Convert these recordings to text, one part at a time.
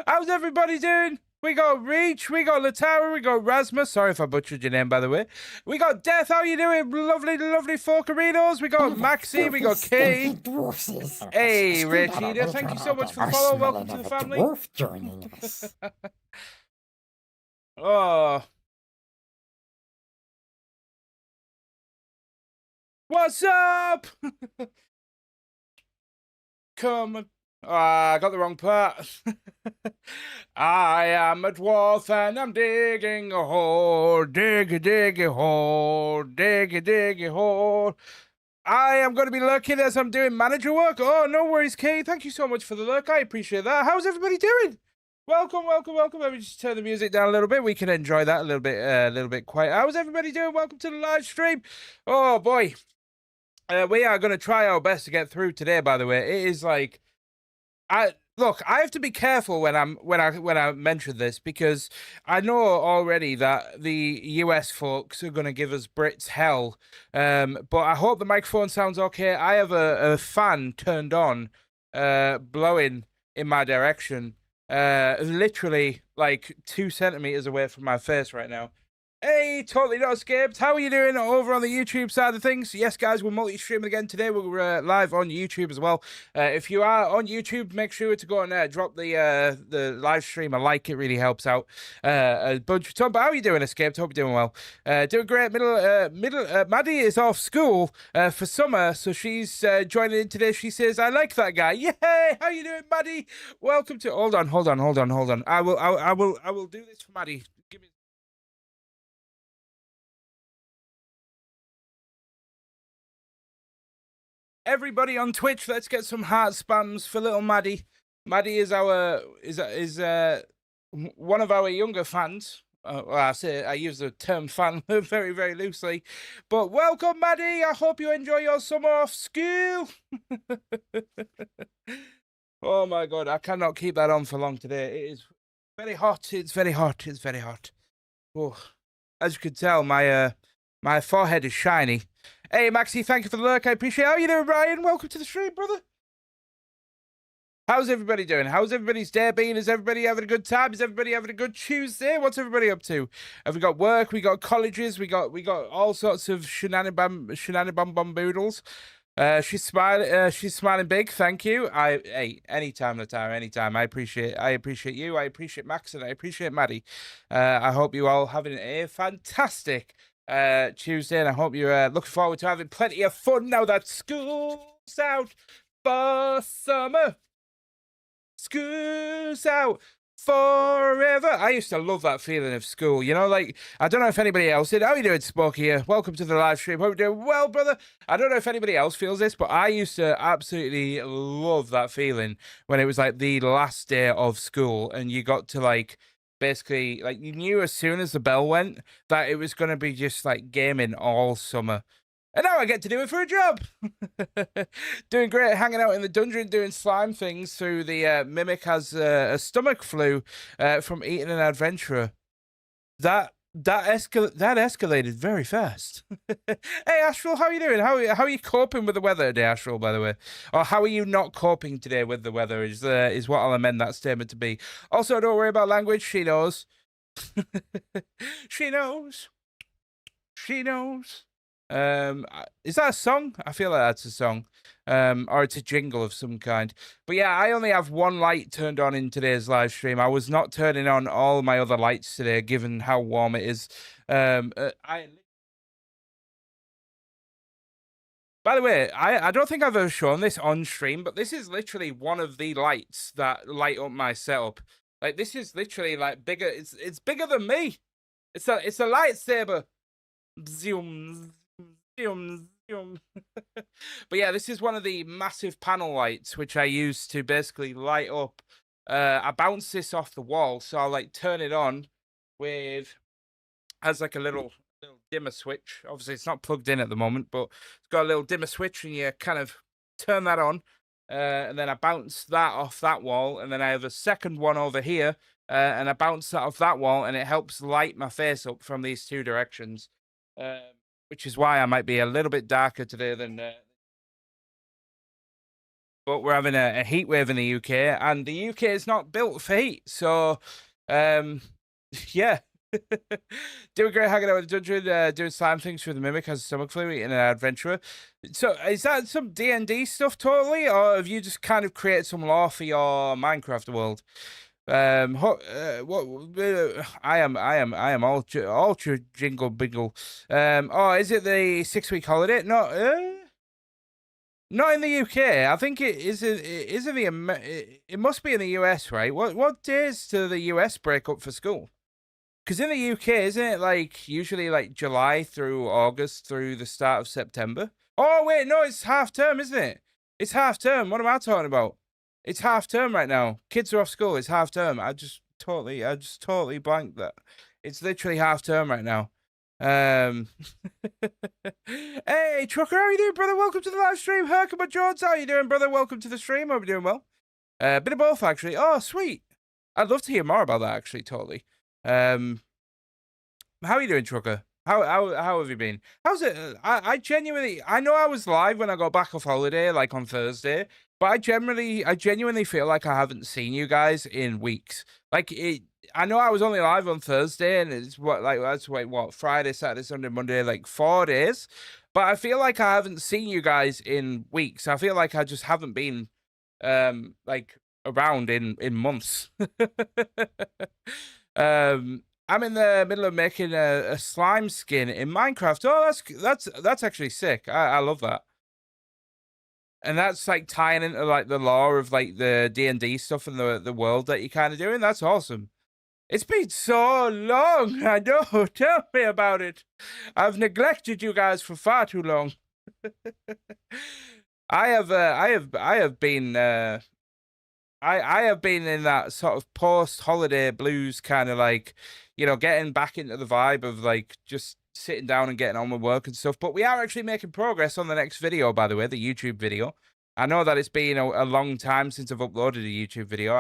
How's everybody doing? We got Reach, we got Latara, we got Rasmus. Sorry if I butchered your name, by the way. We got Death. How you doing? Lovely, lovely Folkarinos. We got Maxi, we got Kay. Hey, Rachida, thank you so much for the follow. Welcome to the family. Dwarf joining us. Oh. What's up? Come on. I got the wrong part. I am a dwarf and I'm digging a hole, dig a hole, dig a hole. I am going to be lurking as I'm doing manager work. Oh, no worries, Kay. Thank you so much for the lurk. I appreciate that. How's everybody doing? Welcome, welcome, welcome. Let me just turn the music down a little bit. We can enjoy that a little bit quiet. How's everybody doing? Welcome to the live stream. Oh boy, we are going to try our best to get through today. By the way, it is like, I have to be careful when I mention this, because I know already that the US folks are going to give us Brits hell. But I hope the microphone sounds okay. I have a fan turned on, blowing in my direction, literally like 2 centimeters away from my face right now. Hey, totally not escaped. How are you doing over on the YouTube side of things? Yes, guys, we're multi-streaming again today. We're live on YouTube as well. If you are on YouTube, make sure to go and drop the live stream a like. It really helps out a bunch of time. But how are you doing, Escaped? Hope you're doing well. Doing great. Maddie is off school for summer, so she's joining in today. She says, "I like that guy." Yay! How you doing, Maddie? Welcome to. Hold on. I will do this for Maddie. Give me. Everybody on Twitch, let's get some heart spams for little Maddie. Maddie is one of our younger fans. Well, I use the term fan very, very loosely. But welcome, Maddie. I hope you enjoy your summer off school. Oh my God, I cannot keep that on for long today. It is very hot. It's very hot. It's very hot. Oh, as you can tell, my forehead is shiny. Hey, Maxi, thank you for the lurk. I appreciate it. How you doing, Ryan? Welcome to the stream, brother. How's everybody doing? How's everybody's day been? Is everybody having a good time? Is everybody having a good Tuesday? What's everybody up to? Have we got work? We got colleges? We got all sorts of shenanigans boodles. She's smiling big. Thank you. Hey, anytime, Latara, anytime. I appreciate you. I appreciate Max, and I appreciate Maddie. I hope you all having a fantastic Tuesday, and I hope you're looking forward to having plenty of fun now that school's out for summer. School's out forever. I used to love that feeling of school, you know, like, I don't know if anybody else did. How you doing, Spoke here? Welcome to the live stream. Hope you're doing well, brother. I don't know if anybody else feels this, but I used to absolutely love that feeling when it was like the last day of school and you got to like, basically, like, you knew as soon as the bell went that it was going to be just like gaming all summer. And now I get to do it for a job. Doing great, hanging out in the dungeon, doing slime things through the Mimic has a stomach flu from eating an adventurer. That escalated very fast. Hey, Astral, how are you doing? How are you coping with the weather today, Astral, by the way? Or how are you not coping today with the weather is what I'll amend that statement to be. Also, don't worry about language. She knows. She knows. She knows. Is that a song? I feel like that's a song. Or it's a jingle of some kind. But yeah, I only have one light turned on in today's live stream. I was not turning on all my other lights today, given how warm it is. By the way, I don't think I've ever shown this on stream, but this is literally one of the lights that light up my setup. Like, this is literally like bigger. It's bigger than me. It's a lightsaber. Zoom. But yeah, this is one of the massive panel lights which I use to basically light up. I bounce this off the wall, so I'll like turn it on with, has like a little dimmer switch. Obviously it's not plugged in at the moment, but it's got a little dimmer switch and you kind of turn that on, and then I bounce that off that wall, and then I have a second one over here, and I bounce that off that wall, and it helps light my face up from these two directions. Which is why I might be a little bit darker today than but we're having a heat wave in the UK, and the UK is not built for heat. So, yeah. Doing great hanging out with the dungeon, doing slime things for the mimic, has a stomach flu, eating an adventurer. So is that some D&D stuff totally, or have you just kind of created some lore for your Minecraft world? I am all jingle bingle. Oh, is it the 6-week holiday? No, not in the UK. I think it is. Is it the? It must be in the US, right? What days do the US break up for school? Because in the UK, isn't it like usually like July through August through the start of September? Oh wait, no, it's half term, isn't it? It's half term. What am I talking about? It's half term right now. Kids are off school. It's half term. I just totally blanked that. It's literally half term right now. Hey, Trucker, how you doing, brother? Welcome to the live stream. Herkimer Jones, how you doing, brother? Welcome to the stream. Hope you're doing well. Bit of both, actually. Oh, sweet. I'd love to hear more about that, actually, totally. How are you doing, Trucker? How have you been? How's it? I genuinely, I know I was live when I got back off holiday, like on Thursday, but I genuinely feel like I haven't seen you guys in weeks. Like I know I was only live on Thursday, and it's what Friday, Saturday, Sunday, Monday, like 4 days. But I feel like I haven't seen you guys in weeks. I feel like I just haven't been, like around in months. I'm in the middle of making a slime skin in Minecraft. Oh, that's actually sick. I love that. And that's like tying into like the lore of like the D&D stuff and the world that you're kind of doing. That's awesome. It's been so long. I know. Tell me about it. I've neglected you guys for far too long. I have been I have been in that sort of post-holiday blues kind of like, you know, getting back into the vibe of like just sitting down and getting on with work and stuff. But we are actually making progress on the next video, by the way, the YouTube video. I know that it's been a long time since I've uploaded a YouTube video.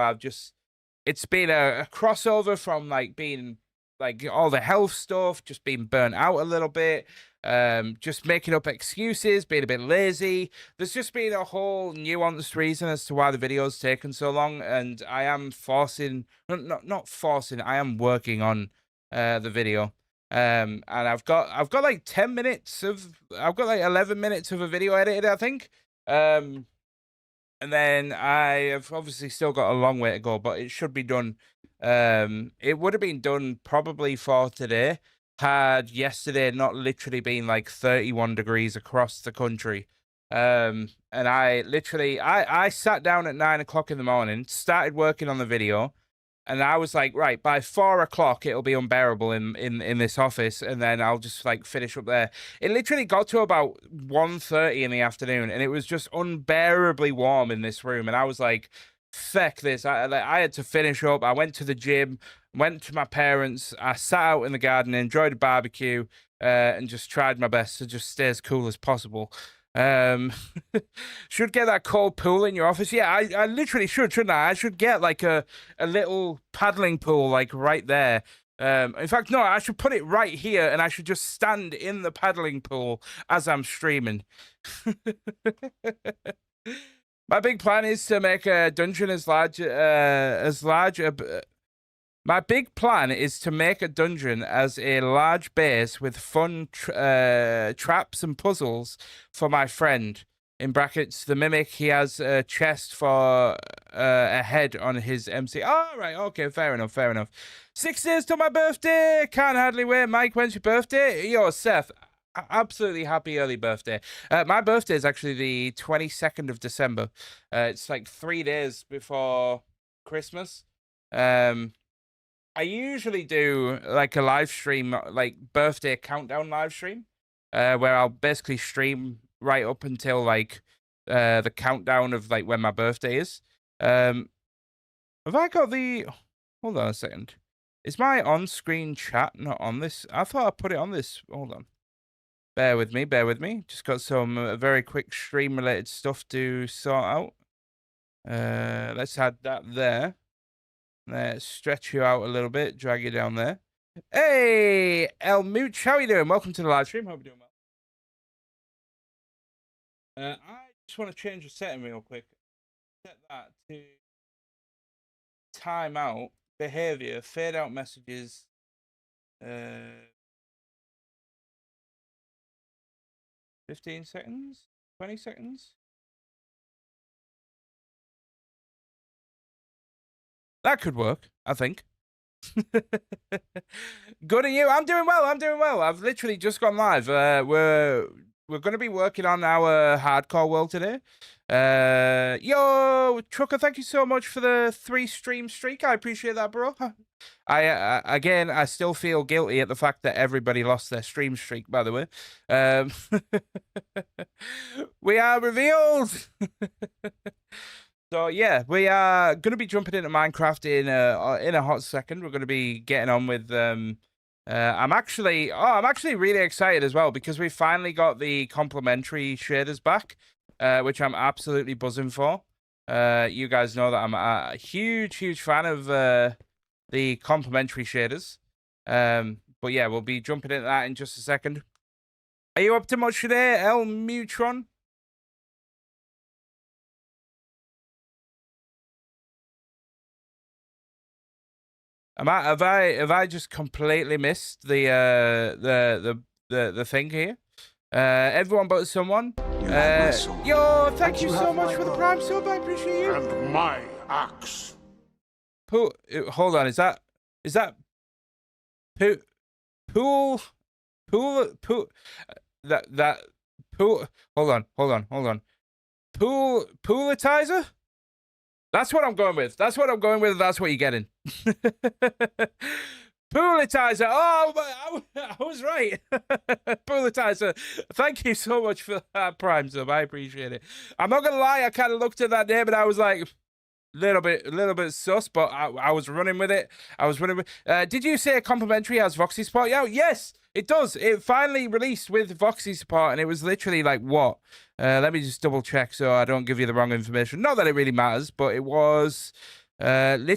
It's been a crossover from like being like all the health stuff, just being burnt out a little bit, just making up excuses, being a bit lazy. There's just been a whole nuanced reason as to why the video's taken so long, and I am not forcing, I am working on the video. And I've got like 10 minutes I've got like 11 minutes of a video edited, I think. And then I have obviously still got a long way to go, but it should be done. It would have been done probably for today had yesterday not literally been like 31 degrees across the country. And I sat down at 9 o'clock in the morning, started working on the video, and I was like, right, by 4 o'clock it'll be unbearable in this office, and then I'll just like finish up there. It literally got to about 1:30 in the afternoon, and it was just unbearably warm in this room, and I was like, feck this. I had to finish up. I went to the gym, went to my parents, I sat out in the garden, enjoyed a barbecue, and just tried my best to just stay as cool as possible. Should get that cold pool in your office. Yeah, I literally shouldn't I? I should get like a little paddling pool like right there. In fact, no, I should put it right here, and I should just stand in the paddling pool as I'm streaming. My big plan is to make a dungeon as large. My big plan is to make a dungeon as a large base with fun traps and puzzles for my friend. In brackets, the mimic. He has a chest for a head on his MC. Oh, right, okay, fair enough, fair enough. 6 days till my birthday. Can't hardly wait. Mike, when's your birthday? Yo, Seth, absolutely happy early birthday. My birthday is actually the 22nd of December. It's like 3 days before Christmas. I usually do like a live stream, like birthday countdown live stream, where I'll basically stream right up until like the countdown of like when my birthday is. Have I got the? Hold on a second. Is my on-screen chat not on this? I thought I put it on this. Hold on. Bear with me. Bear with me. Just got some very quick stream-related stuff to sort out. Let's add that there. Let's stretch you out a little bit, drag you down there. Hey, El Mooch, how are you doing? Welcome to the live stream. Hope you're doing well. I just want to change the setting real quick. set that to timeout behavior, fade out messages. 15 seconds, 20 seconds. That could work, I think. Good on you. I'm doing well. I'm doing well. I've literally just gone live. We're going to be working on our hardcore world today. Yo, Trucker, thank you so much for the 3 stream streak. I appreciate that, bro. Again, I still feel guilty at the fact that everybody lost their stream streak, by the way. We are revealed. So yeah, we are going to be jumping into Minecraft in a hot second. We're going to be getting on with. I'm actually really excited as well because we finally got the complimentary shaders back, which I'm absolutely buzzing for. You guys know that I'm a huge fan of the complimentary shaders. But yeah, we'll be jumping into that in just a second. Are you up to much today, El Mutron? Have I just completely missed the thing here? Everyone but someone. Yo, thank you so much for the prime sub. I appreciate you. And my axe. Hold on, is that pool that pool? Hold on. Poolitizer? That's what I'm going with. That's what you're getting. Poolitizer. Oh, I was right. Poolitizer. Thank you so much for that prime sub. I appreciate it. I'm not gonna lie. I kind of looked at that name and I was like, little bit sus, but I was running with it. Did you say complimentary has Voxy support? Yeah, yes, it does. It finally released with Voxy support, and it was literally like what? Let me just double check so I don't give you the wrong information. Not that it really matters, but it was literally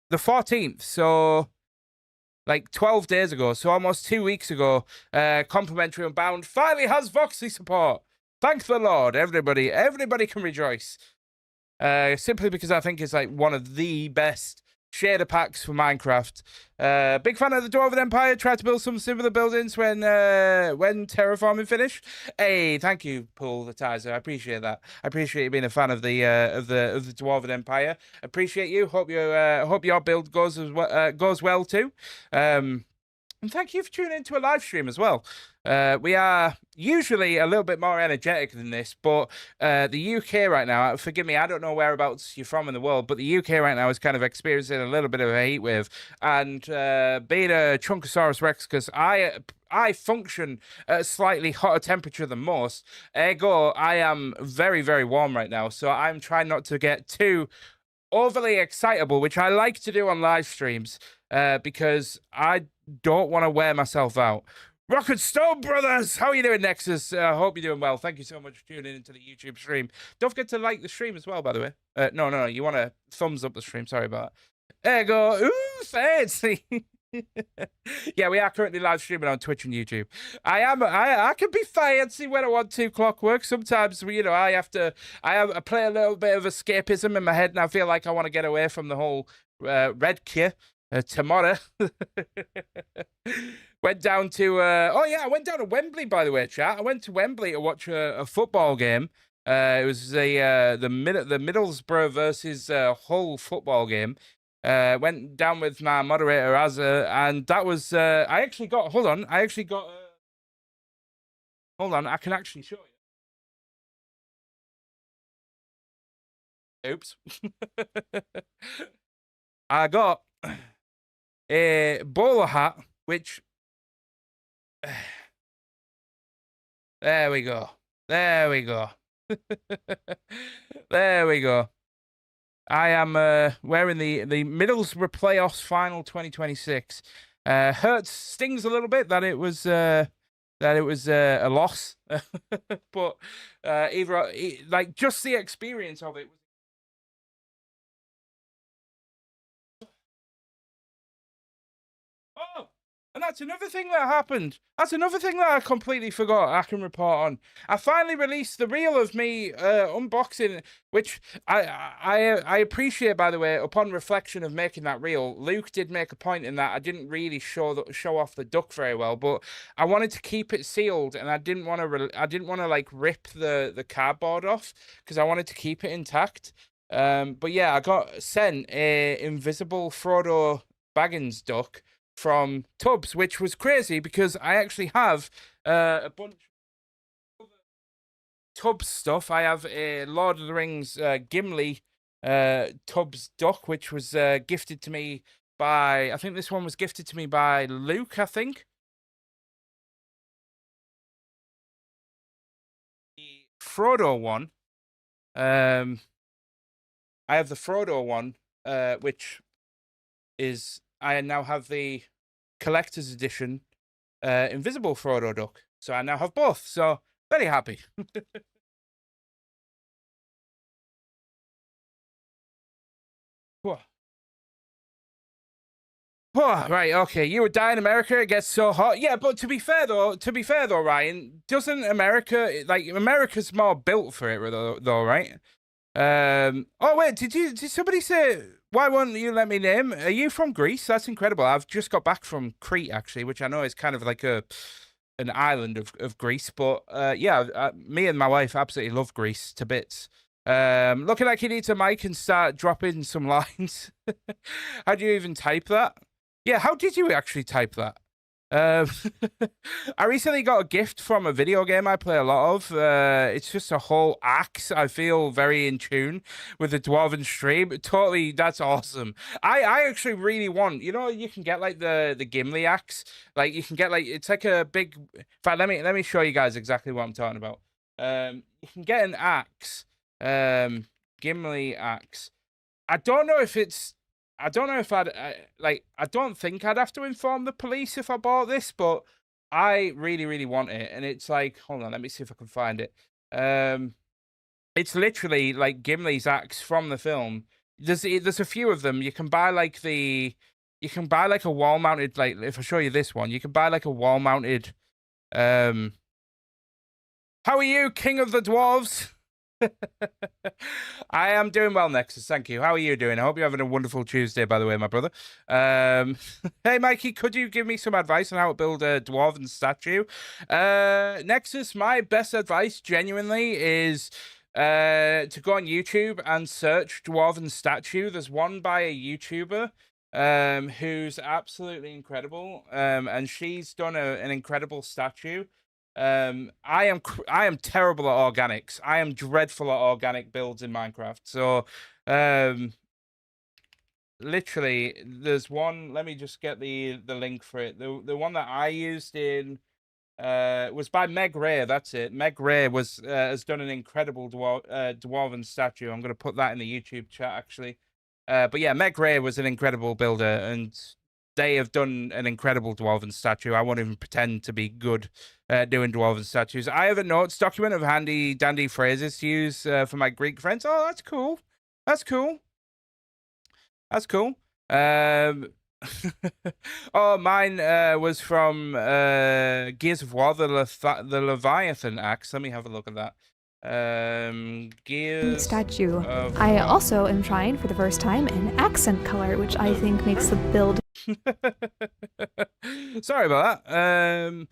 the 14th. So like 12 days ago, so almost 2 weeks ago, complimentary Unbound finally has Voxy support. Thank the Lord, everybody can rejoice. Simply because I think it's like one of the best shader packs for Minecraft. Big fan of the Dwarven Empire. Tried to build some similar buildings when terraforming finished. Hey, thank you, Poolitizer. I appreciate that. I appreciate you being a fan of the Dwarven Empire. Appreciate you. Hope your build goes well too. And thank you for tuning into a live stream as well. We are usually a little bit more energetic than this, but the UK right now, forgive me, I don't know whereabouts you're from in the world, but the UK right now is kind of experiencing a little bit of a heat wave. And being a Chunkosaurus Rex, because I function at a slightly hotter temperature than most, ergo I am very, very warm right now. So I'm trying not to get too overly excitable, which I like to do on live streams, because I don't want to wear myself out. Rocket Stone Brothers, how are you doing, Nexus? I hope you're doing well. Thank you so much for tuning into the YouTube stream. Don't forget to like the stream as well, by the way. No, you want to thumbs up the stream. Sorry about that. There you go. Ooh, fancy. Yeah, we are currently live streaming on Twitch and YouTube. I can be fancy when I want to, Clockwork. Sometimes, I play a little bit of escapism in my head, and I feel like I want to get away from the whole red kit. Tomorrow. Went down to I went down to Wembley, by the way, chat. I went to Wembley to watch a football game. It was the Middlesbrough versus Hull football game. Went down with my moderator Azza, and that was I actually got hold on, I can actually show you. Oops. I got a bowler hat, which there we go. There we go. I am wearing the Middlesbrough Playoffs Final 2026. Hurts, stings a little bit that it was a loss, but like just the experience of it. Oh, And that's another thing that happened. That's another thing that I completely forgot I can report on. I finally released the reel of me unboxing, which I appreciate, by the way. Upon reflection of making that reel, Luke did make a point in that I didn't really show off the duck very well, but I wanted to keep it sealed, and I didn't want to like rip the cardboard off because I wanted to keep it intact. But yeah, I got sent a invisible Frodo Baggins duck from Tubbs, which was crazy because I actually have a bunch of Tubbs stuff. I have a Lord of the Rings Gimli Tubbs duck, which was gifted to me by, I think this one was gifted to me by Luke, I think. The Frodo one. I have the Frodo one, which is, I now have the collector's edition invisible Frodo duck. So I now have both. So very happy. Whoa. Oh, right, okay. You would die in America. It gets so hot. Yeah, but to be fair though, Ryan, doesn't America, like, America's more built for it though, right? Oh wait, did somebody say, why won't you let me name? Are you from Greece? That's incredible. I've just got back from Crete, actually, which I know is kind of like an island of Greece. But yeah, me and my wife absolutely love Greece to bits. Looking like you need a mic and start dropping some lines. How do you even type that? Yeah, how did you actually type that? I recently got a gift from a video game I play a lot of. It's just a whole axe. I feel very in tune with the Dwarven stream. Totally, that's awesome. I actually really want, you know, you can get like the Gimli axe. Like you can get like, it's like a big, in fact, let me show you guys exactly what I'm talking about. You can get an axe, Gimli axe. I don't know if I don't think I'd have to inform the police if I bought this, but I really, really want it. And it's like, hold on, let me see if I can find it. It's literally like Gimli's axe from the film. There's a few of them. You can buy like a wall mounted, like, if I show you this one, you can buy like a wall mounted, how are you, King of the Dwarves? I am doing well, Nexus. Thank you. How are you doing? I hope you're having a wonderful Tuesday, by the way, my brother. Hey, Mikey, could you give me some advice on how to build a Dwarven statue? Nexus, my best advice, genuinely, is to go on YouTube and search Dwarven statue. There's one by a YouTuber who's absolutely incredible, and she's done an incredible statue. I am terrible at organics. I am dreadful at organic builds in Minecraft. So, literally, there's one. Let me just get the link for it. The one that I used in was by Meg Ray. That's it. Meg Ray has done an incredible dwarven statue. I'm gonna put that in the YouTube chat actually. But yeah, Meg Ray was an incredible builder, and they have done an incredible dwarven statue. I won't even pretend to be good doing dwarven statues. I have a notes document of handy dandy phrases to use for my Greek friends. Oh, that's cool. That's cool. That's cool. Oh, mine was from Gears of War, the Leviathan axe. Let me have a look at that. Gears statue. I also am trying for the first time an accent color, which I think makes the build. Sorry about that.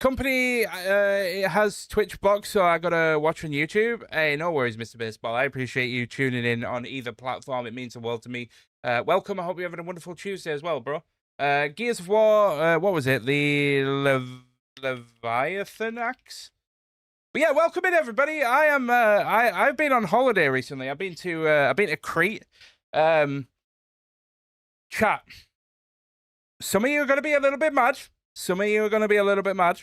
Company it has Twitch blocks, so I gotta watch on YouTube. Hey, no worries, Mr. Baseball. I appreciate you tuning in on either platform. It means the world to me. Welcome. I hope you're having a wonderful Tuesday as well, bro. Gears of War. What was it? The Leviathan axe. But yeah, welcome in everybody. I am. I've been on holiday recently. I've been to Crete. Chat. Some of you are going to be a little bit mad. Some of you are going to be a little bit mad.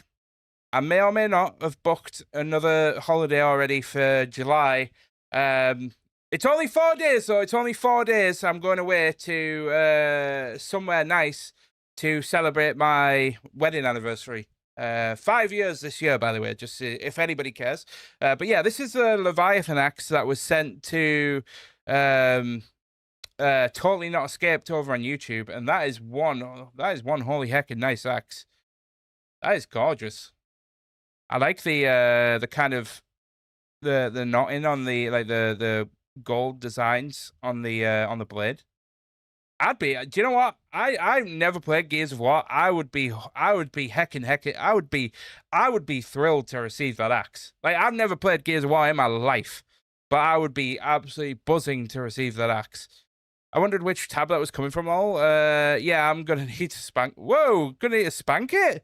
I may or may not have booked another holiday already for July. It's only 4 days, though. It's only 4 days. I'm going away to somewhere nice to celebrate my wedding anniversary. 5 years this year, by the way, just if anybody cares. But yeah, this is the Leviathan axe that was sent to Totally Not Escaped over on YouTube, and that is one holy heckin' nice axe. That is gorgeous. I like the kind of the knotting on the the gold designs on the blade. Do you know what? I've never played Gears of War. I would be heckin'. I would be thrilled to receive that axe. Like, I've never played Gears of War in my life, but I would be absolutely buzzing to receive that axe. I wondered which tab that was coming from. All. Yeah, I'm gonna need to spank. Whoa, gonna need to spank it.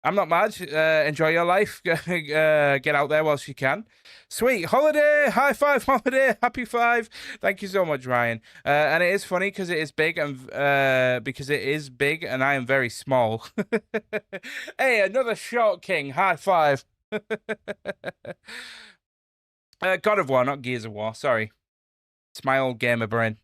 I'm not mad. Enjoy your life. Get out there whilst you can. Sweet. Holiday. High five, holiday. Happy 5. Thank you so much, Ryan. And it is funny because it is big and I am very small. Hey, another short king. High 5. God of War, not Gears of War. Sorry. It's my old gamer brain.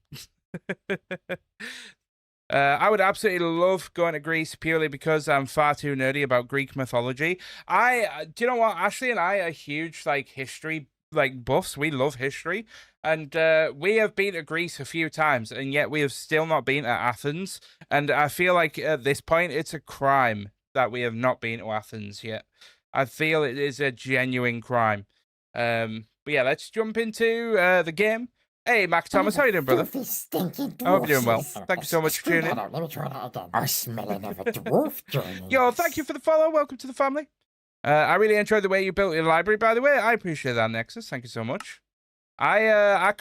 I would absolutely love going to Greece purely because I'm far too nerdy about Greek mythology. Do you know what? Ashley and I are huge history buffs. We love history, and we have been to Greece a few times, and yet we have still not been to Athens. And I feel like at this point, it's a crime that we have not been to Athens yet. I feel it is a genuine crime. But yeah, let's jump into the game. Hey, Mac Thomas, how you doing, brother? I hope you're doing well. Thank you so much for tuning in. Let me try that again. I'm smelling of a dwarf joining. Yo, thank you for the follow. Welcome to the family. I really enjoyed the way you built your library, by the way. I appreciate that, Nexus. Thank you so much. I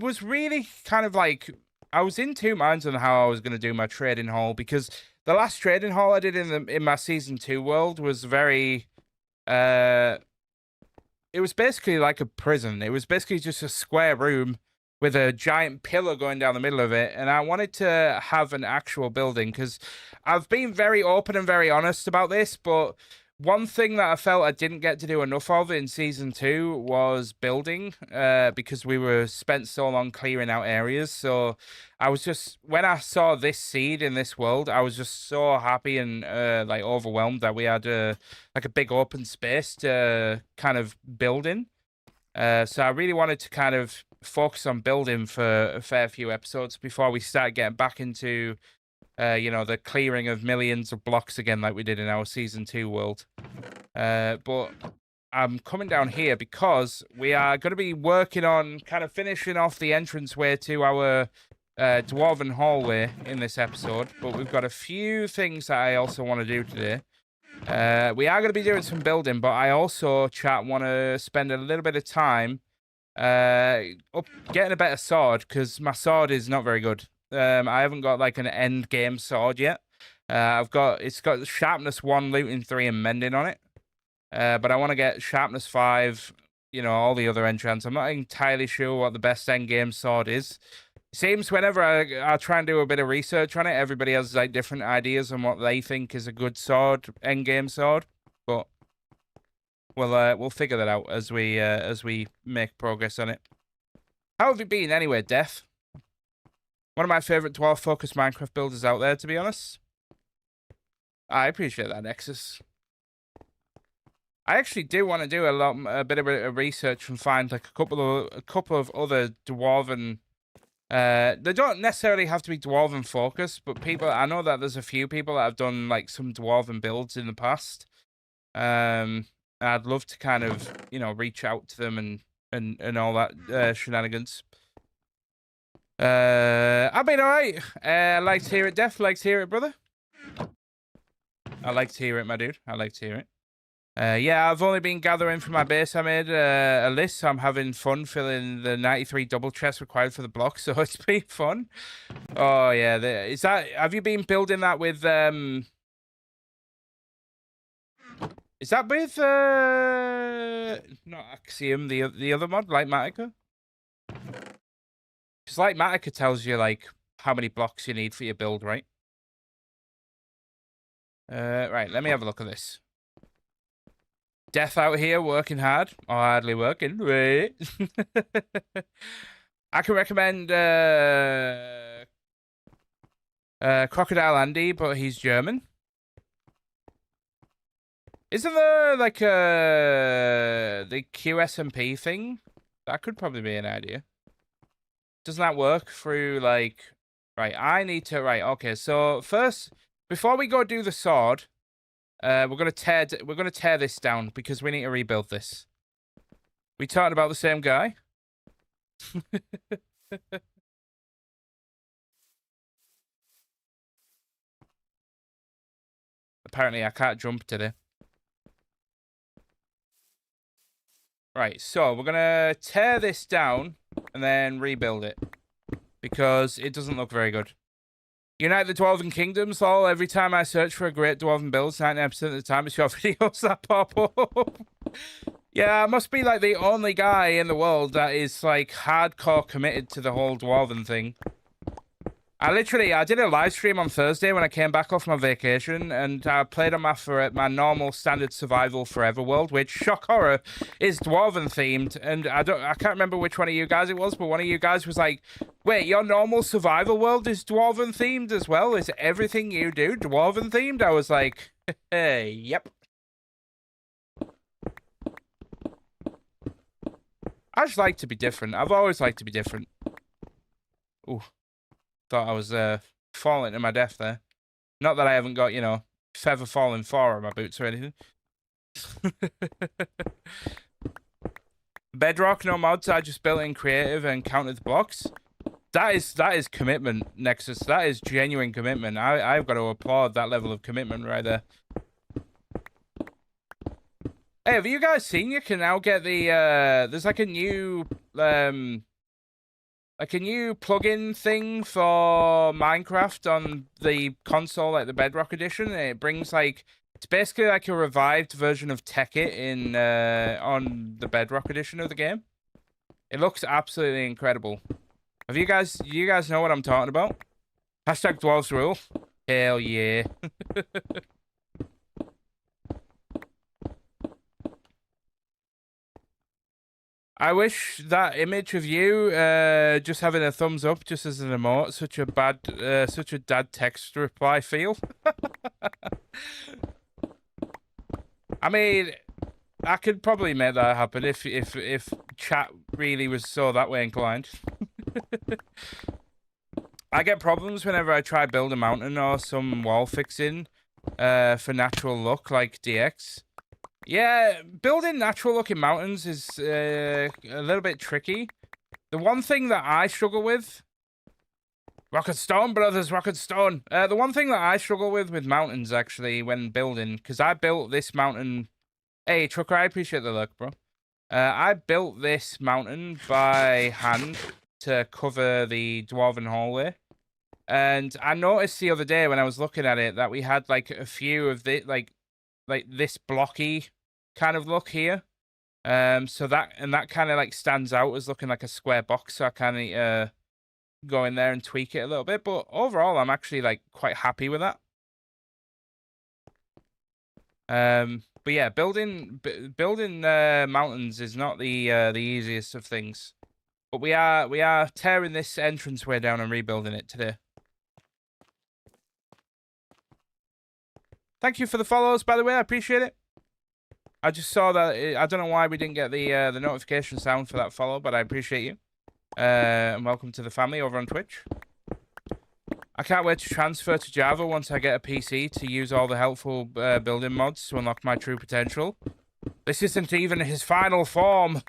was really kind of I was in two minds on how I was going to do my trading haul, because the last trading haul I did in my season 2 world was very it was basically like a prison. It was basically just a square room with a giant pillar going down the middle of it. And I wanted to have an actual building, because I've been very open and very honest about this. But one thing that I felt I didn't get to do enough of in season 2 was building, because we were spent so long clearing out areas. So I was just, when I saw this seed in this world, I was just so happy and overwhelmed that we had a big open space to kind of build in. So I really wanted to kind of focus on building for a fair few episodes before we start getting back into the clearing of millions of blocks again, like we did in our season 2 world. But I'm coming down here because we are going to be working on kind of finishing off the entranceway to our Dwarven hallway in this episode. But we've got a few things that I also want to do today. We are going to be doing some building, but I also, chat, want to spend a little bit of time getting a better sword, because my sword is not very good. I haven't got an end game sword yet. It's got sharpness 1, looting 3, and mending on it. But I want to get sharpness 5, all the other enchants. I'm not entirely sure what the best end game sword is. It seems whenever I try and do a bit of research on it, everybody has different ideas on what they think is a good sword, end game sword. But we'll figure that out as we make progress on it. How have you been anyway, Death? One of my favorite dwarf-focused Minecraft builders out there, to be honest. I appreciate that, Nexus. I actually do want to do a bit of research and find a couple of other Dwarven. They don't necessarily have to be Dwarven focused, but I know that there's a few people that have done some Dwarven builds in the past. I'd love to kind of reach out to them and all that shenanigans. I've been alright. I like to hear it, Def. Like to hear it, brother. I like to hear it, my dude. I like to hear it. Yeah, I've only been gathering for my base. I made a list, so I'm having fun filling the 93 double chests required for the block, so it's been fun. Oh, yeah. Have you been building that with, is that with, not Axiom, the other mod, Lightmatica? Because Lightmatica tells you, how many blocks you need for your build, right? Right, let me have a look at this. Death out here working hard, or hardly working. Right. I can recommend Crocodile Andy, but he's German. Isn't there the QSMP thing? That could probably be an idea. Doesn't that work through, like... Right, I need to... Right, okay, so first, before we go do the sword, we're gonna tear this down, because we need to rebuild this. We talking about the same guy? Apparently, I can't jump today. Right, so we're gonna tear this down and then rebuild it, because it doesn't look very good. Unite the Dwarven Kingdoms, lol. Every time I search for a great Dwarven build, 99% of the time it's your videos that pop up. Yeah, I must be like the only guy in the world that is like hardcore committed to the whole Dwarven thing. I did a live stream on Thursday when I came back off my vacation, and I played on my normal standard survival forever world, which, shock horror, is Dwarven themed. And I can't remember which one of you guys it was, but one of you guys was like, "Wait, your normal survival world is Dwarven themed as well? Is everything you do Dwarven themed?" I was like, "Hey, yep." I just like to be different. I've always liked to be different. Ooh. Thought I was falling to my death there. Not that I haven't got, you know, feather falling 4 on my boots or anything. Bedrock, no mods. I just built in creative and counted the blocks. That is commitment, Nexus. That is genuine commitment. I've got to applaud that level of commitment right there. Hey, have you guys seen you can now get the there's like a new plugin thing for Minecraft on the console, like the Bedrock edition. It brings like, it's basically like a revived version of Tekkit in on the Bedrock edition of the game. It looks absolutely incredible. Do you guys know what I'm talking about? Hashtag Dwarves Rule. Hell yeah. I wish that image of you just having a thumbs up just as an emote, such a dad text reply feel. I mean, I could probably make that happen if chat really was so that way inclined. I get problems whenever I try build a mountain or some wall fixing for natural look like DX. Yeah, building natural-looking mountains is a little bit tricky. The one thing that I struggle with... Rock and Stone, brothers, Rock and Stone. The one thing that I struggle with mountains, actually, when building... Because I built this mountain... Hey, Trucker, I appreciate the look, bro. I built this mountain by hand to cover the Dwarven hallway. And I noticed the other day when I was looking at it that we had, like, a few of the... like this blocky kind of look here, so that kind of like stands out as looking like a square box. So I kind of go in there and tweak it a little bit, but overall I'm actually like quite happy with that. But yeah, building mountains is not the easiest of things, but we are tearing this entranceway down and rebuilding it today. Thank you for the follows, by the way. I appreciate it. I just saw that. I don't know why we didn't get the notification sound for that follow, but I appreciate you. And welcome to the family over on Twitch. I can't wait to transfer to Java once I get a PC to use all the helpful building mods to unlock my true potential. This isn't even his final form.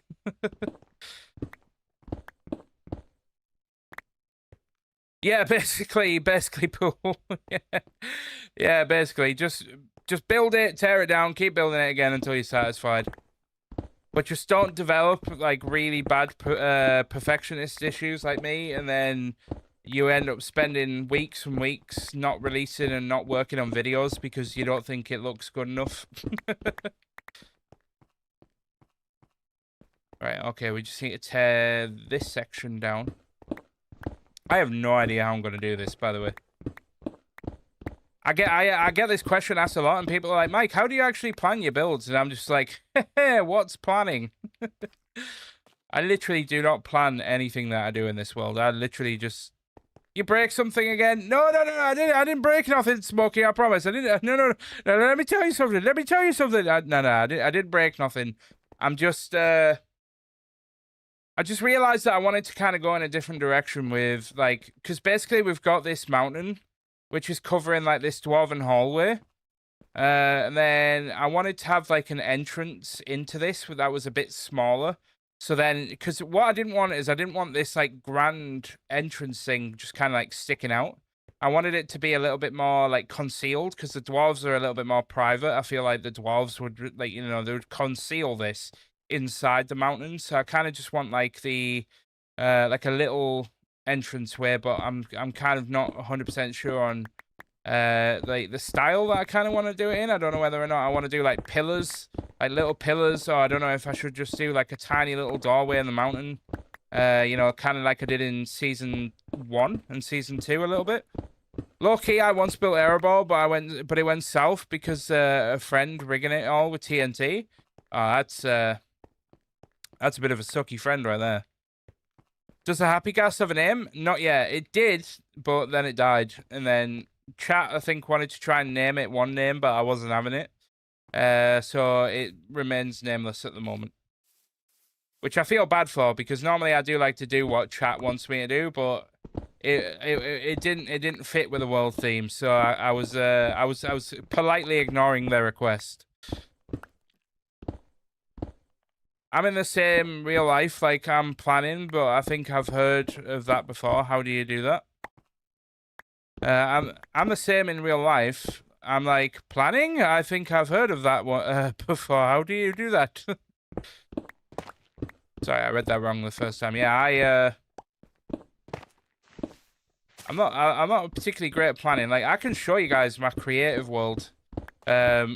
Yeah, basically, Pooh. Yeah, basically, just build it, tear it down, keep building it again until you're satisfied. But just don't develop, like, really bad perfectionist issues like me, and then you end up spending weeks and weeks not releasing and not working on videos because you don't think it looks good enough. Right, okay, we just need to tear this section down. I have no idea how I'm going to do this, by the way. I get this question asked a lot, and people are like, Mike, how do you actually plan your builds? And I'm just like, what's planning? I literally do not plan anything that I do in this world. I literally just... You break something again? No, I didn't break nothing, Smokey, I promise. I didn't... No, let me tell you something. Let me tell you something. I didn't break nothing. I'm just, I just realized that I wanted to kind of go in a different direction with, like, because basically we've got this mountain, which is covering, like, this dwarven hallway. And then I wanted to have, like, an entrance into this that was a bit smaller. So then, because what I didn't want is I didn't want this, like, grand entrance thing just kind of, like, sticking out. I wanted it to be a little bit more, like, concealed, because the dwarves are a little bit more private. I feel like the dwarves would, like, you know, they would conceal this inside the mountains. So I kind of just want, like, the, like, a little entrance way, but I'm kind of not 100% sure on, like, the style that I kind of want to do it in. I don't know whether or not I want to do, like, pillars, like, little pillars, or I don't know if I should just do, like, a tiny little doorway in the mountain. You know, kind of like I did in Season 1 and Season 2 a little bit. Low-key, I once built Airball, but it went south because a friend rigging it all with TNT. Oh, that's a bit of a sucky friend right there. Does the Happy Gas have a name? Not yet. It did, but then it died. And then chat, I think, wanted to try and name it one name, but I wasn't having it. So it remains nameless at the moment. Which I feel bad for, because normally I do like to do what chat wants me to do, but it didn't fit with the world theme, so I was politely ignoring their request. I'm in the same real life, like I'm planning, but I think I've heard of that before. How do you do that? I'm the same in real life. I'm like, planning? I think I've heard of that one before. How do you do that? Sorry, I read that wrong the first time. Yeah, I'm not particularly great at planning. Like, I can show you guys my creative world,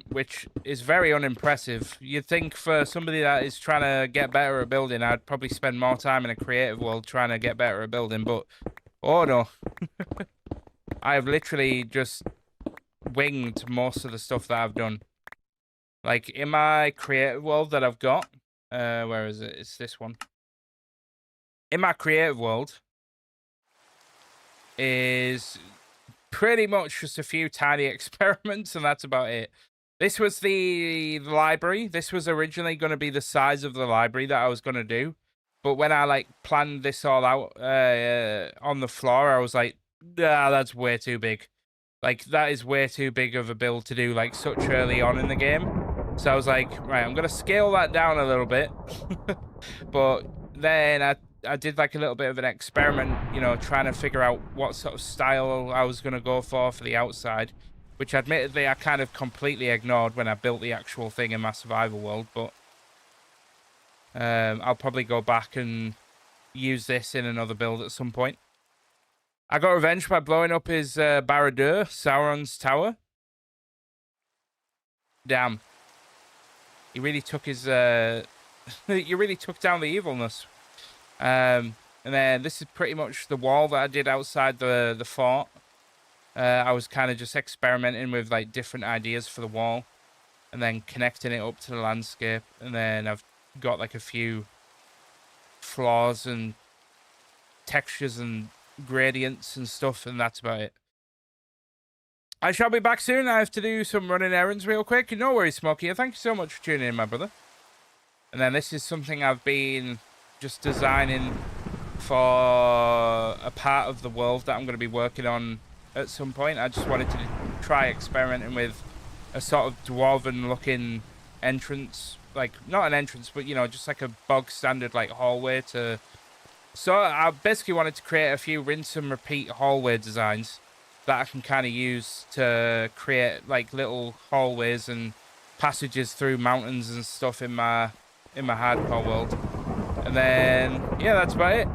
which is very unimpressive. You'd think for somebody that is trying to get better at building, I'd probably spend more time in a creative world trying to get better at building, but oh no. I have literally just winged most of the stuff that I've done. Like, in my creative world that I've got, where is it? It's this one. In my creative world is pretty much just a few tiny experiments, and that's about it. This was the library. This was originally going to be the size of the library that I was going to do. But when I, like, planned this all out on the floor, I was like, nah, that's way too big. Like, that is way too big of a build to do, like, such early on in the game. So I was like, right, I'm going to scale that down a little bit. But then I did, like, a little bit of an experiment, you know, trying to figure out what sort of style I was going to go for the outside, which admittedly I kind of completely ignored when I built the actual thing in my survival world. But I'll probably go back and use this in another build at some point. I got revenge by blowing up his Barad-dûr, Sauron's tower. Damn. He really took his, he really took down the evilness. And then this is pretty much the wall that I did outside the fort. I was kind of just experimenting with, like, different ideas for the wall, and then connecting it up to the landscape. And then I've got, like, a few flaws and textures and gradients and stuff, and that's about it. I shall be back soon. I have to do some running errands real quick. No worries, Smokey. Thank you so much for tuning in, my brother. And then this is something I've been just designing for a part of the world that I'm going to be working on at some point. I just wanted to try experimenting with a sort of dwarven looking entrance, like, not an entrance, but, you know, just like a bog standard, like, hallway to... So I basically wanted to create a few rinse and repeat hallway designs that I can kind of use to create, like, little hallways and passages through mountains and stuff in my hardcore world. And then, yeah, that's about it.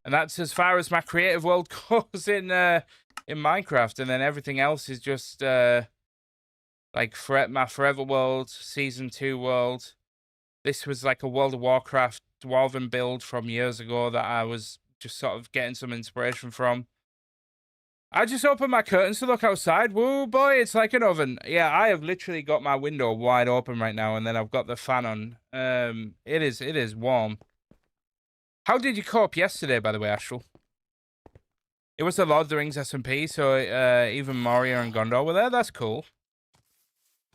And that's as far as my creative world goes in Minecraft. And then everything else is just, like, my Forever World, Season 2 world. This was like a World of Warcraft Dwarven build from years ago that I was just sort of getting some inspiration from. I just opened my curtains to look outside. Woo, boy, it's like an oven. Yeah, I have literally got my window wide open right now, and then I've got the fan on. It is warm. How did you cope yesterday, by the way, Astral? It was the Lord of the Rings SMP, so even Moria and Gondor were there. That's cool.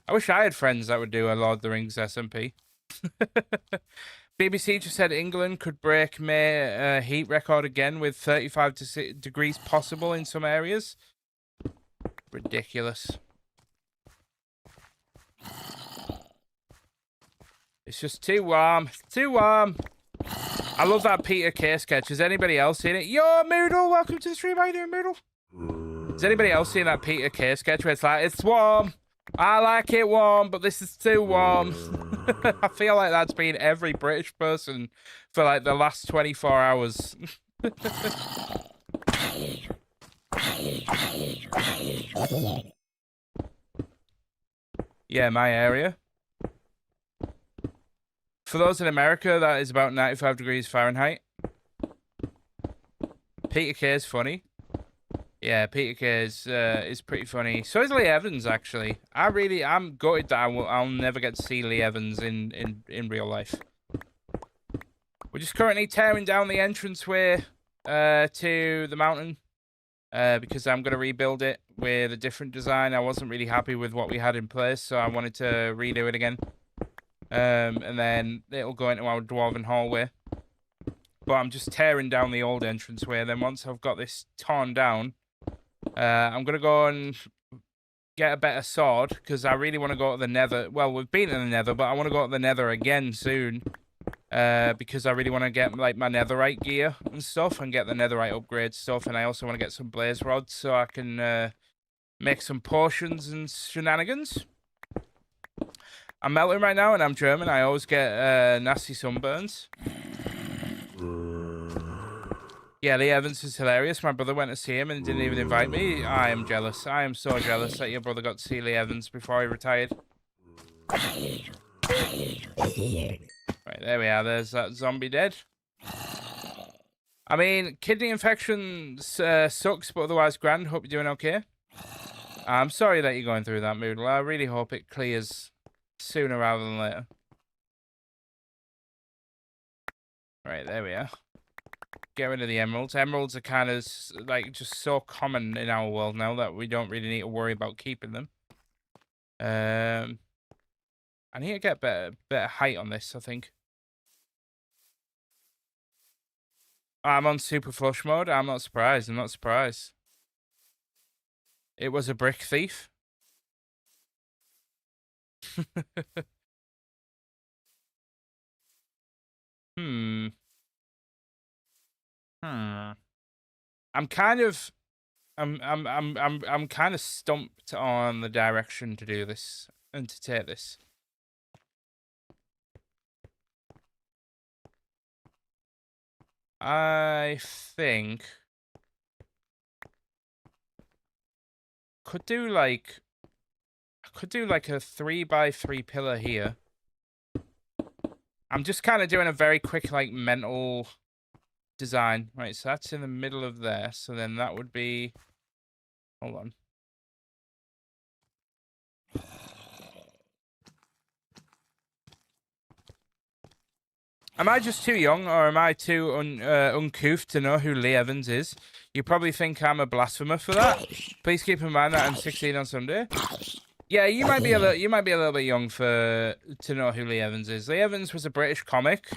I wish I had friends that would do a Lord of the Rings SMP. BBC just said England could break May heat record again with 35 degrees possible in some areas. Ridiculous. It's just too warm. Too warm. I love that Peter K sketch. Has anybody else seen it? Yo, Moodle, welcome to the stream. How you doing, Moodle? Has anybody else seen that Peter K sketch where it's like, it's warm. I like it warm, but this is too warm. I feel like that's been every British person for like the last 24 hours. Yeah, my area. For those in America, that is about 95 degrees Fahrenheit. Peter K is funny. Yeah, Peter K is pretty funny. So is Lee Evans, actually. I'm gutted that I'll never get to see Lee Evans in real life. We're just currently tearing down the entranceway to the mountain because I'm going to rebuild it with a different design. I wasn't really happy with what we had in place, so I wanted to redo it again. And then it'll go into our Dwarven hallway. But I'm just tearing down the old entranceway. Then once I've got this torn down, I'm going to go and get a better sword, because I really want to go to the nether. Well, we've been in the nether, but I want to go to the nether again soon. Because I really want to get like my netherite gear and stuff, and get the netherite upgrade stuff. And I also want to get some blaze rods so I can make some potions and shenanigans. I'm melting right now, and I'm German. I always get nasty sunburns. Yeah, Lee Evans is hilarious. My brother went to see him and didn't even invite me. I am jealous. I am so jealous that your brother got to see Lee Evans before he retired. Right, there we are. There's that zombie dead. I mean, kidney infection sucks, but otherwise grand. Hope you're doing okay. I'm sorry that you're going through that, Moodle. I really hope it clears sooner rather than later. Right, there we are. Get rid of the emeralds. Emeralds are kind of like just so common in our world now that we don't really need to worry about keeping them. I need to get better height on this, I think. I'm on super flush mode. I'm not surprised. I'm not surprised. It was a brick thief. I'm kind of stumped on the direction to do this and to take this. I think I could do like a 3x3 pillar here. I'm just kind of doing a very quick like mental design. Right, so that's in the middle of there. So then that would be, hold on. Am I just too young, or am I too uncouth to know who Lee Evans is? You probably think I'm a blasphemer for that. Please keep in mind that I'm 16 on Sunday. Yeah, you might be a little bit young to know who Lee Evans is. Lee Evans was a British comic,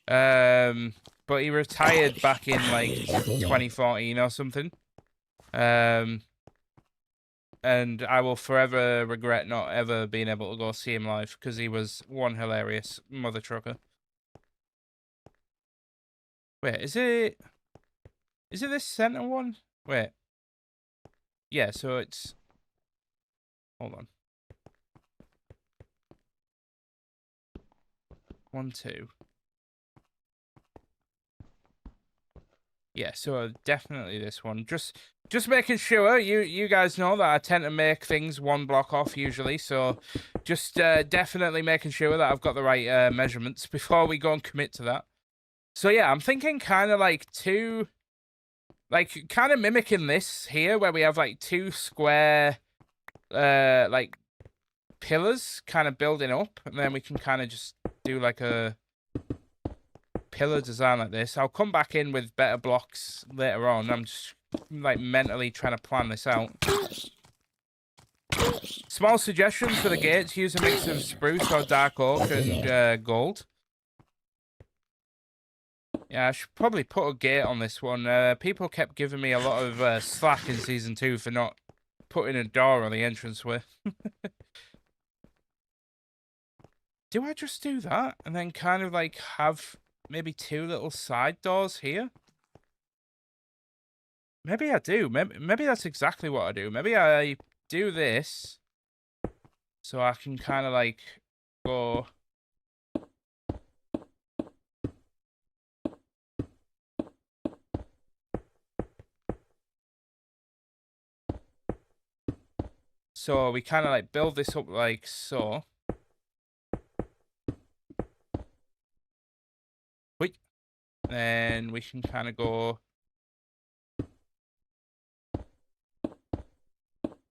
but he retired back in like 2014 or something. And I will forever regret not ever being able to go see him live, because he was one hilarious mother trucker. Wait, is it this center one? Wait. Yeah, so it's, hold on. 1, 2. Yeah, so definitely this one. Just making sure you guys know that I tend to make things one block off usually, so just definitely making sure that I've got the right measurements before we go and commit to that. So yeah, I'm thinking kind of like kind of mimicking this here, where we have like 2 square like pillars kind of building up, and then we can kind of just do like a pillar design like this. I'll come back in with better blocks later on. I'm just like mentally trying to plan this out. Small suggestions for the gates: use a mix of spruce or dark oak and gold. Yeah, I should probably put a gate on this one. People kept giving me a lot of slack in Season 2 for not putting a door on the entranceway. Do I just do that and then kind of like have maybe 2 little side doors here? Maybe I do. Maybe that's exactly what I do. Maybe I do this so I can kind of like go... So we kind of like build this up like so. Wait. Then we can kind of go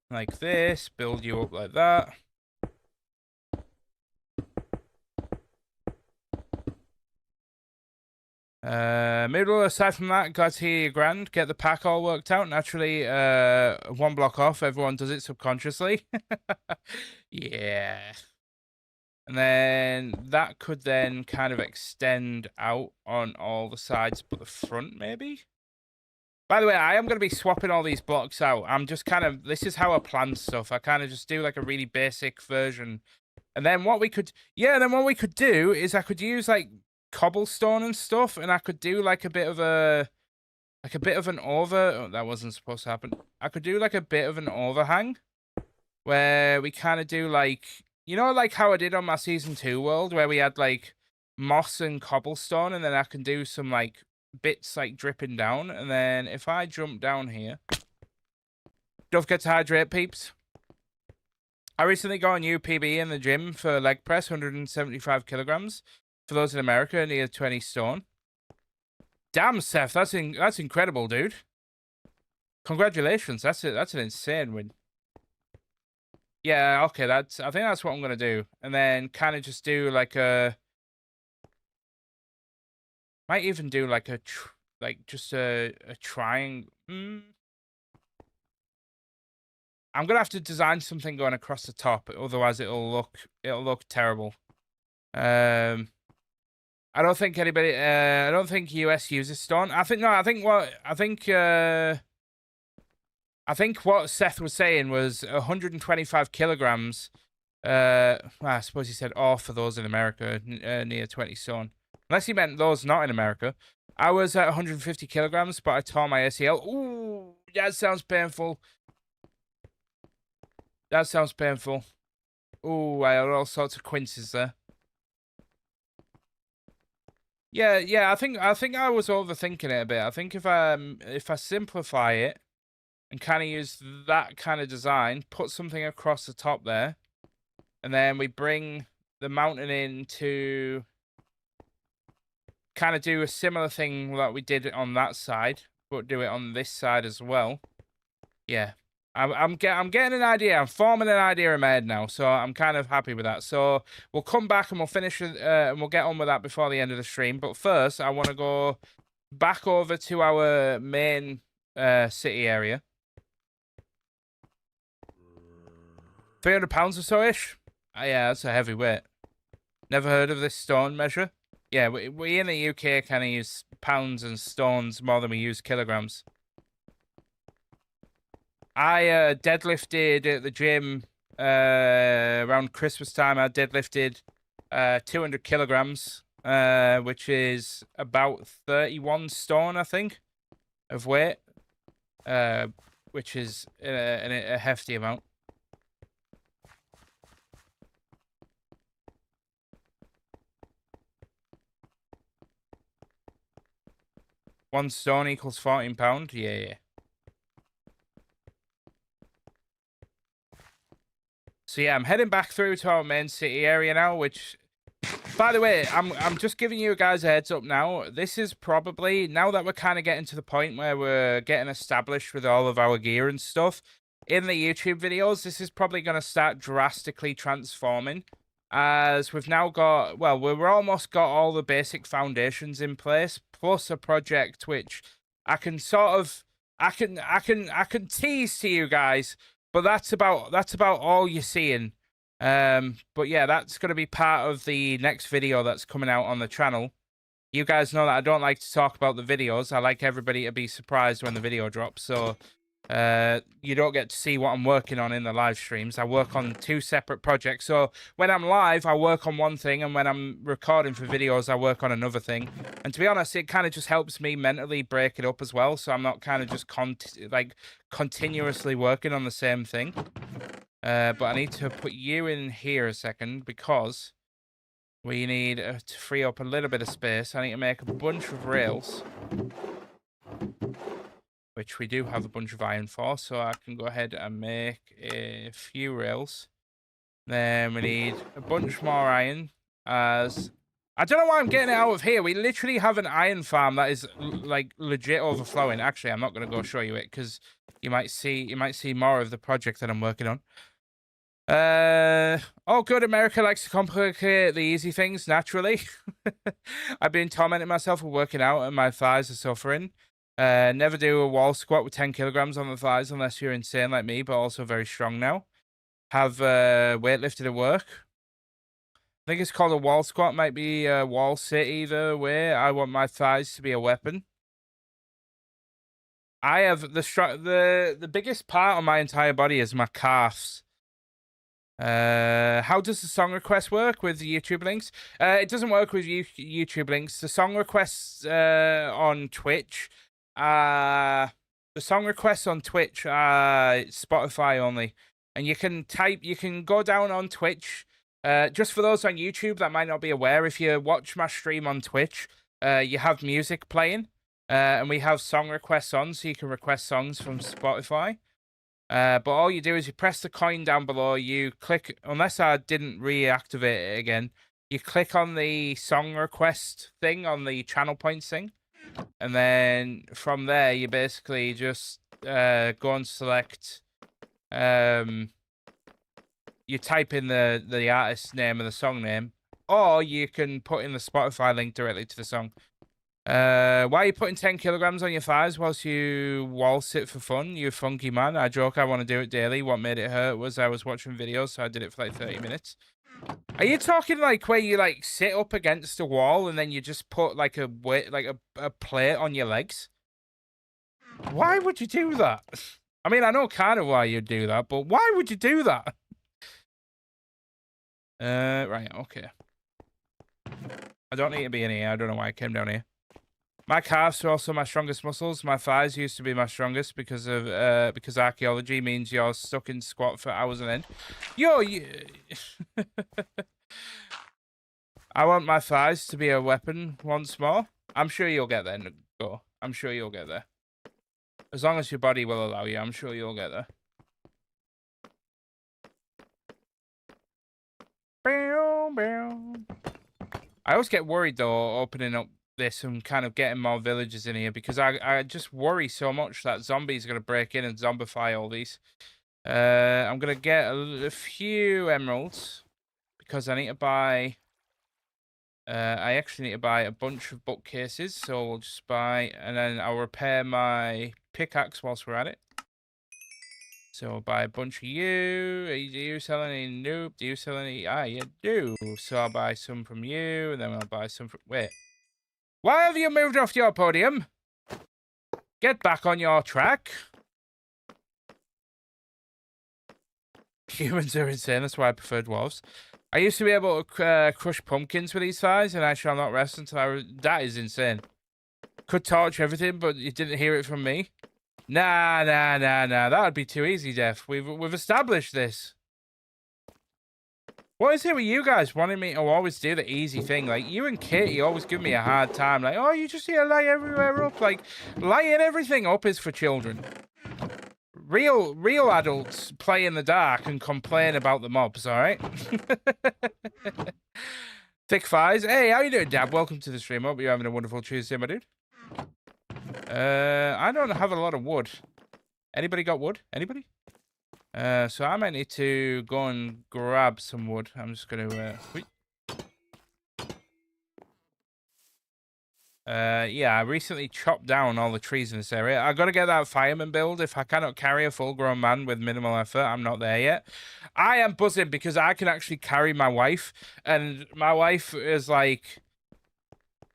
like this, build you up like that. Middle, aside from that, glad to hear you grand. Get the pack all worked out. Naturally, 1 block off, everyone does it subconsciously. Yeah. And then that could then kind of extend out on all the sides but the front, maybe? By the way, I am going to be swapping all these blocks out. I'm just kind of... This is how I plan stuff. I kind of just do like a really basic version. And then what we could... Yeah, then what we could do is I could use like cobblestone and stuff, and I could do like a bit of a... Like a bit of an oh, that wasn't supposed to happen. I could do like a bit of an overhang. Where we kind of do like... You know, like how I did on my Season 2 world, where we had, like, moss and cobblestone, and then I can do some, like, bits, like, dripping down. And then if I jump down here... Don't forget to hydrate, peeps. I recently got a new PB in the gym for leg press, 175 kilograms. For those in America, near 20 stone. Damn, Seth, that's incredible, dude. Congratulations, that's an insane win. Yeah, okay, I think that's what I'm gonna do. And then kind of just do like a... Might even do like a... just a triangle. I'm gonna have to design something going across the top, otherwise it'll look terrible. I don't think anybody... I don't think US uses stone. I think what Seth was saying was 125 kilograms. I suppose he said "or" for those in America, near 20 stone. Unless he meant those not in America. I was at 150 kilograms, but I tore my ACL. Ooh, that sounds painful. That sounds painful. Ooh, I had all sorts of quinces there. Yeah. I think I was overthinking it a bit. I think if I simplify it. And kind of use that kind of design, put something across the top there. And then we bring the mountain in to kind of do a similar thing that we did on that side, but do it on this side as well. Yeah. I'm getting an idea. I'm forming an idea in my head now, so I'm kind of happy with that. So we'll come back and we'll finish and we'll get on with that before the end of the stream. But first, I want to go back over to our main city area. 300 pounds or so-ish? Yeah, that's a heavy weight. Never heard of this stone measure? Yeah, we in the UK kind of use pounds and stones more than we use kilograms. I deadlifted at the gym around Christmas time. I deadlifted 200 kilograms, which is about 31 stone, I think, of weight, which is a hefty amount. One stone equals 14 pounds? Yeah. So yeah, I'm heading back through to our main city area now, which, by the way, I'm just giving you guys a heads up now. This is probably, now that we're kind of getting to the point where we're getting established with all of our gear and stuff, in the YouTube videos, this is probably going to start drastically transforming. As we've now got, well, we've almost got all the basic foundations in place, plus a project which I can sort of, I can tease to you guys, but that's about all you're seeing. But yeah, that's going to be part of the next video that's coming out on the channel. You guys know that I don't like to talk about the videos. I like everybody to be surprised when the video drops. So you don't get to see what I'm working on in the live streams. I work on 2 separate projects. So when I'm live, I work on one thing. And when I'm recording for videos, I work on another thing. And to be honest, it kind of just helps me mentally break it up as well. So I'm not kind of just continuously working on the same thing. But I need to put you in here a second because we need to free up a little bit of space. I need to make a bunch of rails, which we do have a bunch of iron for, so I can go ahead and make a few rails. Then we need a bunch more iron, as I don't know why I'm getting it out of here. We literally have an iron farm that is like legit overflowing. Actually, I'm not going to go show you it because you might see more of the project that I'm working on. Oh, good. America likes to complicate the easy things, naturally. I've been tormenting myself with working out and my thighs are suffering. Never do a wall squat with 10 kilograms on the thighs unless you're insane like me, but also very strong now. Have weightlifted at work. I think it's called a wall squat. Might be a wall sit either way. I want my thighs to be a weapon. I have the biggest part of my entire body is my calves. How does the song request work with the YouTube links? It doesn't work with YouTube links. The song requests on Twitch. The song requests on Twitch are Spotify only. And you can go down on Twitch. Just for those on YouTube that might not be aware, if you watch my stream on Twitch, you have music playing. And we have song requests on, so you can request songs from Spotify. But all you do is you press the coin down below, you click, unless I didn't reactivate it again, you click on the song request thing on the channel points thing. And then from there, you basically just go and select, you type in the artist's name and the song name, or you can put in the Spotify link directly to the song. Why are you putting 10 kilograms on your thighs whilst you wall sit for fun? You funky man. I joke I want to do it daily. What made it hurt was I was watching videos, so I did it for like 30 minutes. Are you talking like where you like sit up against a wall and then you just put like a weight, like a plate on your legs? Why would you do that? I mean, I know kind of why you'd do that, but why would you do that? Right, okay. I don't need to be in here. I don't know why I came down here. My calves are also my strongest muscles. My thighs used to be my strongest because archaeology means you're stuck in squat for hours on end. I want my thighs to be a weapon once more. I'm sure you'll get there, Go. I'm sure you'll get there. As long as your body will allow you, I'm sure you'll get there. I always get worried though, opening up this and kind of getting more villagers in here, because I just worry so much that zombies are going to break in and zombify all these. I'm going to get a few emeralds because I need to buy... I actually need to buy a bunch of bookcases, so we'll just buy... And then I'll repair my pickaxe whilst we're at it. So I'll buy a bunch of you. Do you sell any? Nope. Do you sell any? Ah, you do. So I'll buy some from you, and then I'll buy some from... Wait. Why have you moved off your podium? Get back on your track. Humans are insane. That's why I prefer dwarves. I used to be able to crush pumpkins with these thighs, and I shall not rest until I... That is insane. Could torch everything, but you didn't hear it from me. Nah. That would be too easy, Jeff. We've established this. What is it with you guys wanting me to always do the easy thing? Like, you and Katie always give me a hard time. Like, oh, you just need to lay everywhere up. Like, laying everything up is for children. Real adults play in the dark and complain about the mobs, alright? Thick thighs. Hey, how you doing, Dab? Welcome to the stream. Hope you're having a wonderful Tuesday, my dude. I don't have a lot of wood. Anybody got wood? Anybody? So I might need to go and grab some wood. I'm just gonna yeah, I recently chopped down all the trees in this area. I gotta get that fireman build. If I cannot carry a full-grown man with minimal effort, I'm not there yet. I am buzzing because I can actually carry my wife, and my wife is like...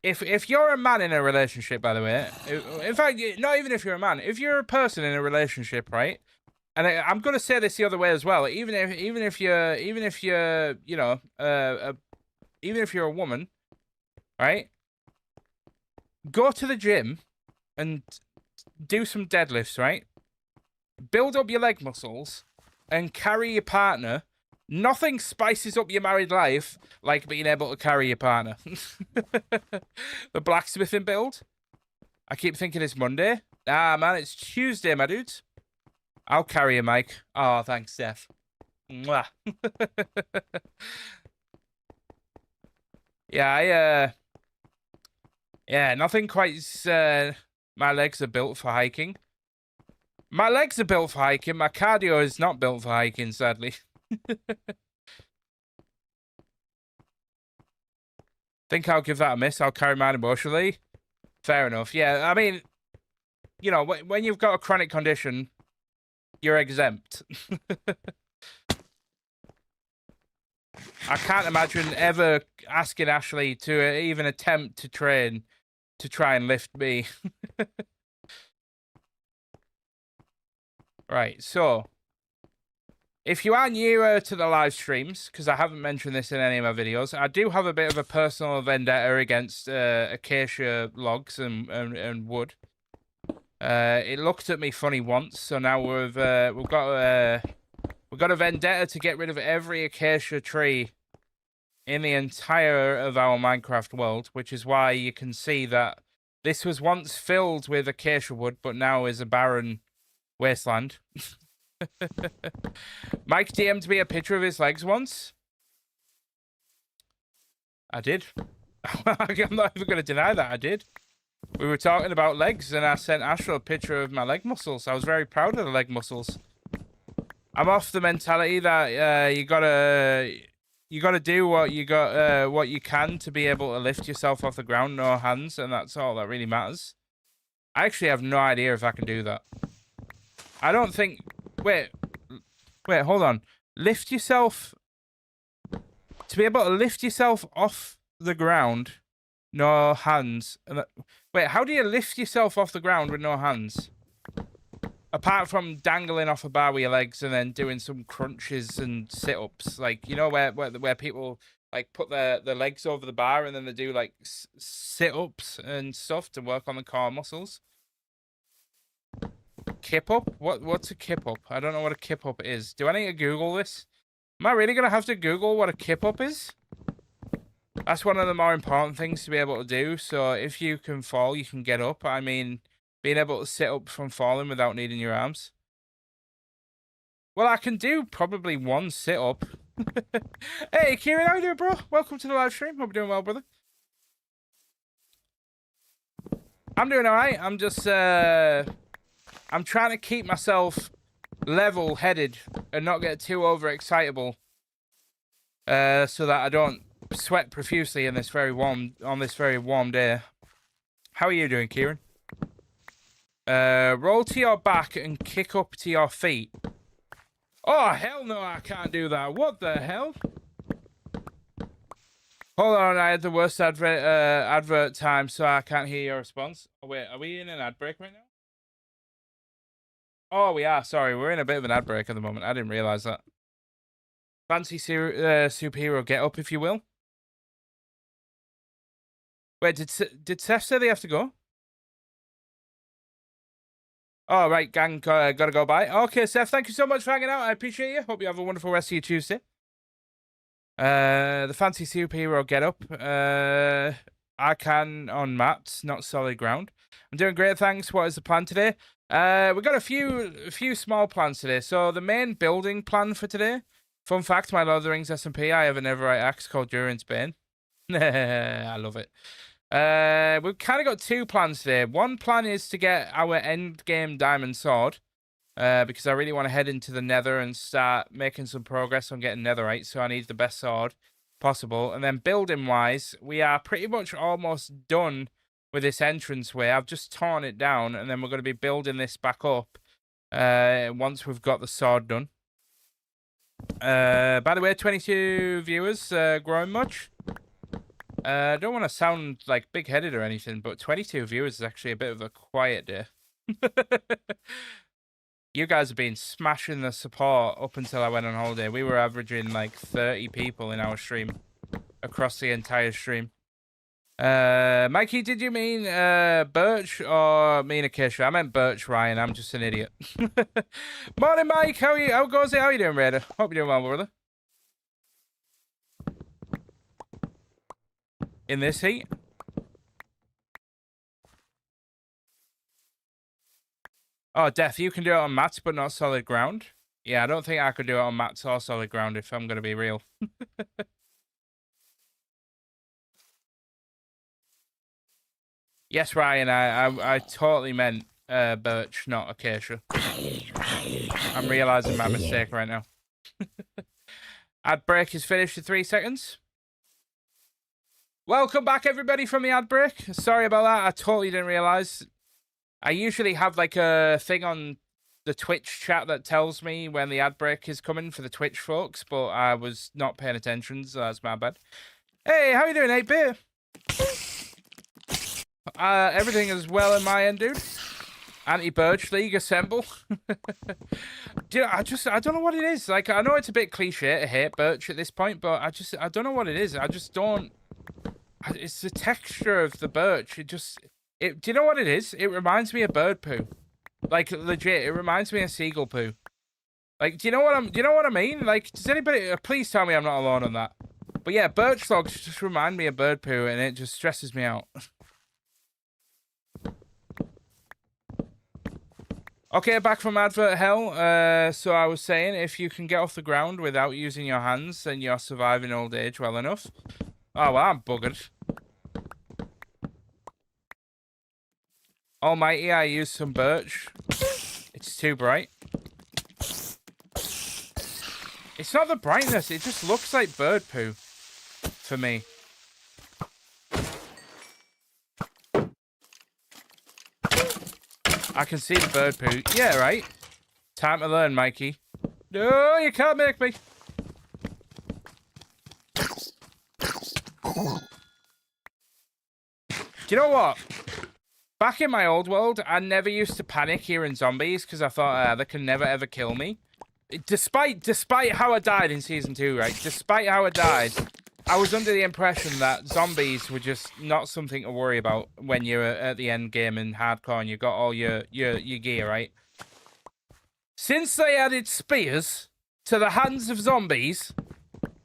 if you're a man in a relationship, by the way, in fact, not even if you're a man, if you're a person in a relationship, right? And I'm gonna say this the other way as well. Even if you're you know even if you're a woman, right? Go to the gym and do some deadlifts, right? Build up your leg muscles and carry your partner. Nothing spices up your married life like being able to carry your partner. The blacksmithing build. I keep thinking it's Monday. Ah, man, it's Tuesday, my dudes. I'll carry you, Mike. Oh, thanks, Steph. Mwah. Yeah, yeah, nothing quite. My legs are built for hiking. My legs are built for hiking. My cardio is not built for hiking, sadly. Think I'll give that a miss. I'll carry mine emotionally. Fair enough. Yeah, I mean, you know, when you've got a chronic condition, you're exempt. I can't imagine ever asking Ashley to even attempt to train to try and lift me. Right, so if you are newer to the live streams, because I haven't mentioned this in any of my videos, I do have a bit of a personal vendetta against acacia logs and wood. It looked at me funny once, so now we've got a vendetta to get rid of every acacia tree in the entire of our Minecraft world, which is why you can see that this was once filled with acacia wood, but now is a barren wasteland. Mike DM'd me a picture of his legs once. I did. I'm not even going to deny that I did. We were talking about legs, and I sent Asher a picture of my leg muscles. I was very proud of the leg muscles. I'm off the mentality that you gotta do what you can to be able to lift yourself off the ground, no hands, and that's all that really matters. I actually have no idea if I can do that. I don't think. Wait, hold on. Lift yourself. To be able to lift yourself off the ground, no hands. Wait, how do you lift yourself off the ground with no hands? Apart from dangling off a bar with your legs and then doing some crunches and sit-ups, like, you know, where people like put their legs over the bar and then they do like sit-ups and stuff to work on the core muscles. Kip up? What's a kip up? I don't know what a kip up is. Do I need to Google this? Am I really gonna have to Google what a kip up is? That's one of the more important things to be able to do. So if you can fall, you can get up. I mean, being able to sit up from falling without needing your arms. Well, I can do probably one sit up. Hey, Kieran, how you doing, bro? Welcome to the live stream. Hope you're doing well, brother. I'm doing alright. I'm just, I'm trying to keep myself level-headed and not get too overexcitable, so that I don't sweat profusely on this very warm day. How are you doing, Kieran? Roll to your back and kick up to your feet. Oh, hell no, I can't do that. What the hell? Hold on, I had the worst advert time, so I can't hear your response. Oh, wait, are we in an ad break right now? Oh, we are. Sorry, we're in a bit of an ad break at the moment. I didn't realize that. Fancy superhero get up, if you will. Wait, did Seth say they have to go? Oh, right, gang, gotta go by. Okay, Seth, thank you so much for hanging out. I appreciate you. Hope you have a wonderful rest of your Tuesday. The fancy superhero get up. I can on mats, not solid ground. I'm doing great, thanks. What is the plan today? We got a few small plans today. So the main building plan for today. Fun fact: my Lord of the Rings SMP. I have a Neverite axe called Durin's Bane. I love it. We've kind of got two plans today. One plan is to get our end game diamond sword, because I really want to head into the nether and start making some progress on getting netherite, so I need the best sword possible. And then building wise, we are pretty much almost done with this entranceway. I've just torn it down, and then we're going to be building this back up once we've got the sword done. By the way, 22 viewers, growing much? I don't want to sound like big-headed or anything, but 22 viewers is actually a bit of a quiet day. You guys have been smashing the support up until I went on holiday. We were averaging like 30 people in our stream across the entire stream. Mikey, did you mean Birch or mean Acacia? I meant Birch, Ryan. I'm just an idiot. Morning, Mike. How goes it? How you doing, Raider? Hope you're doing well, brother. In this heat? Oh, Death, you can do it on mats, but not solid ground. Yeah, I don't think I could do it on mats or solid ground if I'm going to be real. Yes, Ryan, I totally meant Birch, not Acacia. I'm realizing my mistake right now. Ad break is finished in 3 seconds. Welcome back, everybody, from the ad break. Sorry about that. I totally didn't realize. I usually have like a thing on the Twitch chat that tells me when the ad break is coming for the Twitch folks, but I was not paying attention, so that's my bad. Hey, how you doing, 8-bit? Everything is well in my end, dude. Anti-Birch League assemble. Do you know, I don't know what it is. Like, I know it's a bit cliche to hate Birch at this point, but I don't know what it is. I just don't. It's the texture of the birch. Do you know what it is? It reminds me of bird poo. Like, legit, it reminds me of seagull poo. Like, do you know what I mean? Like, does anybody, please tell me I'm not alone on that. But yeah, birch logs just remind me of bird poo, and it just stresses me out. Okay, back from advert hell. So I was saying, if you can get off the ground without using your hands, then you're surviving old age well enough. Oh, well, I'm buggered. Almighty, I used some birch. It's too bright. It's not the brightness, it just looks like bird poo. For me. I can see the bird poo. Yeah, right. Time to learn, Mikey. No, you can't make me. Do you know what? Back in my old world, I never used to panic hearing zombies because I thought they can never ever kill me. Despite how I died in Season 2, right? Despite how I died, I was under the impression that zombies were just not something to worry about when you're at the end game in hardcore and you got all your gear, right? Since they added spears to the hands of zombies,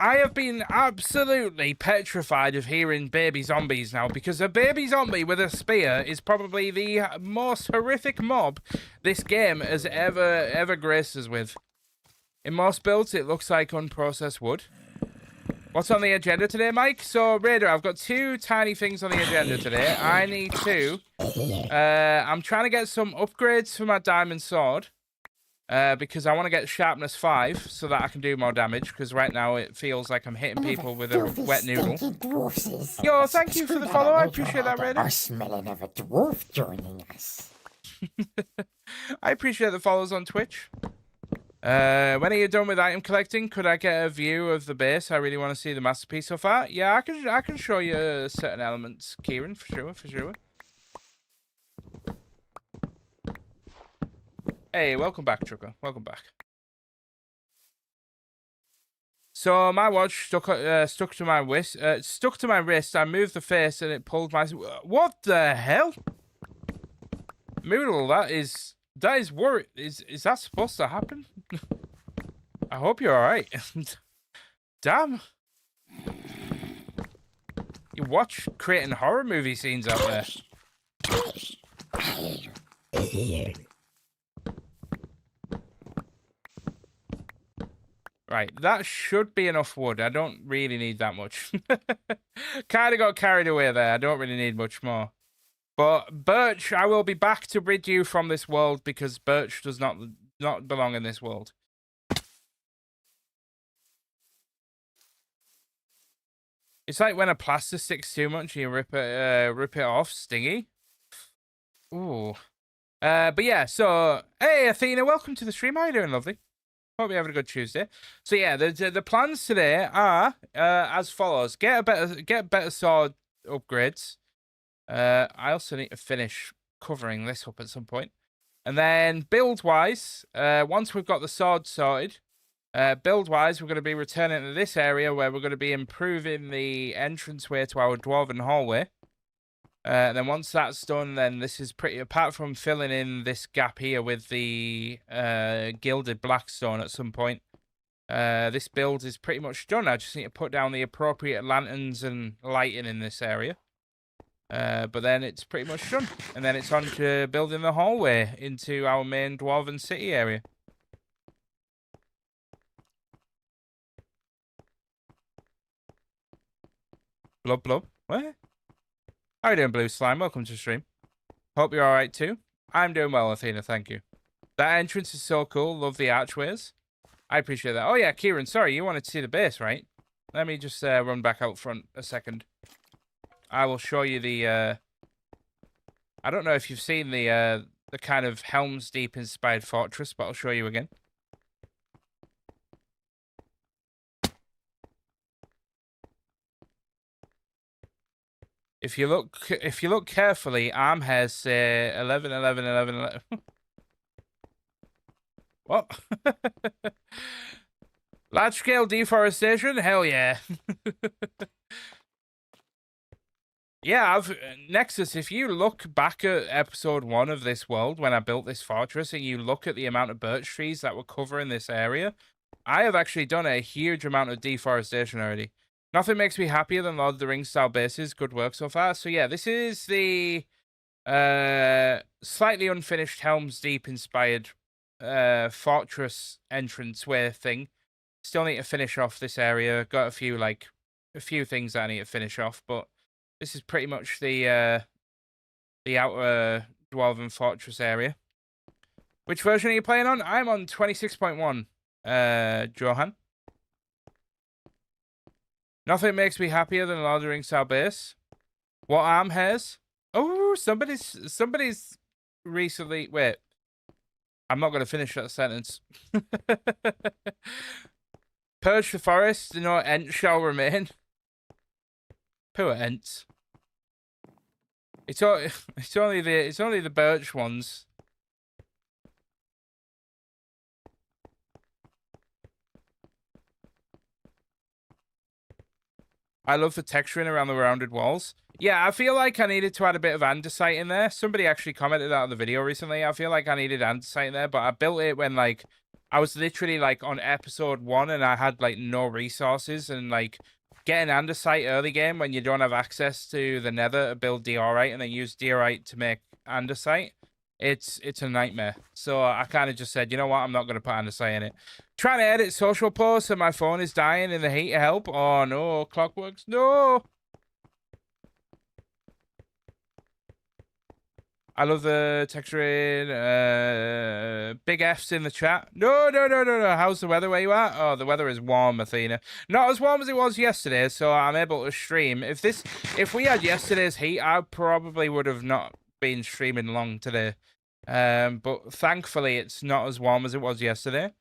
I have been absolutely petrified of hearing baby zombies now, because a baby zombie with a spear is probably the most horrific mob this game has ever graced us with. In most builds, it looks like unprocessed wood. What's on the agenda today, Mike? So, Raider, I've got 2 tiny things on the agenda today. I need to... I'm trying to get some upgrades for my diamond sword. Because I want to get sharpness 5 so that I can do more damage, because right now it feels like I'm hitting people with a wet noodle. Yo, thank you for the follow. I appreciate that, Raider. Are smelling of a dwarf joining us. I appreciate the follows on Twitch. When are you done with item collecting? Could I get a view of the base? I really want to see the masterpiece so far. Yeah, I can show you certain elements, Kieran, for sure. Hey, welcome back, Trucker. Welcome back. So my watch stuck to my wrist. Stuck to my wrist. I moved the face and it pulled my. What the hell? Moodle, that is worry. Is that supposed to happen? I hope you're all right. Damn. You watch creating horror movie scenes out there. Right, that should be enough wood. I don't really need that much. Kind of got carried away there. I don't really need much more. But Birch, I will be back to rid you from this world, because Birch does not belong in this world. It's like when a plaster sticks too much, you rip it off. Stingy. Ooh. But yeah, so hey Athena, welcome to the stream. How you doing, lovely? Hope you're having a good Tuesday. So yeah, the plans today are as follows: get better sword upgrades. I also need to finish covering this up at some point, and then build wise, once we've got the sword sorted, build wise, we're going to be returning to this area where we're going to be improving the entranceway to our Dwarven hallway. And then once that's done, then this is pretty, apart from filling in this gap here with the gilded blackstone at some point, this build is pretty much done. I just need to put down the appropriate lanterns and lighting in this area. But then it's pretty much done. And then it's on to building the hallway into our main Dwarven city area. Blub blub. What? How you doing, Blue Slime? Welcome to the stream. Hope you're alright too. I'm doing well, Athena, thank you. That entrance is so cool. Love the archways. I appreciate that. Oh yeah, Kieran, sorry, you wanted to see the base, right? Let me just run back out front a second. I will show you the... I don't know if you've seen the kind of Helm's Deep inspired fortress, but I'll show you again. If you look carefully, arm hairs say 11, 11, 11, 11. What? Large scale deforestation? Hell yeah. Yeah, Nexus, if you look back at episode 1 of this world, when I built this fortress, and you look at the amount of birch trees that were covering this area, I have actually done a huge amount of deforestation already. Nothing makes me happier than Lord of the Rings style bases. Good work so far. So yeah, this is the slightly unfinished Helm's Deep inspired fortress entranceway thing. Still need to finish off this area. Got a few things that I need to finish off, but this is pretty much the outer Dwarven fortress area. Which version are you playing on? I'm on 26.1. Johan. Nothing makes me happier than Lord of the Rings style base. What arm hairs? Oh, somebody's recently... Wait. I'm not going to finish that sentence. Purge the forest, no ent shall remain. Poor ents. It's only the birch ones. I love the texturing around the rounded walls. Yeah, I feel like I needed to add a bit of andesite in there. Somebody actually commented that on the video recently. I feel like I needed andesite in there, but I built it when, like, I was literally, like, on episode 1 and I had, like, no resources. And, like, getting andesite early game when you don't have access to the nether to build diorite and then use diorite to make andesite, it's a nightmare. So I kind of just said, you know what, I'm not going to put andesite in it. Trying to edit social posts and my phone is dying in the heat. Help. Oh no, Clockworks, no. I love the texturing. Big F's in the chat. No. How's the weather where you are? Oh, the weather is warm, Athena. Not as warm as it was yesterday, so I'm able to stream. If we had yesterday's heat, I probably would have not been streaming long today. But thankfully, it's not as warm as it was yesterday.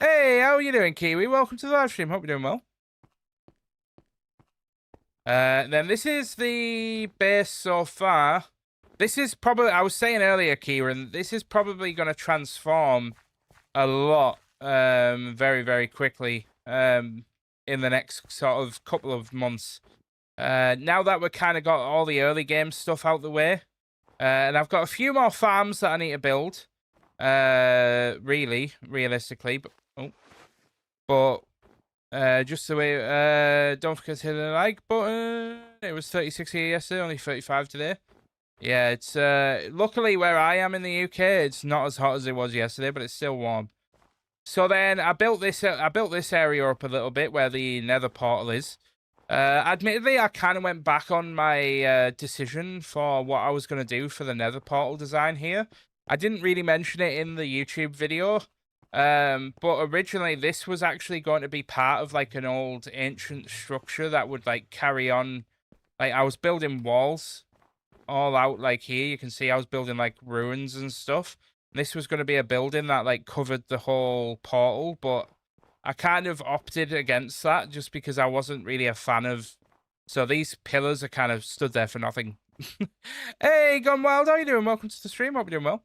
Hey, how are you doing, Kiwi? Welcome to the live stream. Hope you're doing well. Then this is the base so far. This is probably, I was saying earlier, Kieran, this is probably going to transform a lot very, very quickly in the next sort of couple of months. Now that we've kind of got all the early game stuff out the way, and I've got a few more farms that I need to build, realistically, but just the way, don't forget to hit the like button. It was 36 here yesterday, only 35 today. Yeah, it's luckily where I am in the UK, it's not as hot as it was yesterday, but it's still warm. So then I built this area up a little bit where the nether portal is. Admittedly, I kind of went back on my decision for what I was going to do for the nether portal design here. I didn't really mention it in the YouTube video, but originally this was actually going to be part of like an old ancient structure that would like carry on. Like I was building walls all out like here. You can see I was building like ruins and stuff. This was going to be a building that like covered the whole portal, but I kind of opted against that just because I wasn't really a fan of. So these pillars are kind of stood there for nothing. Hey, Gone Wild, how you doing? Welcome to the stream. Hope you're doing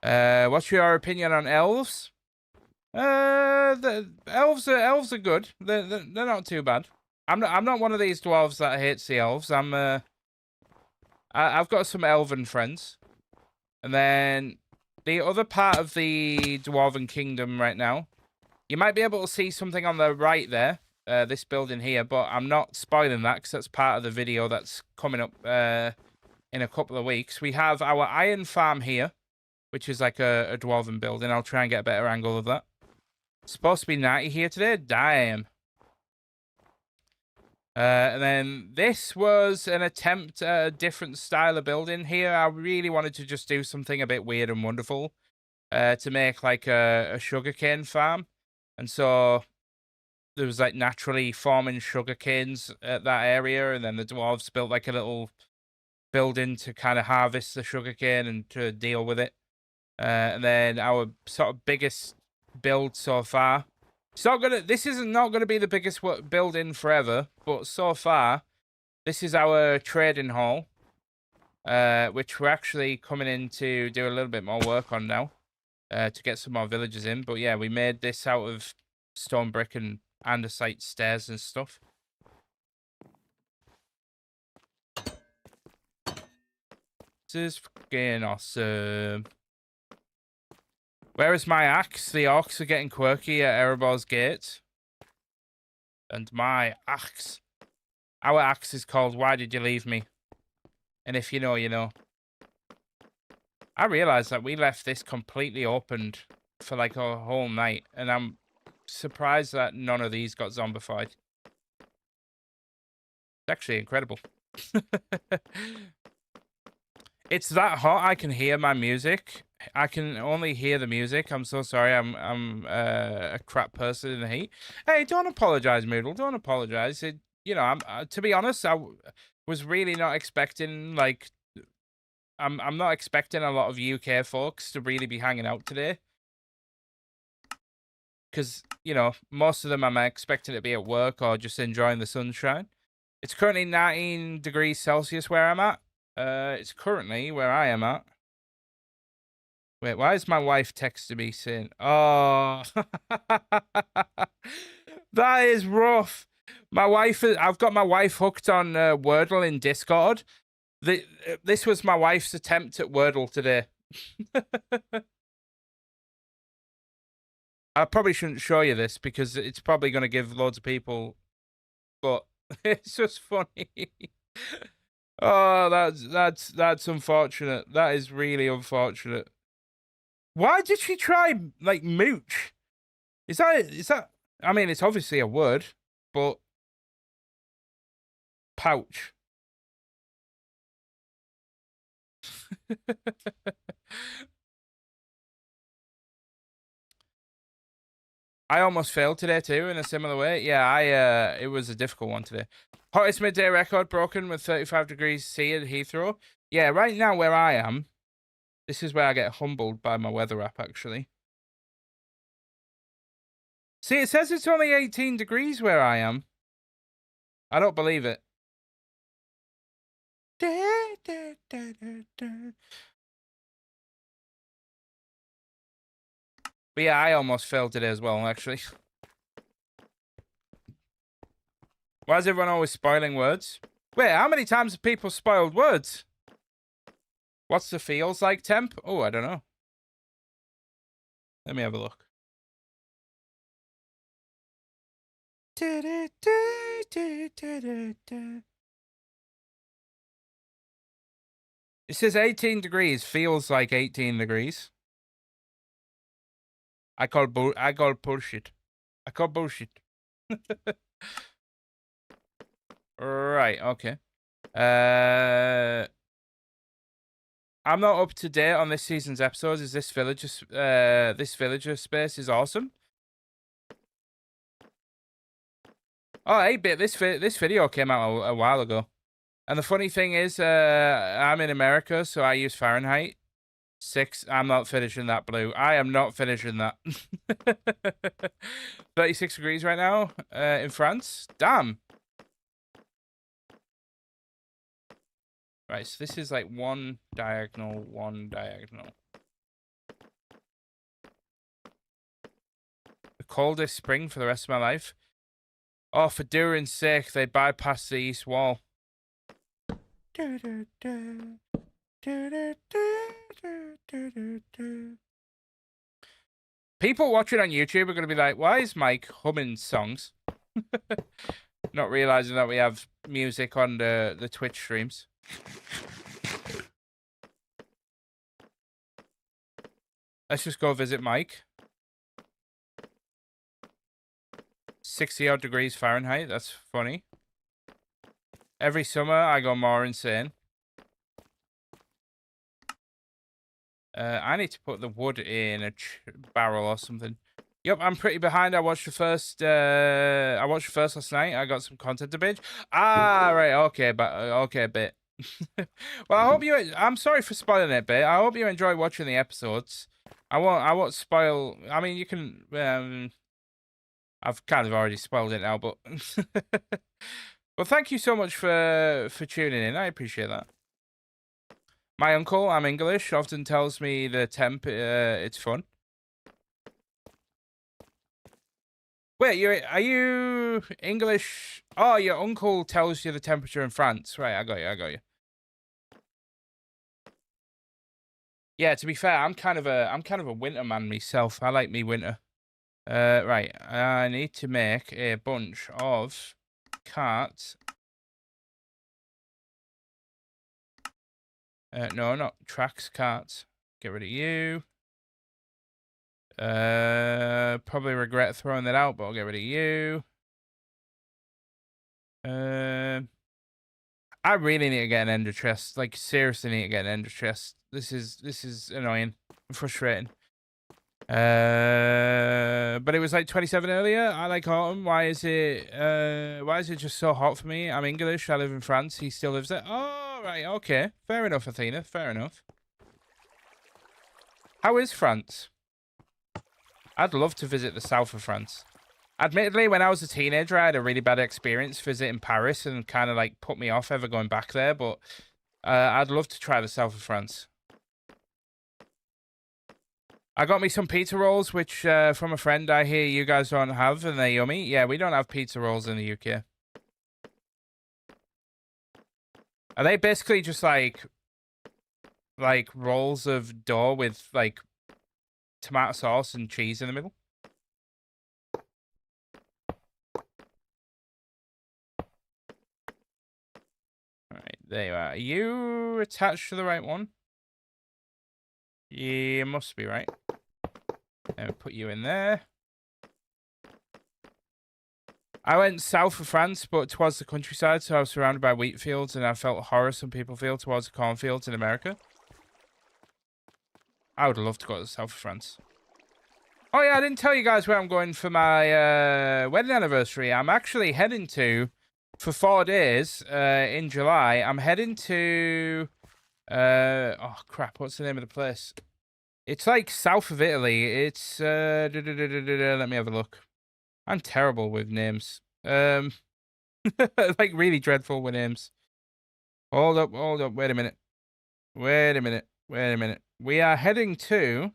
well. What's your opinion on elves? The elves are good. They're not too bad. I'm not one of these dwarves that hates the elves. I've got some elven friends, and then the other part of the Dwarven Kingdom right now. You might be able to see something on the right there, this building here, but I'm not spoiling that because that's part of the video that's coming up in a couple of weeks. We have our iron farm here, which is like a Dwarven building. I'll try and get a better angle of that. It's supposed to be 90 here today. Damn. And then this was an attempt at a different style of building here. I really wanted to just do something a bit weird and wonderful to make like a sugarcane farm. And so there was like naturally forming sugar canes at that area, and then the dwarves built like a little building to kind of harvest the sugar cane and to deal with it. And then our sort of biggest build so far. This is not gonna be the biggest building forever, but so far, this is our trading hall, which we're actually coming in to do a little bit more work on now. To get some more villagers in. But yeah, we made this out of stone brick and andesite stairs and stuff. This is fucking awesome. Where is my axe? The orcs are getting quirky at Erebor's gate. And my axe. Our axe is called Why Did You Leave Me? And if you know, you know. I realized that we left this completely opened for like a whole night, and I'm surprised that none of these got zombified. It's actually incredible. It's that hot I can hear my music. I can only hear the music. I'm so sorry. I'm a crap person in the heat. Hey, don't apologize, Moodle. Don't apologize. You know, to be honest, I was really not expecting like. I'm not expecting a lot of UK folks to really be hanging out today. Because, you know, most of them I'm expecting to be at work or just enjoying the sunshine. It's currently 19 degrees Celsius where I'm at. It's currently where I am at. Wait, why is my wife texting me saying, oh, that is rough. I've got my wife hooked on Wordle in Discord. This was my wife's attempt at Wordle today. I probably shouldn't show you this because it's probably going to give loads of people, but it's just funny. Oh, that's unfortunate. That is really unfortunate. Why did she try like mooch? Is that? I mean, it's obviously a word, but pouch. I almost failed today too in a similar way. Yeah, it was a difficult one today. Hottest midday record broken with 35 degrees C at Heathrow. Yeah, right now where I am, this is where I get humbled by my weather app actually. See, it says it's only 18 degrees where I am. I don't believe it. But yeah, I almost failed today as well, actually. Why is everyone always spoiling words? Wait, how many times have people spoiled words? What's the feels like temp? Oh, I don't know. Let me have a look. It says 18 degrees, feels like 18 degrees. I call bullshit. I call bullshit. Right, okay. I'm not up to date on this season's episodes. Is this villager space is awesome. Oh, 8-bit, this video came out a while ago. And the funny thing is, I'm in America, so I use Fahrenheit. 6. I'm not finishing that blue. I am not finishing that. 36 degrees right now in France. Damn. Right, so this is like one diagonal, one diagonal. The coldest spring for the rest of my life. Oh, for Durin's sake, they bypassed the east wall. People watching on YouTube are going to be like, why is Mike humming songs? Not realizing that we have music on the Twitch streams. Let's just go visit Mike. 60-odd degrees Fahrenheit. That's funny. Every summer, I go more insane. I need to put the wood in a barrel or something. Yep, I'm pretty behind. I watched the first last night. I got some content to binge. Ah, right. Okay, but okay, bit. Well, I hope you. I'm sorry for spoiling it, bit. I hope you enjoy watching the episodes. I won't spoil. I mean, you can. I've kind of already spoiled it now, but. Well, thank you so much for tuning in. I appreciate that. My uncle, I'm English, often tells me the temp, it's fun. Wait, are you English? Oh, your uncle tells you the temperature in France. Right, I got you. Yeah, to be fair, I'm kind of a winter man myself. I like me winter. Right, I need to make a bunch of carts. No, not tracks, carts. Get rid of you. Probably regret throwing that out, but I'll get rid of you. I really need to get an ender chest. Like, seriously need to get an ender chest. This is annoying. Frustrating. But it was like 27 earlier. I like autumn. Why is it just so hot for me? I'm English. I live in France. He still lives there. Oh, right. Okay. Fair enough, Athena. Fair enough. How is France? I'd love to visit the south of France. Admittedly, when I was a teenager, I had a really bad experience visiting Paris and kind of like put me off ever going back there. But I'd love to try the south of France. I got me some pizza rolls, which from a friend I hear you guys don't have, and they're yummy. Yeah, we don't have pizza rolls in the UK. Are they basically just like rolls of dough with like tomato sauce and cheese in the middle? Alright, there you are. Are you attached to the right one? You must be, right? And put you in there. I went south of France, but towards the countryside, so I was surrounded by wheat fields, and I felt horror some people feel towards the cornfields in America. I would love to go to the south of France. Oh yeah, I didn't tell you guys where I'm going for my wedding anniversary. I'm actually heading to, for 4 days in July, I'm heading to... oh crap, what's the name of the place? It's like south of Italy. It's let me have a look. I'm terrible with names. Like really dreadful with names. Hold up, wait a minute. We are heading to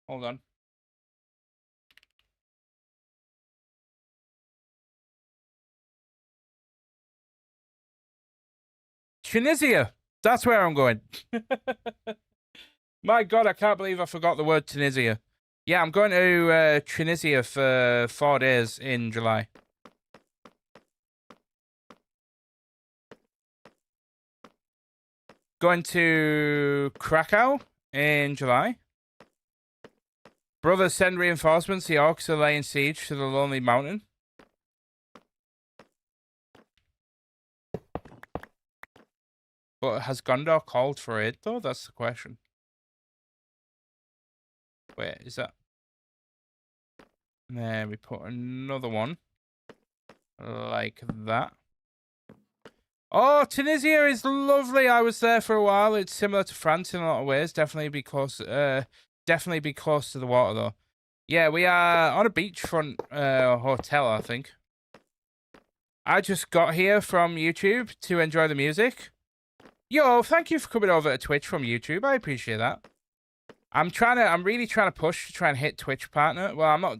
hold on. Tunisia. That's where I'm going. My God, I can't believe I forgot the word Tunisia. Yeah, I'm going to Tunisia for 4 days in July. Going to Krakow in July. Brothers send reinforcements. The orcs are laying siege to the Lonely Mountain. But has Gondor called for aid, though? That's the question. Wait, is that... And then we put another one like that. Oh, Tunisia is lovely. I was there for a while. It's similar to France in a lot of ways. Definitely be close to the water though. Yeah, we are on a beachfront hotel, I think. I just got here from YouTube to enjoy the music. Yo, thank you for coming over to Twitch from YouTube. I appreciate that. I'm really trying to push to try and hit Twitch partner. Well, I'm not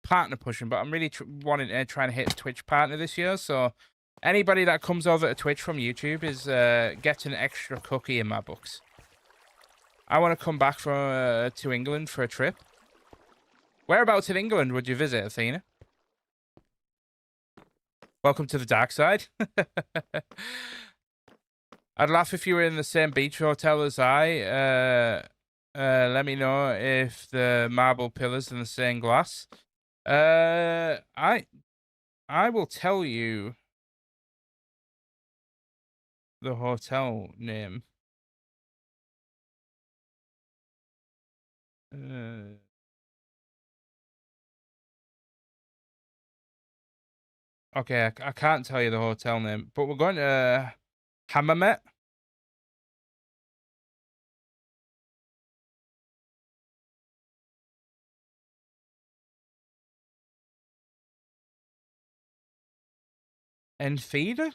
partner pushing, but I'm really wanting to try and hit Twitch partner this year. So anybody that comes over to Twitch from YouTube is getting an extra cookie in my books. I want to come back to England for a trip. Whereabouts in England would you visit, Athena? Welcome to the dark side. I'd laugh if you were in the same beach hotel as I. Let me know if the marble pillars in the same glass. I will tell you the hotel name. Okay, I can't tell you the hotel name, but we're going to Hammamet. Enfeeder?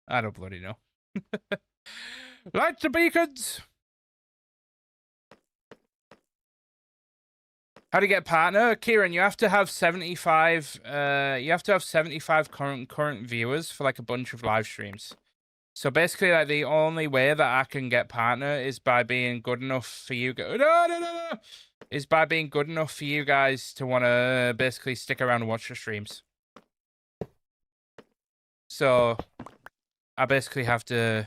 I don't bloody know. Light the beacons! How to get a partner? Kieran, you have to have 75 current viewers for like a bunch of live streams. So basically, like, the only way that I can get partner is by being good enough for you guys. No! Is by being good enough for you guys to want to basically stick around and watch the streams. So I basically have to.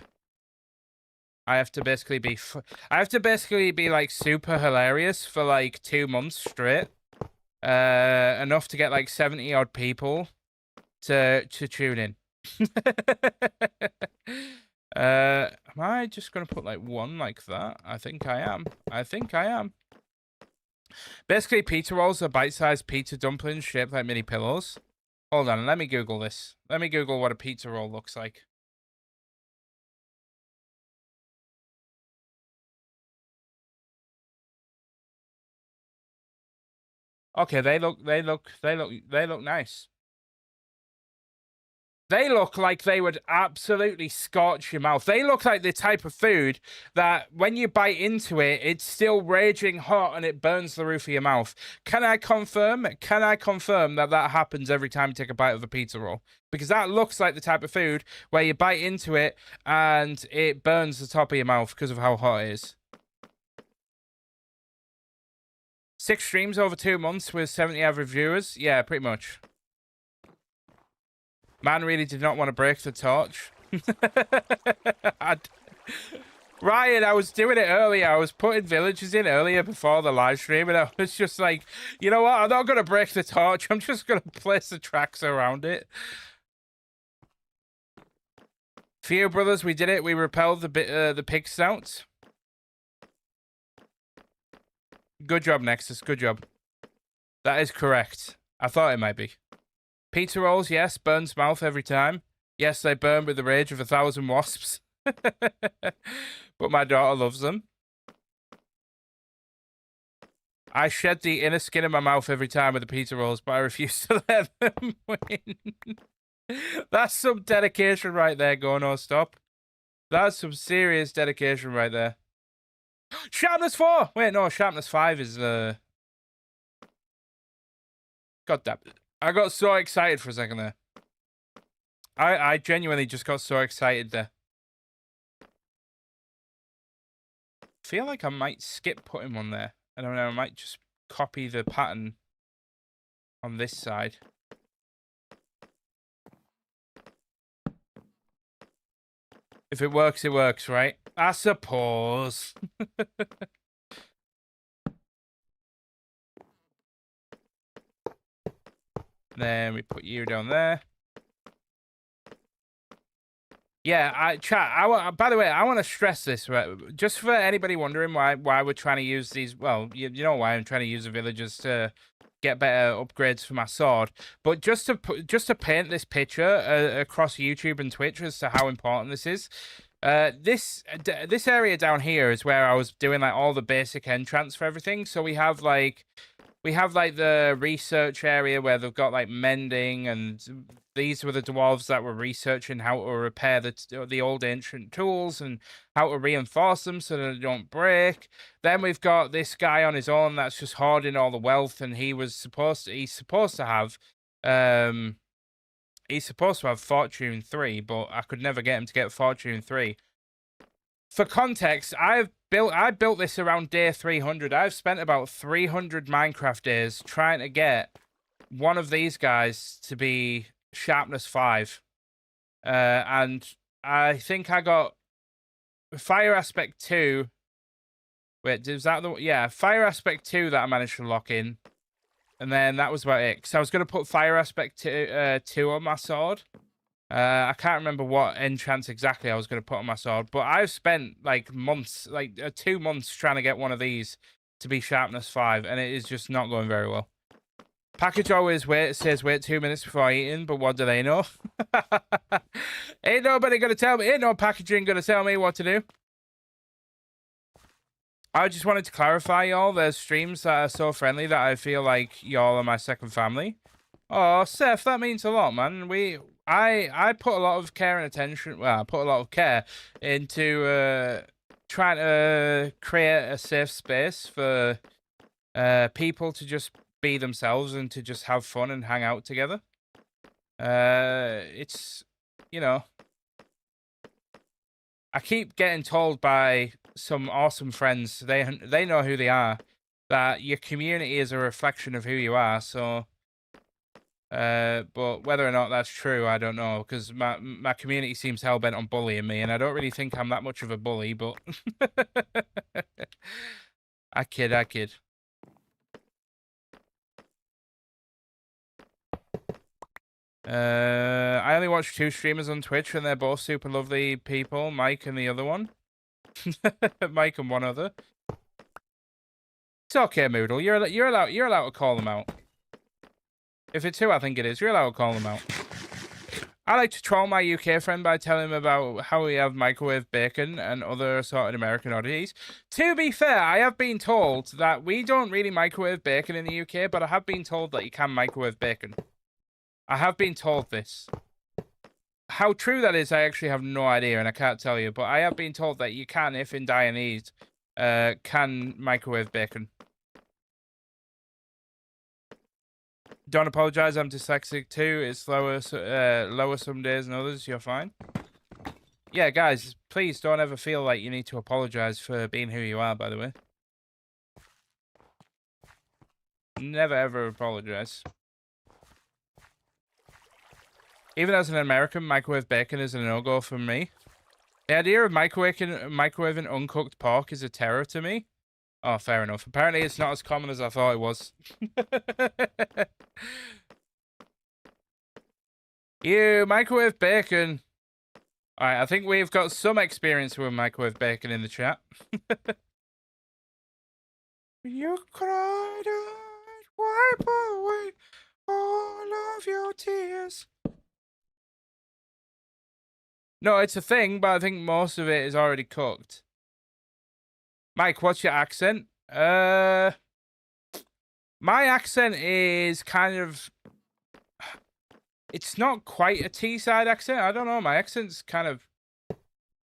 I have to basically be like super hilarious for like 2 months straight. Enough to get like 70 odd people to tune in. Am I just gonna put like one like that? I think I am. Basically, pizza rolls are bite-sized pizza dumplings shaped like mini pillows. Hold on, let me Google this. Let me Google what a pizza roll looks like. Okay, they look nice. They look like they would absolutely scorch your mouth. They look like the type of food that when you bite into it, it's still raging hot and it burns the roof of your mouth. Can I confirm that that happens every time you take a bite of a pizza roll? Because that looks like the type of food where you bite into it and it burns the top of your mouth because of how hot it is. 6 streams over 2 months with 70 average viewers. Yeah, pretty much. Man really did not want to break the torch. Ryan, I was doing it earlier. I was putting villages in earlier before the live stream, and I was just like, you know what? I'm not going to break the torch. I'm just going to place the tracks around it. Few brothers, we did it. We repelled the pig snouts. Good job, Nexus. Good job. That is correct. I thought it might be. Pizza rolls, yes. Burns mouth every time. Yes, they burn with the rage of 1,000 wasps. But my daughter loves them. I shed the inner skin of my mouth every time with the pizza rolls, but I refuse to let them win. That's some dedication right there, Go No Stop. That's some serious dedication right there. Sharpness 4! Wait, no, Sharpness 5 is, God damn it. I got so excited for a second there. I genuinely just got so excited there. I feel like I might skip putting one there. I don't know, I might just copy the pattern on this side. If it works, right? I suppose. Then we put you down there. Yeah, chat. By the way, I want to stress this, right? Just for anybody wondering why we're trying to use these. Well, you know why I'm trying to use the villagers to get better upgrades for my sword. But just to paint this picture across YouTube and Twitch as to how important this is. This area down here is where I was doing like all the basic entrants for everything. So we have like the research area where they've got like mending, and these were the dwarves that were researching how to repair the old ancient tools and how to reinforce them so that they don't break. Then we've got this guy on his own that's just hoarding all the wealth, and he's supposed to have Fortune 3, but I could never get him to get Fortune 3. For context, I built this around day 300. I've spent about 300 Minecraft days trying to get one of these guys to be sharpness 5. And I think I got fire aspect 2. Wait, is that the... Yeah, fire aspect 2 that I managed to lock in. And then that was about it. Because I was going to put fire aspect 2 on my sword. I can't remember what enchants exactly I was going to put on my sword. But I've spent like months, like 2 months trying to get one of these to be sharpness 5. And it is just not going very well. Package always says wait 2 minutes before eating. But what do they know? Ain't nobody going to tell me. Ain't no packaging going to tell me what to do. I just wanted to clarify, y'all. There's streams that are so friendly that I feel like y'all are my second family. Oh, Seth, that means a lot, man. I put a lot of care and attention. Well, I put a lot of care into trying to create a safe space for people to just be themselves and to just have fun and hang out together. It's, you know, I keep getting told by some awesome friends, they know who they are, that your community is a reflection of who you are. So but whether or not that's true, I don't know, because my community seems hell-bent on bullying me, and I don't really think I'm that much of a bully, but I kid. I only watch 2 streamers on Twitch, and they're both super lovely people, Mike and the other one. Mike and one other. It's okay, Moodle. You're allowed to call them out. If it's who I think it is, you're allowed to call them out. I like to troll my UK friend by telling him about how we have microwave bacon and other assorted American oddities. To be fair, I have been told that we don't really microwave bacon in the UK, but I have been told that you can microwave bacon. I have been told this. How true that is, I actually have no idea, and I can't tell you. But I have been told that you can, if in dire need, can microwave bacon. Don't apologize, I'm dyslexic too. It's lower some days than others. You're fine. Yeah, guys, please don't ever feel like you need to apologize for being who you are, by the way. Never ever apologize. Even as an American, microwave bacon is a no-go for me. The idea of microwaving uncooked pork is a terror to me. Oh, fair enough. Apparently it's not as common as I thought it was. You microwave bacon. Alright, I think we've got some experience with microwave bacon in the chat. You cried and wipe away all of your tears. No, it's a thing, but I think most of it is already cooked. Mike, what's your accent? My accent is kind of... It's not quite a T-side accent. I don't know. My accent's kind of...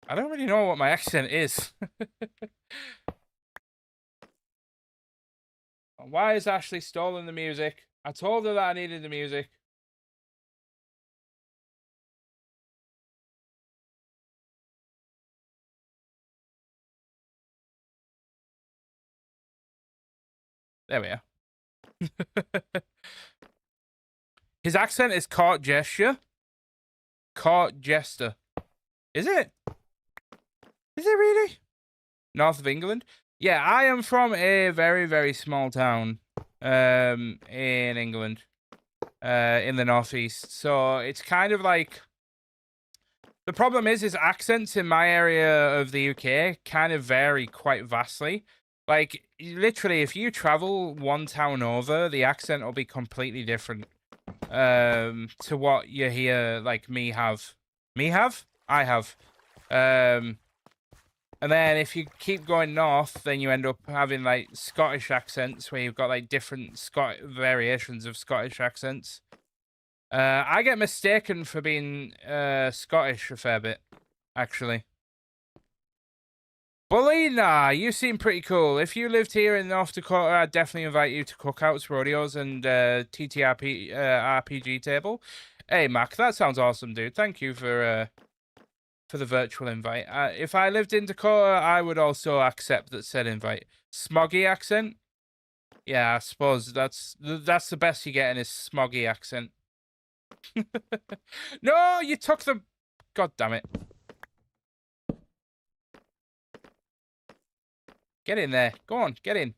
I don't really know what my accent is. Why is Ashley stolen the music? I told her that I needed the music. There we are. His accent is court gesture. Court jester. Is it? Is it really? North of England? Yeah, I am from a very, very small town in England. In the northeast. So it's kind of like... The problem is accents in my area of the UK kind of vary quite vastly. Like, literally, if you travel one town over, the accent will be completely different to what you hear, like, me have. Me have? I have. And then if you keep going north, then you end up having, like, Scottish accents, where you've got, like, different variations of Scottish accents. I get mistaken for being Scottish a fair bit, actually. Bolina, you seem pretty cool. If you lived here in North Dakota, I'd definitely invite you to cookouts, rodeos, and TTRP RPG table. Hey, Mac, that sounds awesome, dude. Thank you for the virtual invite. If I lived in Dakota, I would also accept that said invite. Smoggy accent? Yeah, I suppose that's the best you're getting is smoggy accent. No, you took the... God damn it. Get in there. Go on, get in.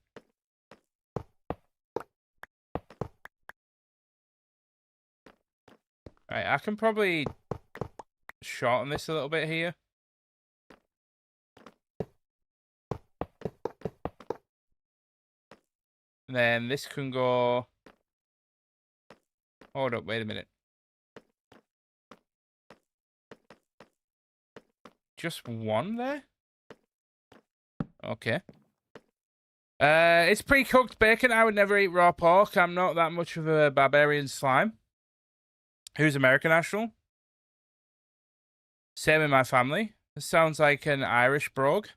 Right, I can probably shorten this a little bit here. And then this can go... Hold up, wait a minute. Just one there? Okay. It's pre-cooked bacon. I would never eat raw pork. I'm not that much of a barbarian slime. Who's American national? Same in my family. This sounds like an Irish brogue.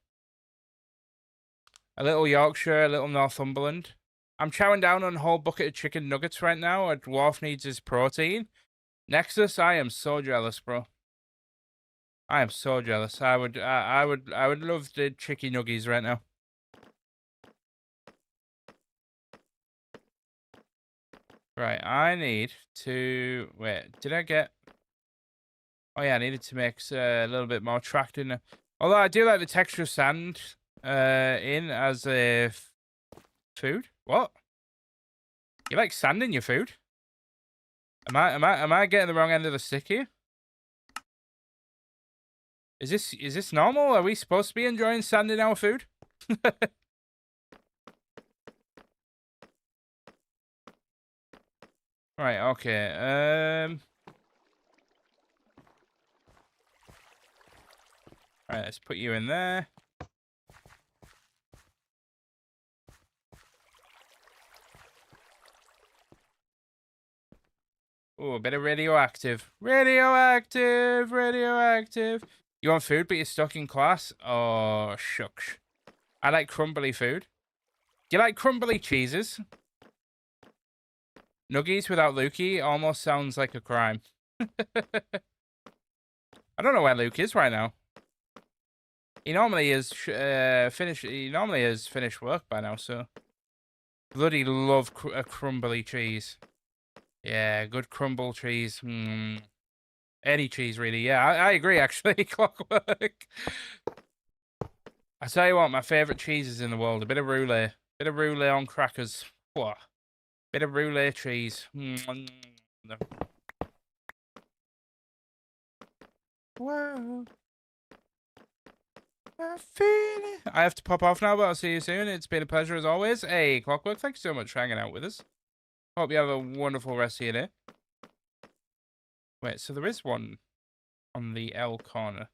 A little Yorkshire, a little Northumberland. I'm chowing down on a whole bucket of chicken nuggets right now. A dwarf needs his protein. Nexus, I am so jealous, bro. I am so jealous. I would love the chicky nuggies right now. Right, I need to... Wait, did I get... Oh yeah, I needed to mix a little bit more tract in there. Although I do like the texture of sand in as a food. What? You like sand in your food? Am I getting the wrong end of the stick here? Is this normal? Are we supposed to be enjoying sand in our food? Right, okay. Alright, let's put you in there. Oh, a bit of radioactive. Radioactive! Radioactive! You want food, but you're stuck in class? Oh, shucks. I like crumbly food. Do you like crumbly cheeses? Nuggies without Lukey almost sounds like a crime. I don't know where Luke is right now. He normally is finished. He normally has finished work by now, so bloody love a crumbly cheese. Yeah, good crumble cheese. Any cheese, really. Yeah, I agree, actually. Clockwork. I tell you what, my favourite cheeses in the world. A bit of roulette. Bit of roulette on crackers. Whoa. Bit of roulette cheese. Whoa. I feel it. I have to pop off now, but I'll see you soon. It's been a pleasure as always. Hey, Clockwork, thanks so much for hanging out with us. Hope you have a wonderful rest of your day. Wait, so there is one on the L corner.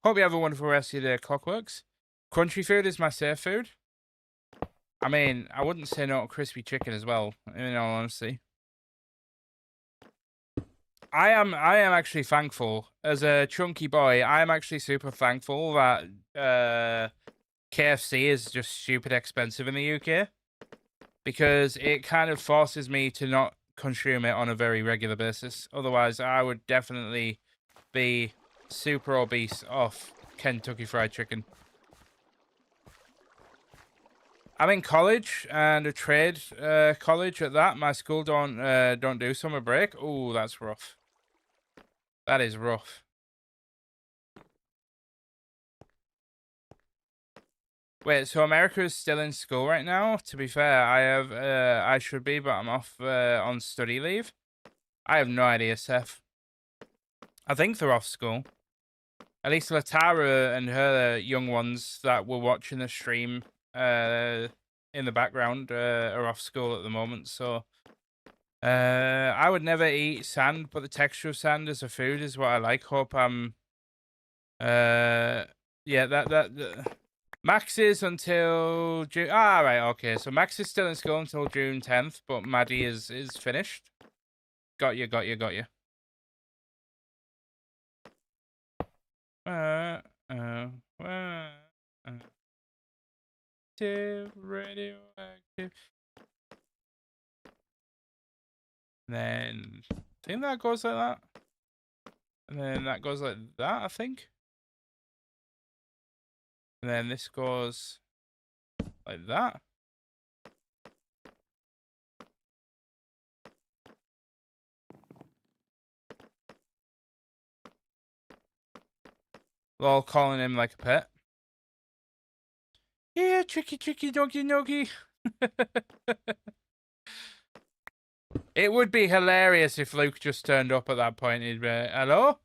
Hope you have a wonderful rest of your day, Clockworks. Crunchy food is my safe food. I mean, I wouldn't say no to crispy chicken as well, in all honesty. I am actually thankful, as a chunky boy, I am actually super thankful that KFC is just stupid expensive in the UK. Because it kind of forces me to not consume it on a very regular basis. Otherwise, I would definitely be super obese off Kentucky Fried Chicken. I'm in college, and a trade college at that. My school don't do summer break. Oh, that's rough. That is rough. Wait, so America is still in school right now? To be fair, I should be, but I'm off on study leave. I have no idea, Seth. I think they're off school. At least Latara and her young ones that were watching the stream in the background are off school at the moment. So I would never eat sand, but the texture of sand as a food is what I like. Hope I'm yeah, Max is until June. Ah, right, okay. So Max is still in school until June 10th, but Maddie is finished. Got you. Radioactive. Then I think that goes like that. And then that goes like that, I think. And then this goes like that. Lol, calling him like a pet. Yeah, tricky, doggy, noggy. It would be hilarious if Luke just turned up at that point. He'd be, hello?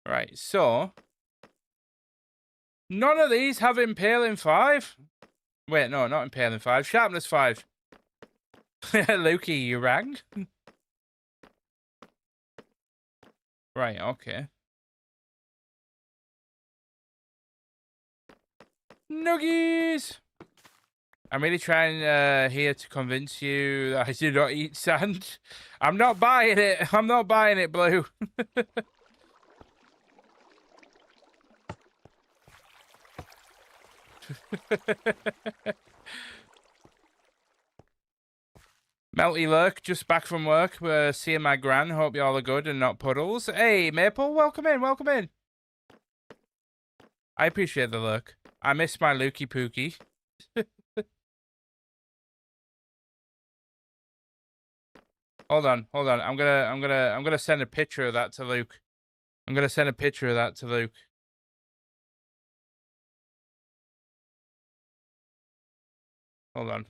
Right, so none of these have impaling 5. Wait, no, not impaling 5. Sharpness 5. Lukey, you rang? Right, okay. Nuggies! I'm really trying here to convince you that I do not eat sand. I'm not buying it. I'm not buying it, Blue. Melty Lurk, just back from work. We're seeing my gran. Hope you all are good and not puddles. Hey, Maple, welcome in, welcome in. I appreciate the lurk. I miss my Lukey Pookie. Hold on. I'm gonna send a picture of that to Luke. Hold on.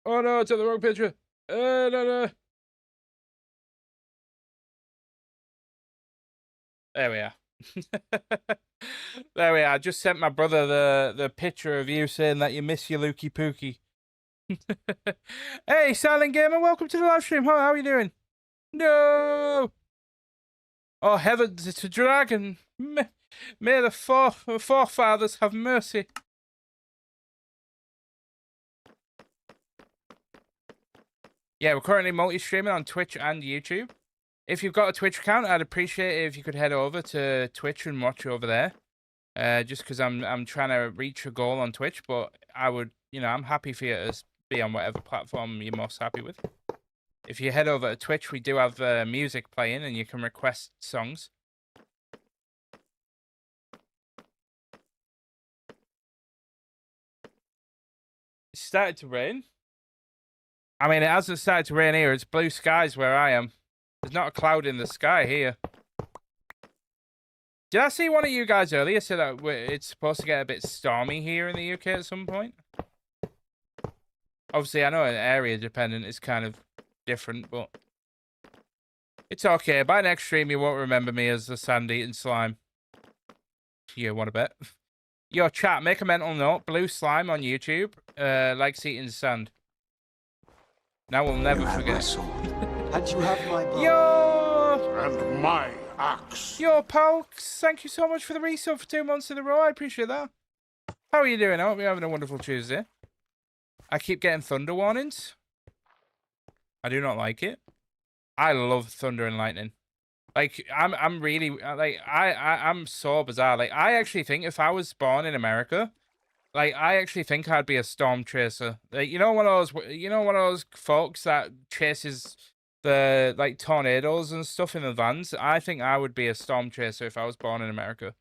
Oh no, it's the wrong picture. No. There we are. There we are. I just sent my brother the picture of you saying that you miss your Lukey Pookie. Hey, Silent Gamer, welcome to the live stream. How are you doing? No! Oh, heavens, it's a dragon. May the forefathers have mercy. Yeah, we're currently multi-streaming on Twitch and YouTube. If you've got a Twitch account, I'd appreciate it if you could head over to Twitch and watch over there. Just because I'm trying to reach a goal on Twitch, but I would, I'm happy for you to be on whatever platform you're most happy with. If you head over to Twitch, we do have music playing and you can request songs. It started to rain. I mean, it hasn't started to rain here. It's blue skies where I am. There's not a cloud in the sky here. Did I see one of you guys earlier say that it's supposed to get a bit stormy here in the UK at some point? Obviously, I know area dependent is kind of different, but it's okay. By next stream, you won't remember me as the sand-eating slime. You want to bet? Yo, chat, make a mental note. Blue slime on YouTube likes eating sand. Now we'll never forget. And you have my bow. Yo! And my axe. Yo, pal, thank you so much for the resub for 2 months in a row. I appreciate that. How are you doing? I hope you're having a wonderful Tuesday. I keep getting thunder warnings. I do not like it. I love thunder and lightning. Like, I'm really, like, I'm so bizarre. Like, I actually think if I was born in America, like, I actually think I'd be a storm chaser. Like, one of those folks that chases the, like, tornadoes and stuff in the vans. I think I would be a storm chaser if I was born in America.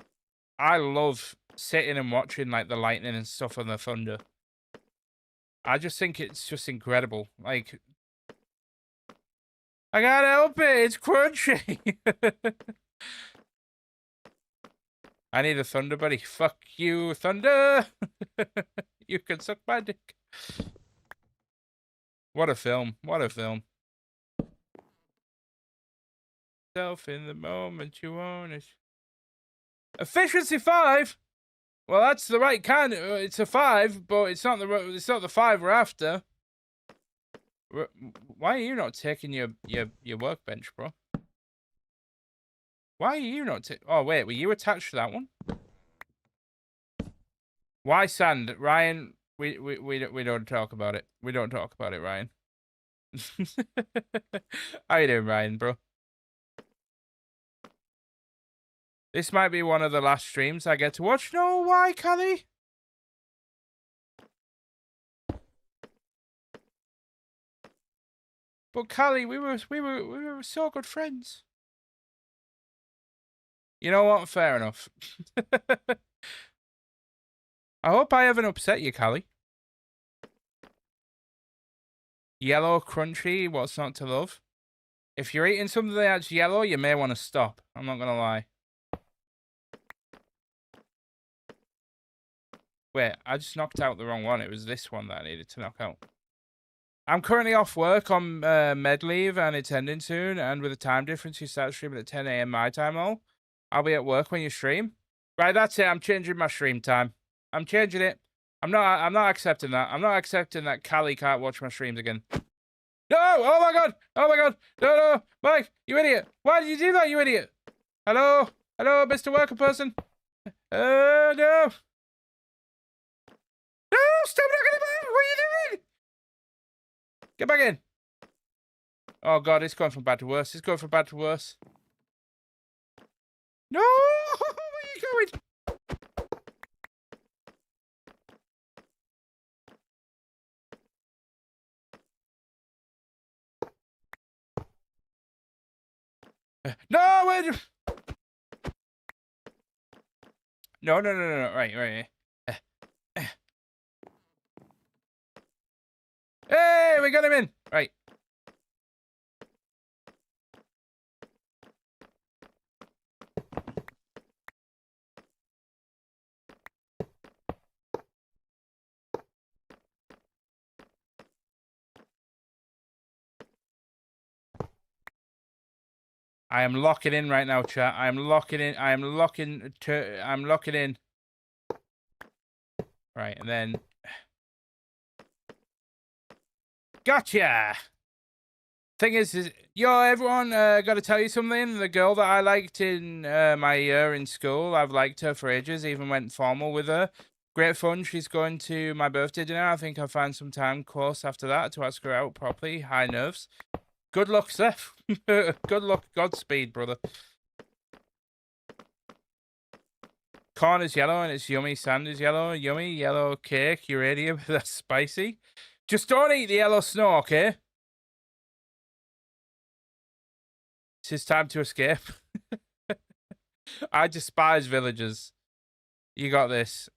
I love sitting and watching, like, the lightning and stuff and the thunder. I just think it's just incredible. Like, I can't help it. It's crunchy. I need a thunder buddy. Fuck you, thunder. You can suck my dick. What a film. What a film. Self in the moment you own it. Efficiency 5. Well, that's the right kind. It's a 5, but it's not the 5 we're after. Why are you not taking your workbench, bro? Why are you not taking? Oh wait, were you attached to that one? Why sand, Ryan? We don't talk about it. We don't talk about it, Ryan. How you doing, Ryan, bro? This might be one of the last streams I get to watch. No, why, Callie? But Callie, we were so good friends. You know what? Fair enough. I hope I haven't upset you, Callie. Yellow, crunchy, what's not to love? If you're eating something that's yellow, you may want to stop. I'm not gonna lie. Wait, I just knocked out the wrong one. It was this one that I needed to knock out. I'm currently off work on med leave and it's ending soon. And with the time difference, you start streaming at 10 AM my time. I'll be at work when you stream. Right, that's it. I'm changing my stream time. I'm changing it. I'm not accepting that. I'm not accepting that Callie can't watch my streams again. No! Oh my god! Oh my god! No! Mike, you idiot! Why did you do that, you idiot? Hello? Hello, Mr. Worker Person? No! No! Stop knocking about! What are you doing? Get back in! Oh god, it's going from bad to worse. It's going from bad to worse. No! Where are you going? No! Wait! No. Right. Hey, we got him in. Right. I am locking in right now, chat. I am locking in. I'm locking in. Right, and then gotcha. Thing is yo, everyone, gotta tell you something. The girl that I liked in my year in school, I've liked her for ages, even went formal with her. Great fun. She's going to my birthday dinner. I think I'll find some time close after that to ask her out properly. High nerves. Good luck, Seth. Good luck. Godspeed, brother. Corn is yellow and it's yummy. Sand is yellow. Yummy. Yellow cake. Uranium. That's spicy. Just don't eat the yellow snow, okay? It's time to escape. I despise villagers. You got this.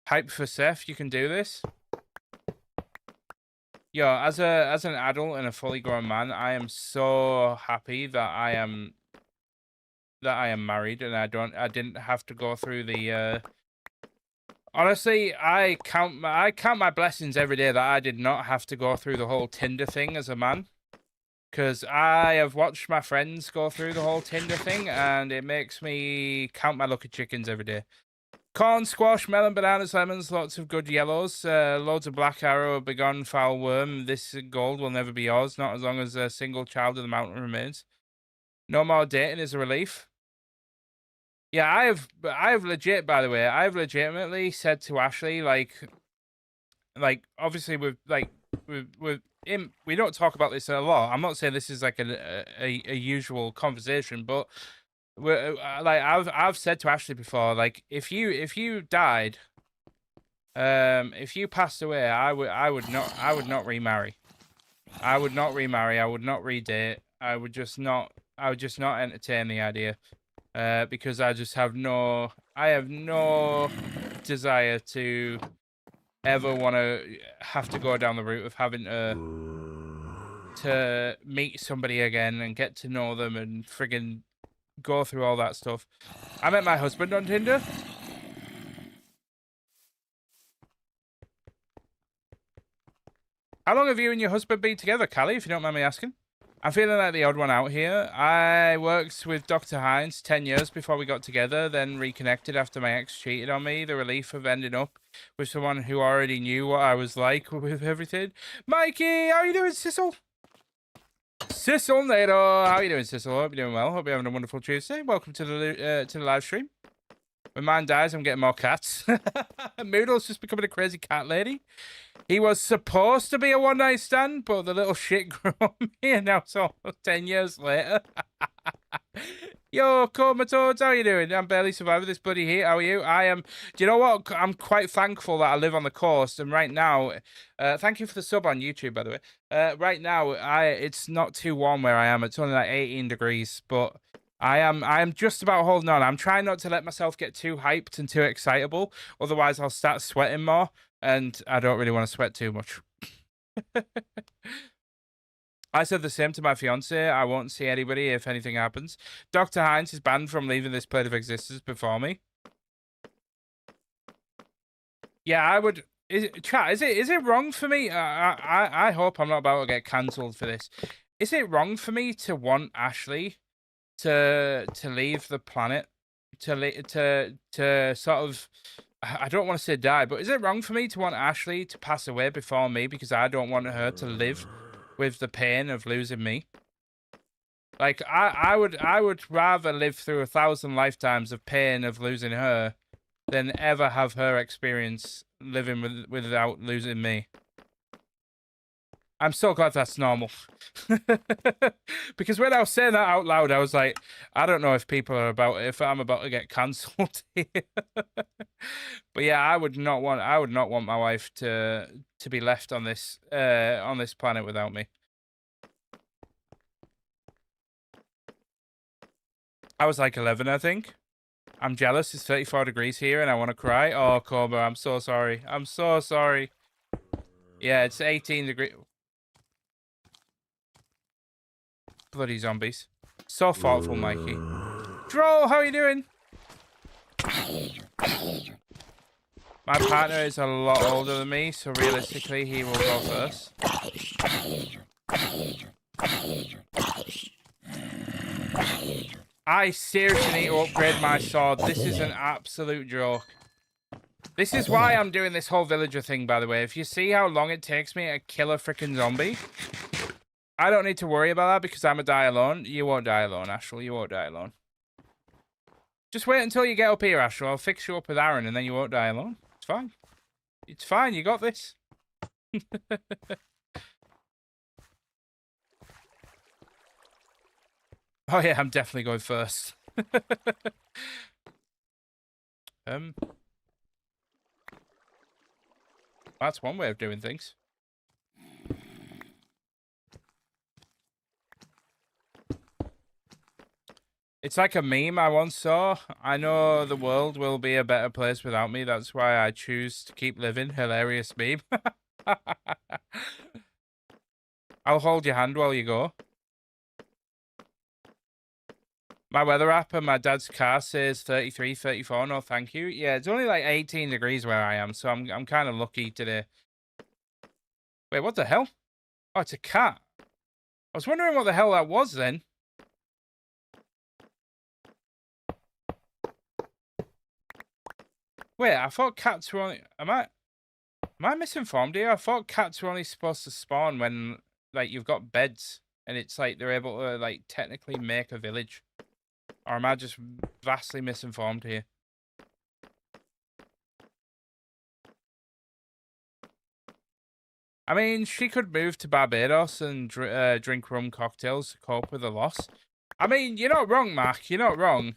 Hype for Seth. You can do this. Yo, as an adult and a fully grown man, I am so happy that I am married and I didn't have to go through the honestly, I count my blessings every day that I did not have to go through the whole Tinder thing as a man. Because I have watched my friends go through the whole Tinder thing and it makes me count my lucky chickens every day. Corn, squash, melon, bananas, lemons, lots of good yellows, loads of black arrow, begone, foul worm. This gold will never be yours, not as long as a single child of the mountain remains. No more dating is a relief. Yeah, I have legit, by the way, I've legitimately said to Ashley, like obviously with him, we don't talk about this a lot. I'm not saying this is like a usual conversation, but like I've said to Ashley before, like if you died, if you passed away, I would not remarry. I would not remarry. I would not redate. I would just not entertain the idea, because I have no desire to ever want to have to go down the route of having to meet somebody again and get to know them and friggin' go through all that stuff. I met my husband on Tinder. How long have you and your husband been together, Callie, if you don't mind me asking? I'm feeling like the odd one out here. I worked with Dr. Hines 10 years before we got together, then reconnected after my ex cheated on me. The relief of ending up with someone who already knew what I was like with everything. Mikey, how you doing, Sissel? Sissel Nato, how you doing, Sissel? Hope you're doing well. Hope you're having a wonderful Tuesday. Welcome to the live stream. When mine dies, I'm getting more cats. Moodle's just becoming a crazy cat lady. He was supposed to be a one-night stand, but the little shit grew on me, and now it's almost 10 years later. Yo, Comatose, how you doing? I'm barely surviving this bloody heat. How are you? I am. Do you know what? I'm quite thankful that I live on the coast, and right now, thank you for the sub on YouTube, by the way. Right now, it's not too warm where I am. It's only like 18 degrees, but I am just about holding on. I'm trying not to let myself get too hyped and too excitable, otherwise I'll start sweating more. And I don't really want to sweat too much. I said the same to my fiance. I won't see anybody if anything happens. Dr. Hines is banned from leaving this plane of existence before me. Yeah, I would. Chat, is it wrong for me? I hope I'm not about to get cancelled for this. Is it wrong for me to want Ashley to leave the planet, to sort of? I don't want to say die, but is it wrong for me to want Ashley to pass away before me because I don't want her to live with the pain of losing me? Like, I would rather live through 1,000 lifetimes of pain of losing her than ever have her experience living without losing me. I'm so glad that's normal. Because when I was saying that out loud, I was like, I don't know if I'm about to get cancelled here. But yeah, I would not want my wife to be left on this planet without me. I was like 11, I think. I'm jealous. It's 34 degrees here and I want to cry. Oh, Cobra, I'm so sorry. I'm so sorry. Yeah, it's 18 degrees. Bloody zombies. So thoughtful, Mikey. Dro, how are you doing? My partner is a lot older than me, so realistically he will go first. I seriously need to upgrade my sword. This is an absolute joke. This is why I'm doing this whole villager thing, by the way. If you see how long it takes me to kill a freaking zombie, I don't need to worry about that because I'm a die alone. You won't die alone, Ashel. You won't die alone. Just wait until you get up here, Ashel. I'll fix you up with Aaron and then you won't die alone. It's fine. It's fine. You got this. Oh, yeah. I'm definitely going first. That's one way of doing things. It's like a meme I once saw. I know the world will be a better place without me. That's why I choose to keep living. Hilarious meme. I'll hold your hand while you go. My weather app and my dad's car says 33, 34. No, thank you. Yeah, it's only like 18 degrees where I am, so I'm kind of lucky today. Wait, what the hell? Oh, it's a cat. I was wondering what the hell that was then. Wait, I thought cats were only... Am I misinformed here? I thought cats were only supposed to spawn when, like, you've got beds. And it's like they're able to, like, technically make a village. Or am I just vastly misinformed here? I mean, she could move to Barbados and drink rum cocktails to cope with the loss. I mean, you're not wrong, Mark. You're not wrong.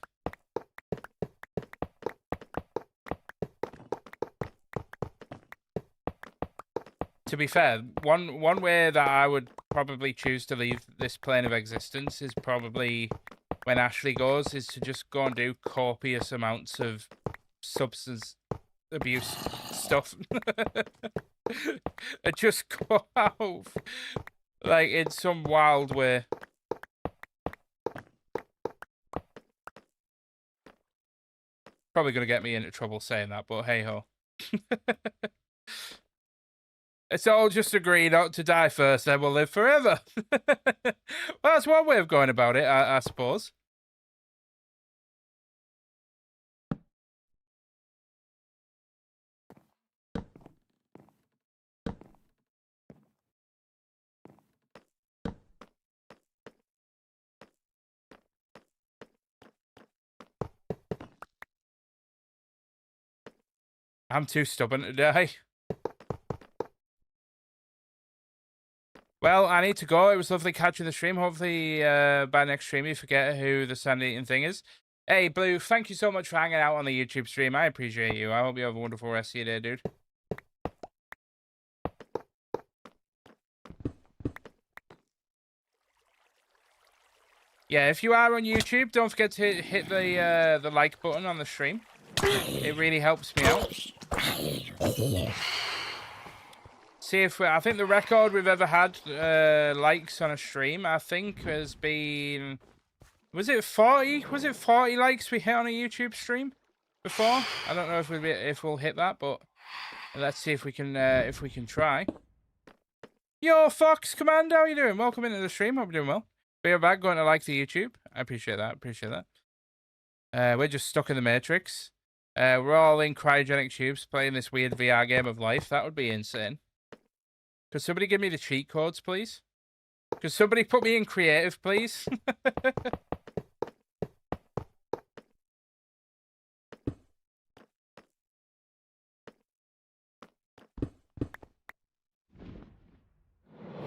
To be fair, one way that I would probably choose to leave this plane of existence is probably when Ashley goes, is to just go and do copious amounts of substance abuse stuff. And just go out like in some wild way. Probably going to get me into trouble saying that, but hey ho. It's all just agree not to die first, then we'll live forever. Well, that's one way of going about it, I suppose. I'm too stubborn to die. Well, I need to go. It was lovely catching the stream. Hopefully, by next stream, you forget who the sand eating thing is. Hey, Blue, thank you so much for hanging out on the YouTube stream. I appreciate you. I hope you have a wonderful rest of your day, dude. Yeah, if you are on YouTube, don't forget to hit the like button on the stream. It really helps me out. See if I think the record we've ever had likes on a stream, I think, has been, was it 40? Was it 40 likes we hit on a YouTube stream before? I don't know if we'll hit that, but let's see if we can try. Yo, Fox Commando, how you doing? Welcome into the stream. Hope you're doing well. We're back going to like the YouTube. I appreciate that. Appreciate that. We're just stuck in the Matrix. We're all in cryogenic tubes playing this weird VR game of life. That would be insane. Could somebody give me the cheat codes, please? Could somebody put me in creative, please?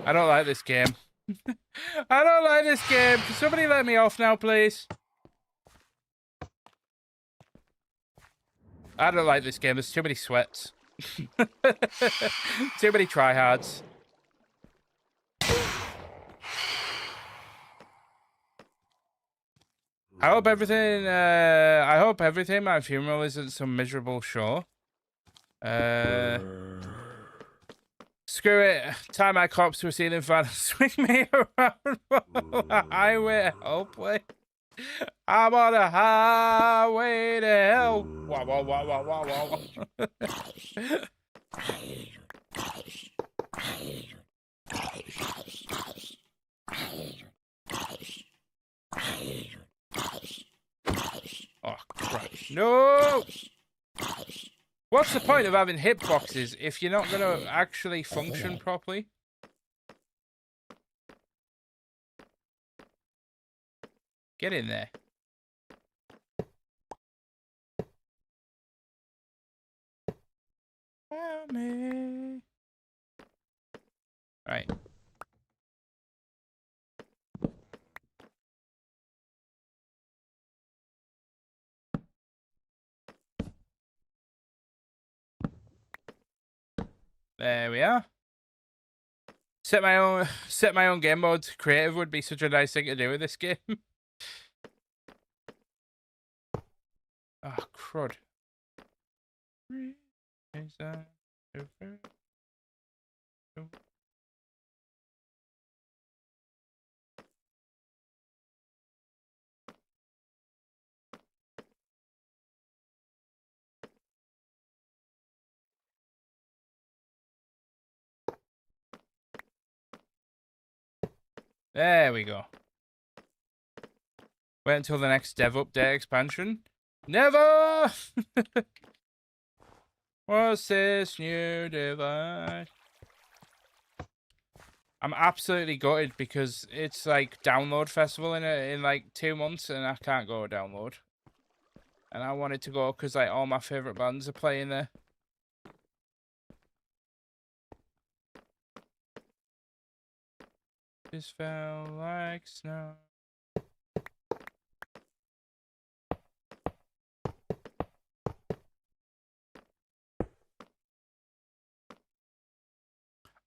I don't like this game. I don't like this game. Can somebody let me off now, please? I don't like this game. There's too many sweats. Too many tryhards. I hope everything my funeral isn't some miserable show. Screw it. Tie my corpse to a ceiling fan and swing me around a highway hopefully. I'm on a highway to hell. Wow, wow, wow, wow, wow, wow. Oh, crap. No! What's the point of having hitboxes if you're not going to actually function properly? Get in there. Help me. Right. There we are. Set my own game mode. Creative would be such a nice thing to do with this game. Oh, crud. There we go. Wait until the next dev update expansion. Never! What's this new device? I'm absolutely gutted because it's like download festival in like 2 months and I can't go download. And I wanted to go because like all my favorite bands are playing there. Just felt like snow.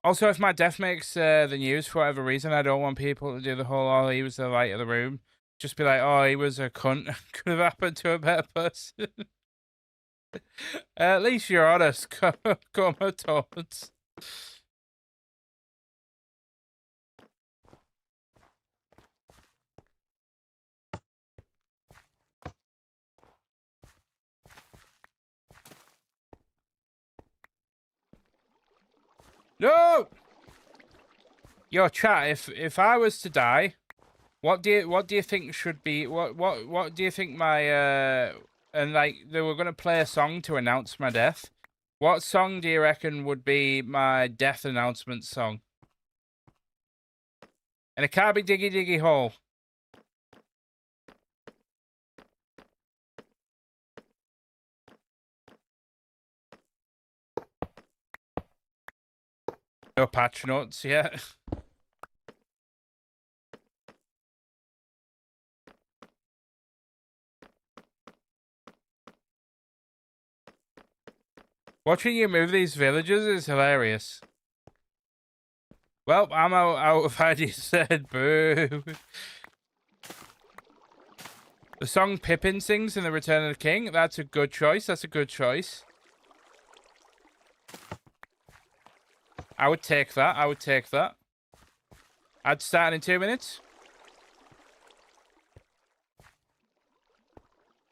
Also, if my death makes the news for whatever reason, I don't want people to do the whole, oh, he was the light of the room. Just be like, oh, he was a cunt. Could have happened to a better person. At least you're honest, comatose. No! Yo, chat, if I was to die, what do you think should be what do you think my and like they were gonna play a song to announce my death? What song do you reckon would be my death announcement song? And it can't be Diggy Diggy Hole. No patch notes yet. Watching you move these villages is hilarious. Well, I'm out of ideas said. Boo. The song Pippin sings in The Return of the King. That's a good choice. That's a good choice. I would take that. I would take that. I'd start in 2 minutes.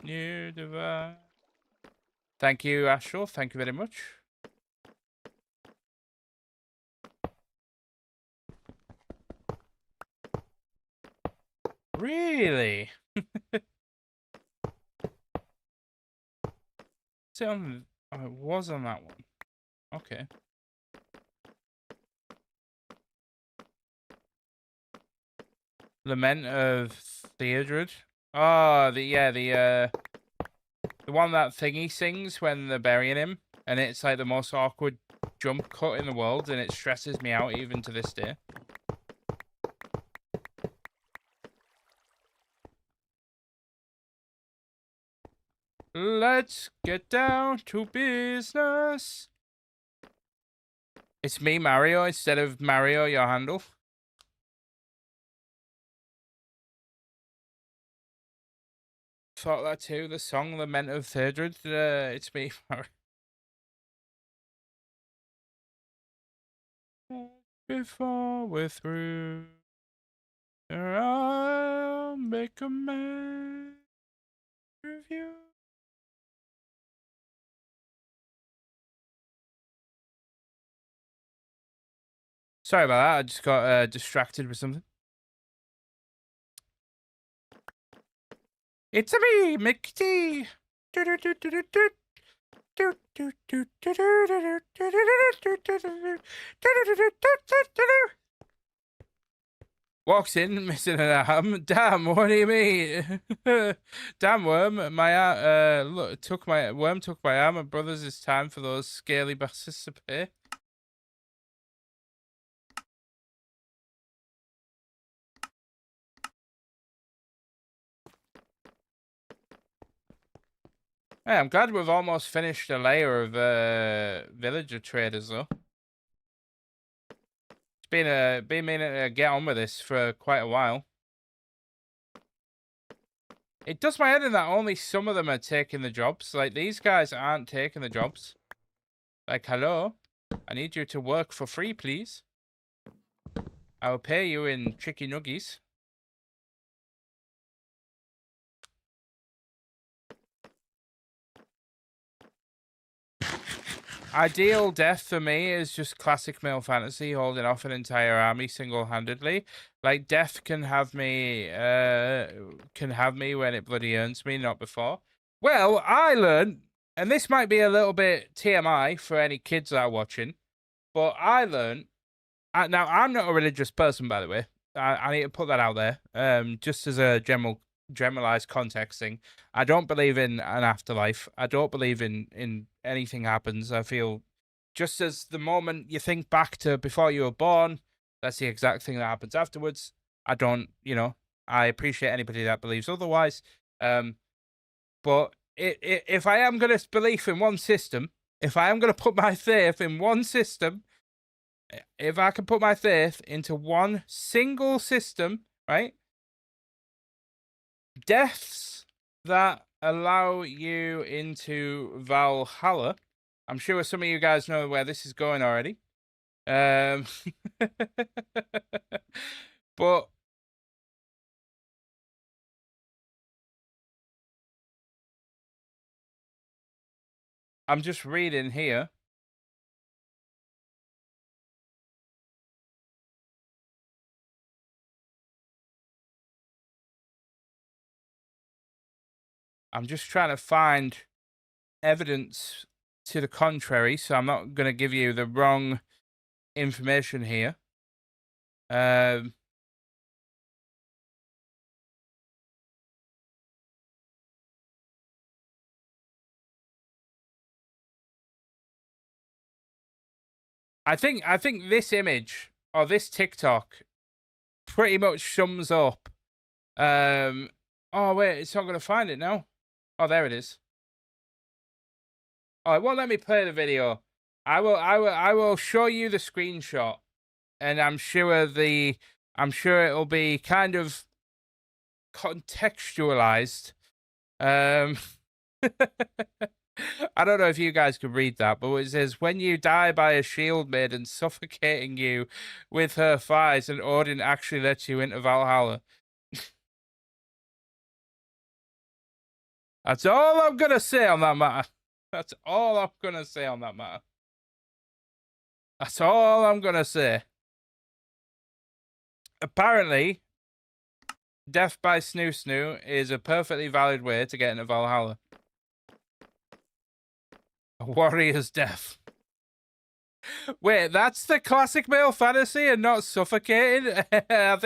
New device. Thank you, Astral. Thank you very much. Really? Is it on? Oh, it was on that one. Okay. Lament of Theodred. Oh, the one that Thingy sings when they're burying him, and it's like the most awkward jump cut in the world, and it stresses me out even to this day. Let's get down to business. It's me, Mario, instead of Mario, your handle. Thought that too. The song Lament of Theodred. It's me, Mario. Before we're through, I'll make a man review. Sorry about that. I just got distracted with something. It's a me, Mickey. Walks in, missing an arm. Damn, what do you mean? Damn, worm, my arm. Look, took my arm. My brothers, it's time for those scaly bastards to pay. Hey, I'm glad we've almost finished a layer of villager traders, though. It's been meaning to get on with this for quite a while. It does my head in that only some of them are taking the jobs. Like, these guys aren't taking the jobs. Like, hello? I need you to work for free, please. I will pay you in chicky nuggies. Ideal death for me is just classic male fantasy, holding off an entire army single-handedly. Like, death can have me when it bloody earns me, not before. Well, I learned, and this might be a little bit TMI for any kids that are watching, but I learned. Now, I'm not a religious person, by the way. I need to put that out there. Just as a generalized context thing. I don't believe in an afterlife. I don't believe in anything happens. I feel just as the moment you think back to before you were born, that's the exact thing that happens afterwards. I don't, I appreciate anybody that believes otherwise. But if I am going to believe in one system, if I am going to put my faith in one system, if I can put my faith into one single system, right? Deaths that allow you into Valhalla. I'm sure some of you guys know where this is going already. But I'm just reading here. I'm just trying to find evidence to the contrary, so I'm not going to give you the wrong information here. I think this image or this TikTok pretty much sums up. Oh wait, it's not going to find it now. Oh, there it is. Oh, it won't let me play the video. I will show you the screenshot, and I'm sure it'll be kind of contextualized. I don't know if you guys could read that, but it says, when you die by a shield maiden suffocating you with her thighs, and Odin actually lets you into Valhalla. That's all I'm gonna say on that matter. That's all I'm gonna say on that matter. That's all I'm gonna say. Apparently, death by snoo snoo is a perfectly valid way to get into Valhalla. A warrior's death. Wait, that's the classic male fantasy and not suffocating? I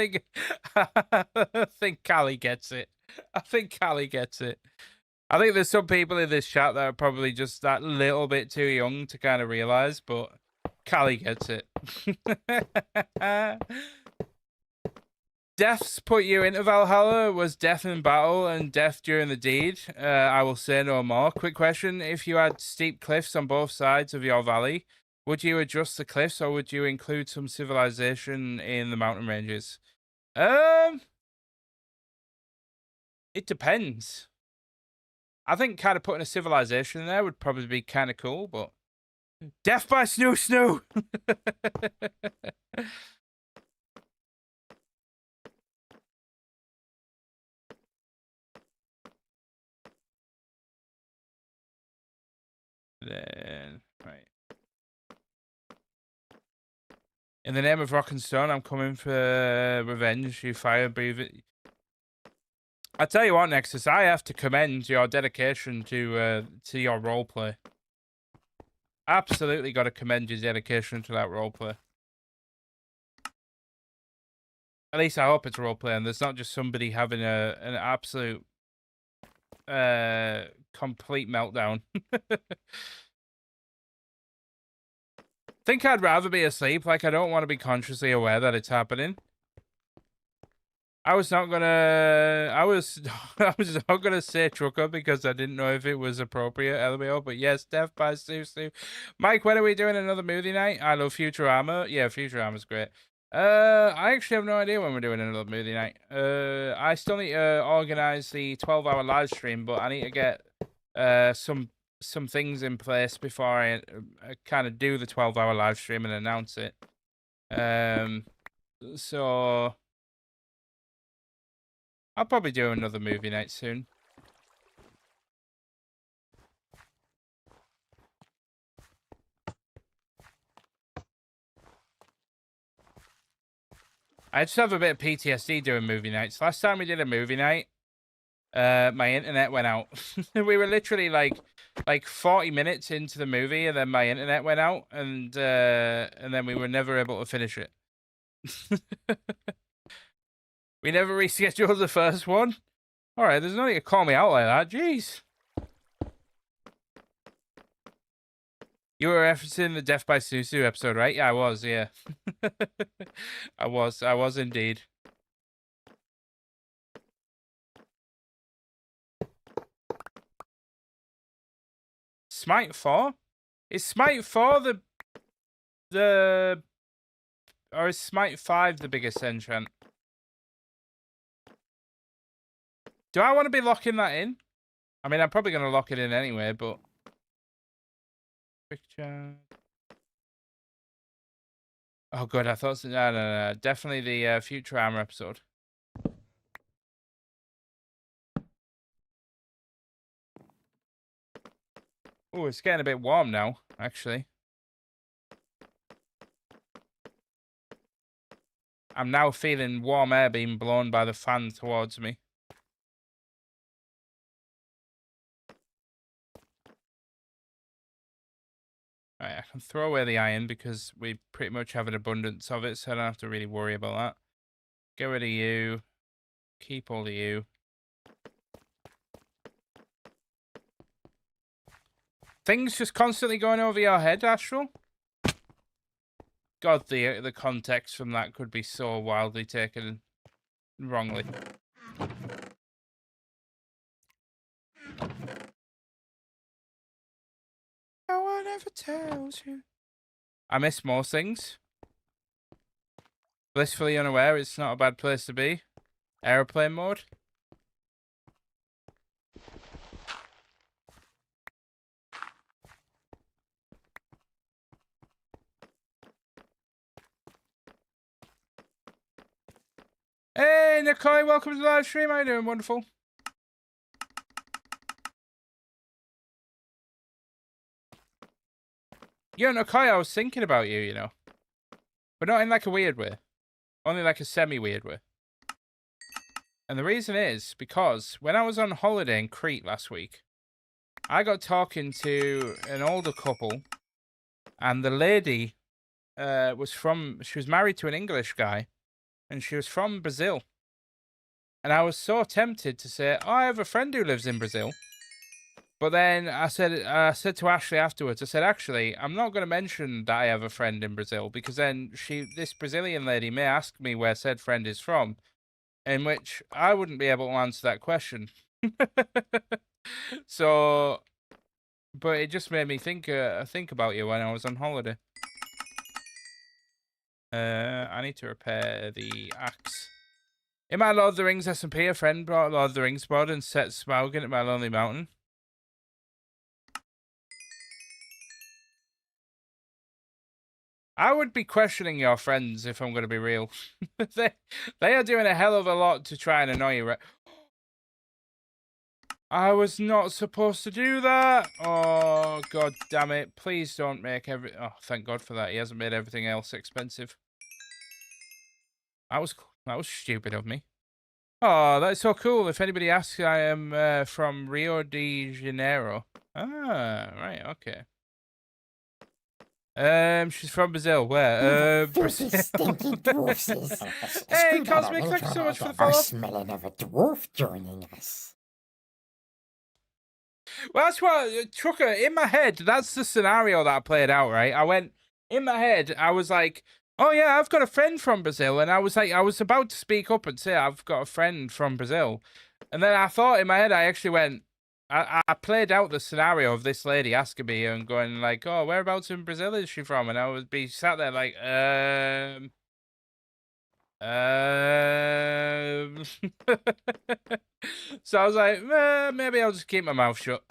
think Callie gets it. I think Callie gets it. I think there's some people in this chat that are probably just that little bit too young to kind of realize, but Callie gets it. Deaths put you into Valhalla was death in battle and death during the deed. I will say no more. Quick question. If you had steep cliffs on both sides of your valley, would you adjust the cliffs or would you include some civilization in the mountain ranges? It depends. I think kind of putting a civilization in there would probably be kind of cool, but death by snoo snoo. Then, right. In the name of Rock and Stone, I'm coming for revenge, you fire breathing. I tell you what, Nexus, I have to commend your dedication to your roleplay. Absolutely got to commend your dedication to that roleplay. At least I hope it's roleplay, and there's not just somebody having an absolute complete meltdown. Think I'd rather be asleep. Like, I don't want to be consciously aware that it's happening. I was not gonna say trucker because I didn't know if it was appropriate, LBO, but yes, death by Susu. Mike, when are we doing another movie night? I love Futurama. Yeah, Futurama's great. I actually have no idea when we're doing another movie night. I still need to organize the 12-hour live stream, but I need to get some things in place before I kind of do the 12-hour live stream and announce it. So I'll probably do another movie night soon. I just have a bit of PTSD doing movie nights. Last time we did a movie night, my internet went out. We were literally like 40 minutes into the movie, and then my internet went out, and then we were never able to finish it. We never rescheduled the first one. All right, there's no need to call me out like that. Jeez. You were referencing the Death by Susu episode, right? Yeah, I was. Yeah, I was indeed. Smite 4? Is Smite 4 or is Smite 5 the biggest enchant? Do I want to be locking that in? I mean, I'm probably going to lock it in anyway, but... Picture... Oh, good. I thought... No. Definitely the Futurama episode. Oh, it's getting a bit warm now, actually. I'm now feeling warm air being blown by the fan towards me. can throw away the iron because we pretty much have an abundance of it, so I don't have to really worry about that. Get rid of you. Keep all of you. Things just constantly going over your head, Astral? God, the context from that could be so wildly taken wrongly. No one ever tells you. I miss most things. Blissfully unaware it's not a bad place to be. Airplane mode. Hey, Nikolai, welcome to the live stream. How you doing? Wonderful. Yeah, Nikolai, I was thinking about you, you know. But not in like a weird way. Only like a semi-weird way. And the reason is because when I was on holiday in Crete last week, I got talking to an older couple, and the lady she was married to an English guy, and she was from Brazil. And I was so tempted to say, oh, I have a friend who lives in Brazil. But then I said to Ashley afterwards, I said, actually, I'm not going to mention that I have a friend in Brazil, because then this Brazilian lady may ask me where said friend is from, in which I wouldn't be able to answer that question. So, but it just made me think about you when I was on holiday. I need to repair the axe. In my Lord of the Rings SMP, a friend brought Lord of the Rings board and set Smaug at my lonely mountain. I would be questioning your friends if I'm going to be real. they are doing a hell of a lot to try and annoy you, right? I was not supposed to do that. Oh, God damn it. Please don't make Oh, thank God for that. He hasn't made everything else expensive. That was stupid of me. Oh, that's so cool. If anybody asks, I am from Rio de Janeiro. Ah, right, okay. She's from Brazil. Where? Filthy, Brazil. stinky dwarfs. Hey, Cosmic, thank you so much for the follow. Smelling of a dwarf joining us. Well, that's what, Trucker, in my head, that's the scenario that I played out, right? I went, in my head, I was like, oh yeah, I've got a friend from Brazil. And I was like, I was about to speak up and say, I've got a friend from Brazil. And then I thought in my head, I actually went, I played out the scenario of this lady asking me and going like, oh, whereabouts in Brazil is she from? And I would be sat there like, So I was like, maybe I'll just keep my mouth shut.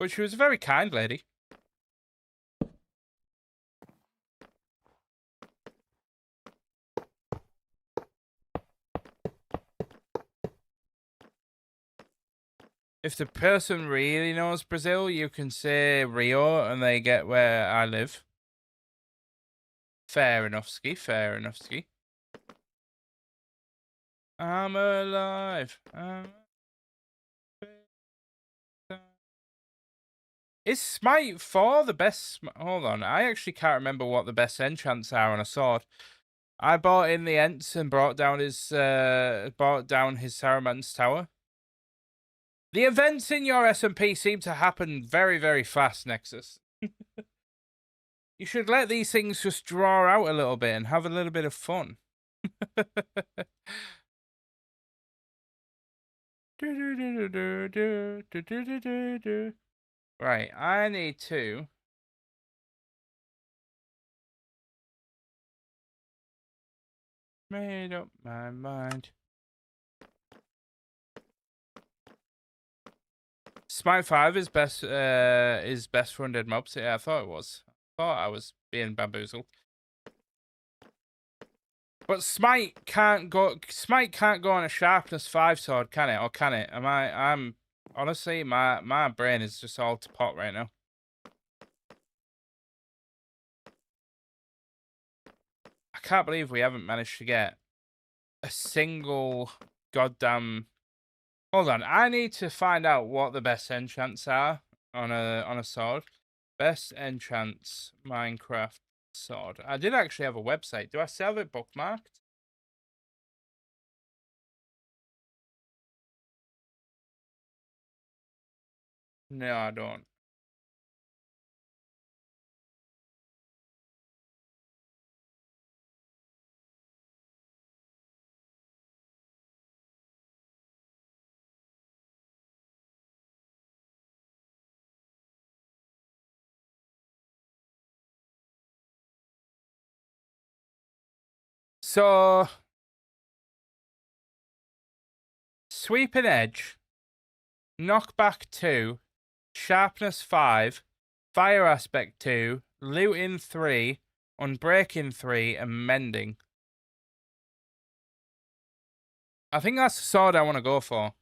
But she was a very kind lady. If the person really knows Brazil, you can say Rio and they get where I live. Fair enough, Ski. Fair enough, Ski. I'm alive. Is Smite 4 the best? Hold on, I actually can't remember what the best enchants are on a sword. I bought in the Ents and brought down his Saruman's tower. The events in your SMP seem to happen very, very fast, Nexus. You should let these things just draw out a little bit and have a little bit of fun. Right, I need to... Made up my mind. Smite 5 is best for undead mobs. Yeah, I thought it was. I thought I was being bamboozled. But Smite can't go on a sharpness 5 sword, can it? Or can it? I'm honestly my brain is just all to pot right now. I can't believe we haven't managed to get a single goddamn Hold on, I need to find out what the best enchants are on a sword. Best enchants Minecraft sword. I did actually have a website. Do I still have it bookmarked? No, I don't. So, Sweeping Edge, Knockback 2, Sharpness 5, Fire Aspect 2, Looting 3, Unbreaking 3, and Mending. I think that's the sword I want to go for.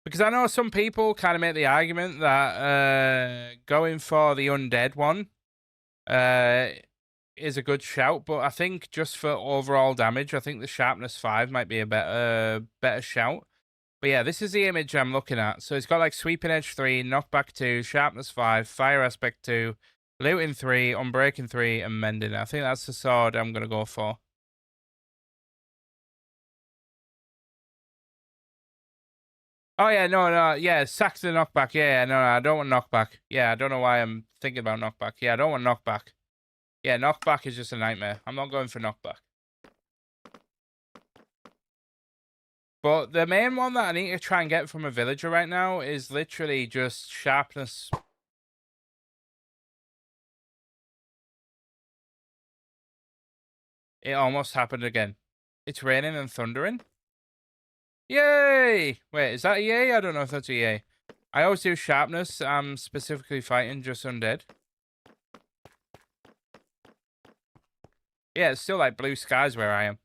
Because I know some people kind of make the argument that going for the undead one is a good shout, but I think just for overall damage, I think the Sharpness 5 might be a better shout. But yeah, this is the image I'm looking at. So it's got like Sweeping Edge 3, Knockback 2, Sharpness 5, Fire Aspect 2, Looting 3, Unbreaking 3, and Mending. I think that's the sword I'm going to go for. Oh, yeah, no, yeah, sack the knockback. Yeah, no, I don't want knockback. Yeah, I don't know why I'm thinking about knockback. Yeah, I don't want knockback. Yeah, knockback is just a nightmare. I'm not going for knockback. But the main one that I need to try and get from a villager right now is literally just sharpness. It almost happened again. It's raining and thundering. Yay! Wait, is that a yay? I don't know if that's a yay. I always do sharpness. I'm specifically fighting just undead. Yeah, it's still like blue skies where I am.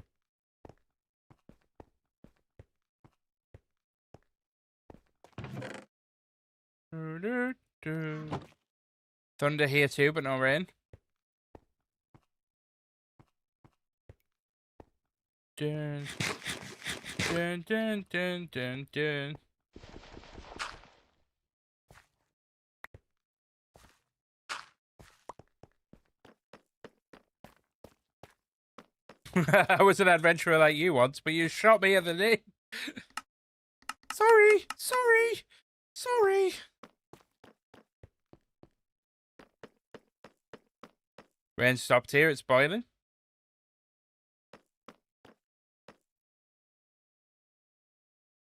Thunder here too, but no rain. Dun, dun, dun, dun, dun, dun. I was an adventurer like you once, but you shot me at the knee. Sorry. Rain stopped here, it's boiling.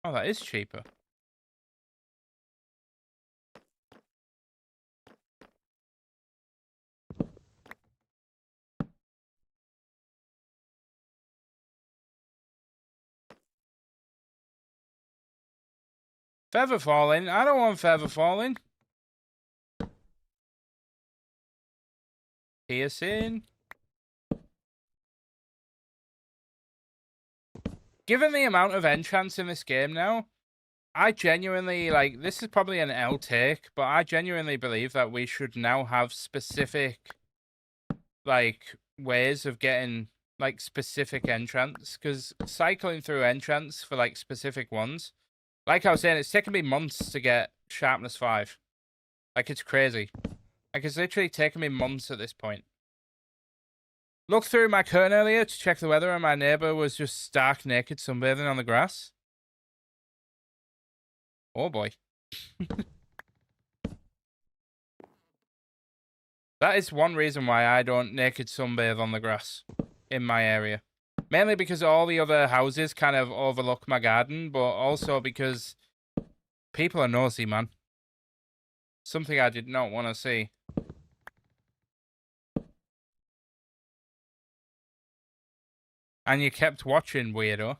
Oh, that is cheaper. Feather falling? I don't want feather falling. Piercing. Given the amount of enchants in this game now, I genuinely, like, this is probably an L take, but I genuinely believe that we should now have specific, like, ways of getting, like, specific enchants, because cycling through enchants for, like, specific ones, like I was saying, it's taken me months to get Sharpness 5. Like, it's crazy. Like, it's literally taken me months at this point. Looked through my curtain earlier to check the weather, and my neighbor was just stark naked sunbathing on the grass. Oh boy. That is one reason why I don't naked sunbathe on the grass in my area. Mainly because all the other houses kind of overlook my garden, but also because people are nosy, man. Something I did not want to see. And you kept watching, weirdo.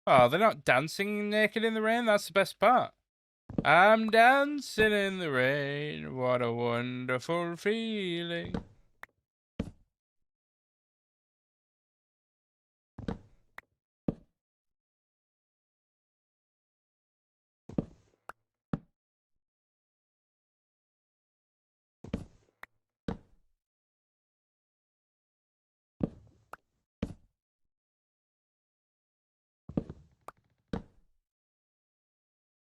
Oh, they're not dancing naked in the rain? That's the best part. I'm dancing in the rain. What a wonderful feeling.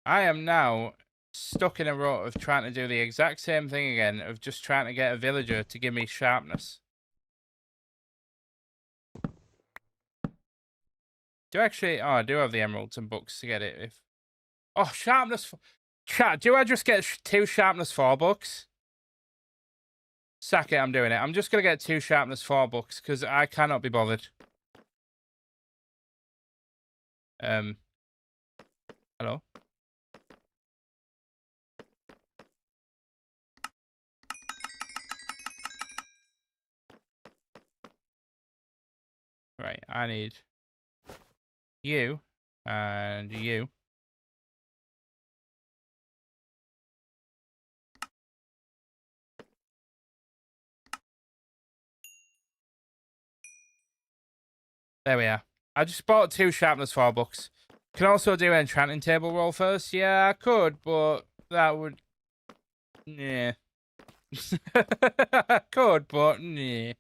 I am now stuck in a rut of trying to do the exact same thing again, of just trying to get a villager to give me sharpness. Do I actually... Oh, I do have the emeralds and books to get it. If Oh, sharpness... Chat, do I just get 2 sharpness 4 books? Sack it, I'm doing it. I'm just going to get 2 sharpness 4 books, because I cannot be bothered. Hello? Right, I need you and you. There we are. I just bought 2 sharpness 4 books. Can also do an enchanting table roll first. Yeah, I could, but that would... Yeah. I could, but yeah.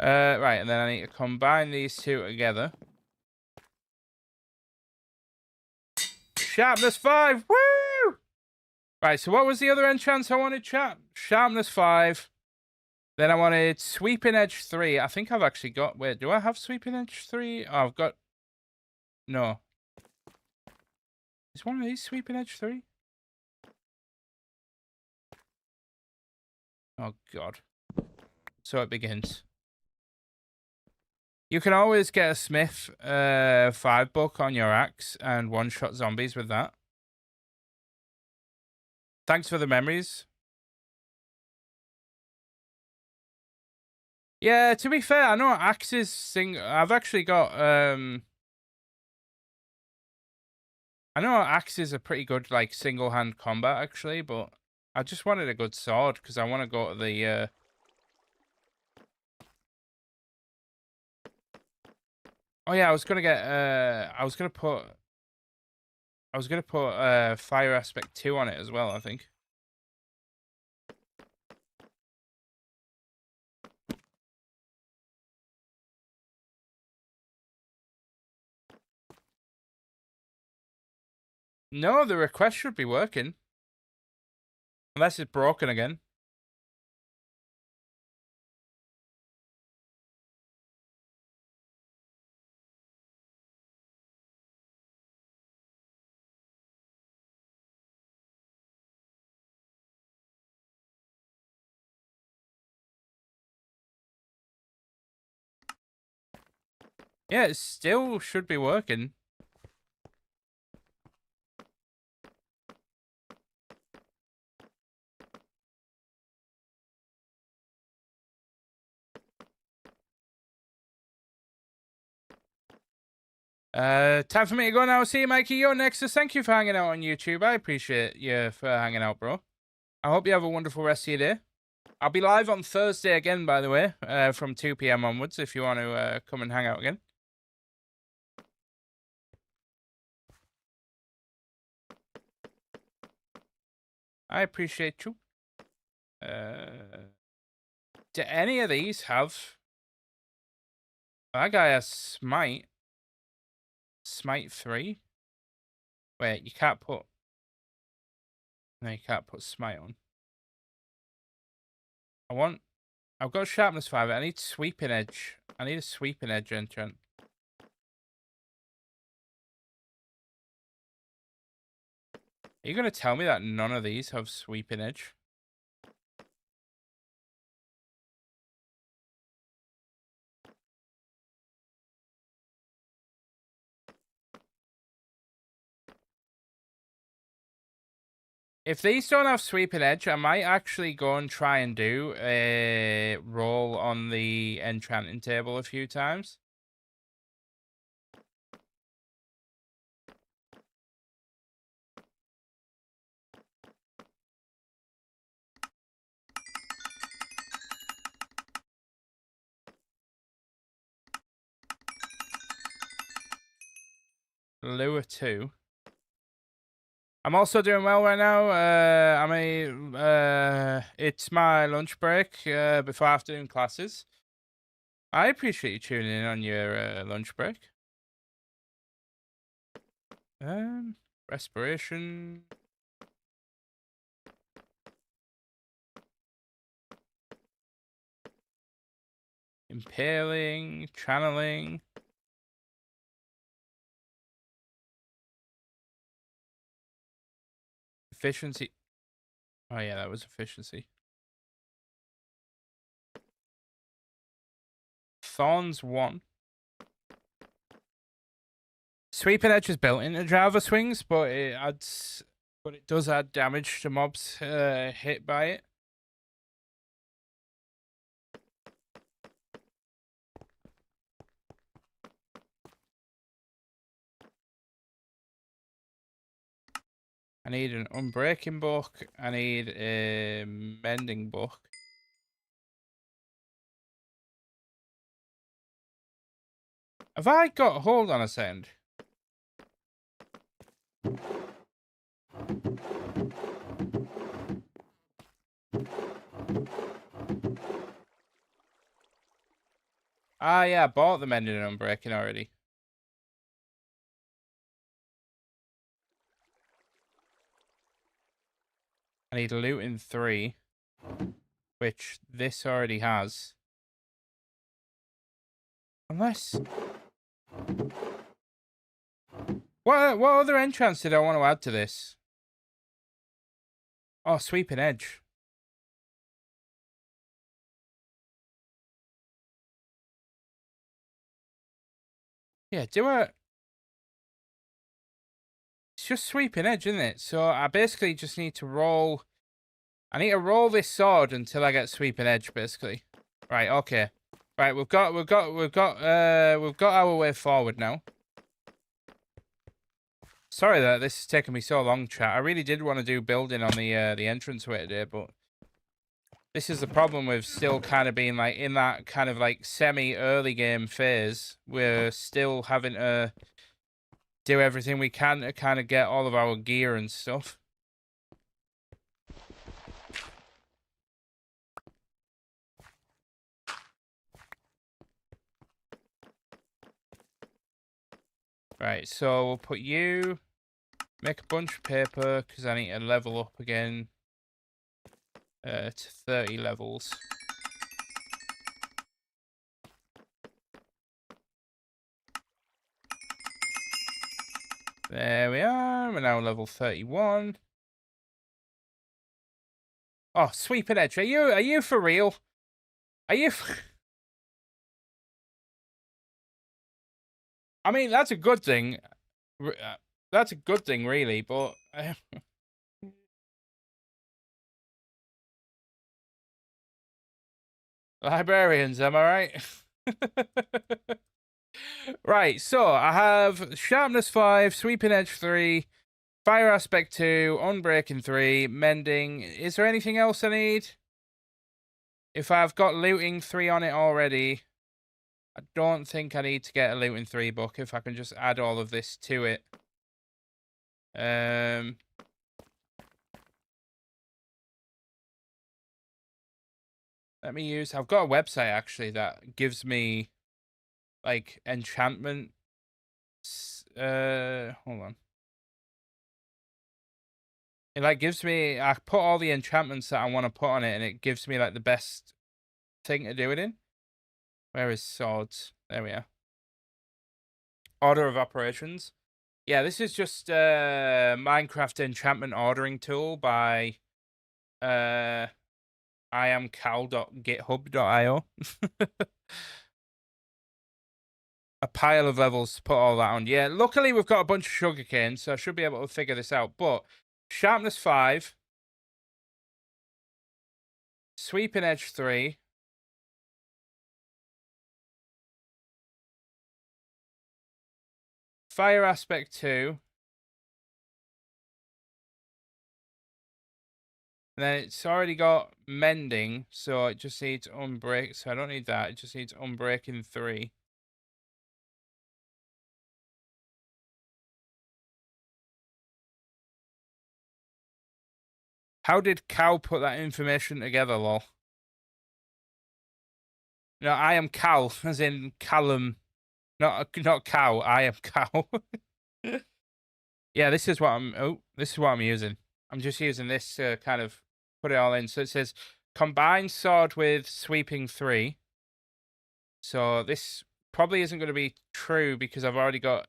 Right, and then I need to combine these 2 together. Sharpness 5! Woo! Right, so what was the other enchants I wanted, chat? Sharpness 5. Then I wanted Sweeping Edge 3. I think I've actually got... Wait, do I have Sweeping Edge 3? Oh, I've got... No. Is one of these Sweeping Edge 3? Oh, God. So it begins. You can always get a Smith 5 book on your axe and one-shot zombies with that. Thanks for the memories. Yeah, to be fair, I know axes I've actually got I know axes are pretty good, like single-hand combat actually, but I just wanted a good sword because I want to go to the Oh yeah, I was gonna get I was gonna put fire aspect 2 on it as well, I think. No, the request should be working. Unless it's broken again. Yeah, it still should be working. Time for me to go now. See you, Mikey. You're next. So thank you for hanging out on YouTube. I appreciate you for hanging out, bro. I hope you have a wonderful rest of your day. I'll be live on Thursday again, by the way, from 2 PM onwards, if you want to come and hang out again. I appreciate you. Do any of these have... That guy has Smite. Smite 3? Wait, you can't put... No, you can't put Smite on. I've got Sharpness 5. I need Sweeping Edge. I need a Sweeping Edge enchant. Are you going to tell me that none of these have Sweeping Edge? If these don't have Sweeping Edge, I might actually go and try and do a roll on the enchanting table a few times. lure 2. I'm also doing well right now. It's my lunch break before afternoon classes. I appreciate you tuning in on your lunch break. Respiration. Impaling, channeling. Efficiency. Oh yeah, that was efficiency. Thorns 1. Sweeping Edge is built into Java swings, but it does add damage to mobs hit by it. I need an unbreaking book. I need a mending book. Have I got... Hold on a second. Ah, yeah, I bought the mending and unbreaking already. I need looting 3, which this already has. Unless... What other enchants did I want to add to this? Oh, Sweeping Edge. Yeah, do it. It's just Sweeping Edge, isn't it? So I basically just need to roll... I need to roll this sword until I get Sweeping Edge, basically. Right, okay. Right, we've got our way forward now. Sorry that this is taking me so long, chat. I really did want to do building on the entranceway today, but this is the problem with still kind of being like in that kind of like semi-early game phase. We're still having to do everything we can to kind of get all of our gear and stuff. Right, so we'll put you, make a bunch of paper, because I need to level up again to 30 levels. There we are, we're now level 31. Oh, Sweeping Edge, are you for real? Are you I mean, that's a good thing. That's a good thing, really, but... Librarians, am I right? Right, so I have Sharpness 5, Sweeping Edge 3, Fire Aspect 2, Unbreaking 3, Mending. Is there anything else I need? If I've got Looting 3 on it already, I don't think I need to get a Looting 3 book if I can just add all of this to it. Let me use... I've got a website, actually, that gives me, like, enchantment... hold on. It, like, gives me... I put all the enchantments that I want to put on it, and it gives me, like, the best thing to do it in. Where is swords? There we are. Order of operations. Yeah, this is just Minecraft enchantment ordering tool by iamcal.github.io. A pile of levels to put all that on. Yeah, luckily we've got a bunch of sugarcane, so I should be able to figure this out. But Sharpness 5, Sweeping Edge 3, Fire Aspect 2, and then it's already got Mending, so it just needs Unbreak. So I don't need that. It just needs Unbreaking 3. How did Cal put that information together, lol? No, I am Cal, as in Callum. Not cow. I am cow. Yeah, this is what I'm. Oh, this is what I'm using. I'm just using this to kind of put it all in. So it says combine sword with sweeping 3. So this probably isn't going to be true because I've already got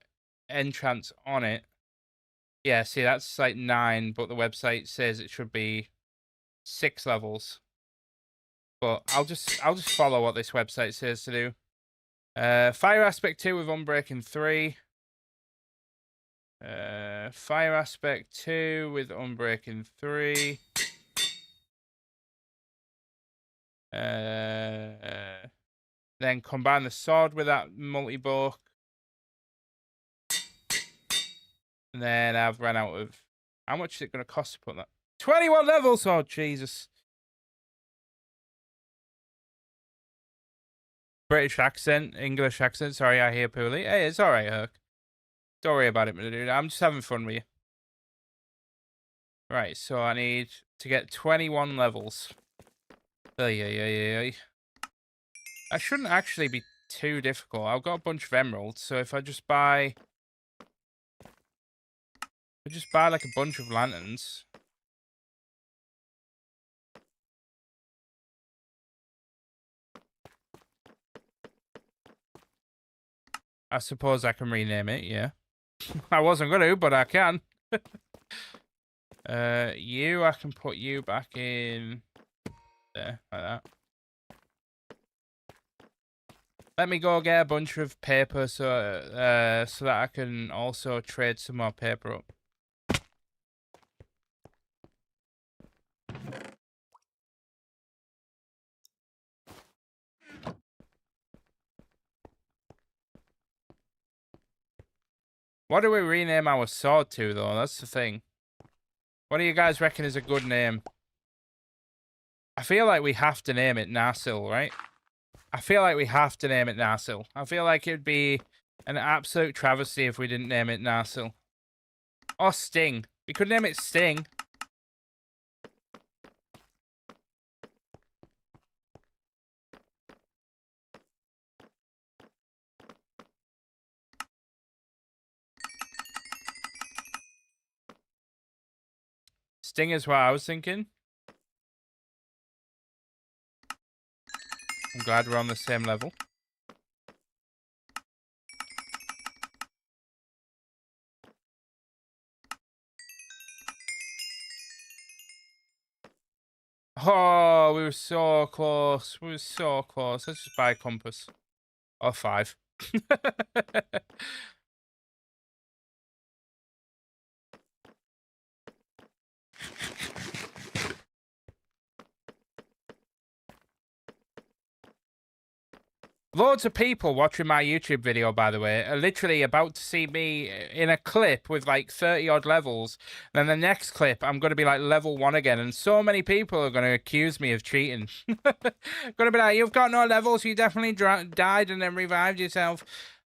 enchants on it. Yeah, see, that's like 9, but the website says it should be 6 levels. But I'll just follow what this website says to do. Fire aspect 2 with unbreaking 3. Fire aspect 2 with unbreaking 3. Then combine the sword with that multi-book. And then I've run out of... How much is it going to cost to put that? 21 levels! Oh, Jesus. British accent, English accent. Sorry, I hear poorly. Hey, it's alright, Herc. Don't worry about it, my dude. I'm just having fun with you. Right, so I need to get 21 levels. That shouldn't actually be too difficult. I've got a bunch of emeralds, so if I just buy... like a bunch of lanterns. I suppose I can rename it, yeah. I wasn't going to, but I can. I can put you back in there, like that. Let me go get a bunch of paper so that I can also trade some more paper up. What do we rename our sword to, though? That's the thing. What do you guys reckon is a good name? I feel like we have to name it Narsil, right? I feel like we have to name it Narsil. I feel like it'd be an absolute travesty if we didn't name it Narsil. Or Sting. We could name it Sting. Sting is what I was thinking. I'm glad we're on the same level. Oh, we were so close. We were so close. Let's just buy a compass. Or 5. Loads of people watching my YouTube video, by the way, are literally about to see me in a clip with like 30 odd levels. Then the next clip, I'm going to be like level 1 again. And so many people are going to accuse me of cheating. Going to be like, you've got no levels. You definitely died and then revived yourself.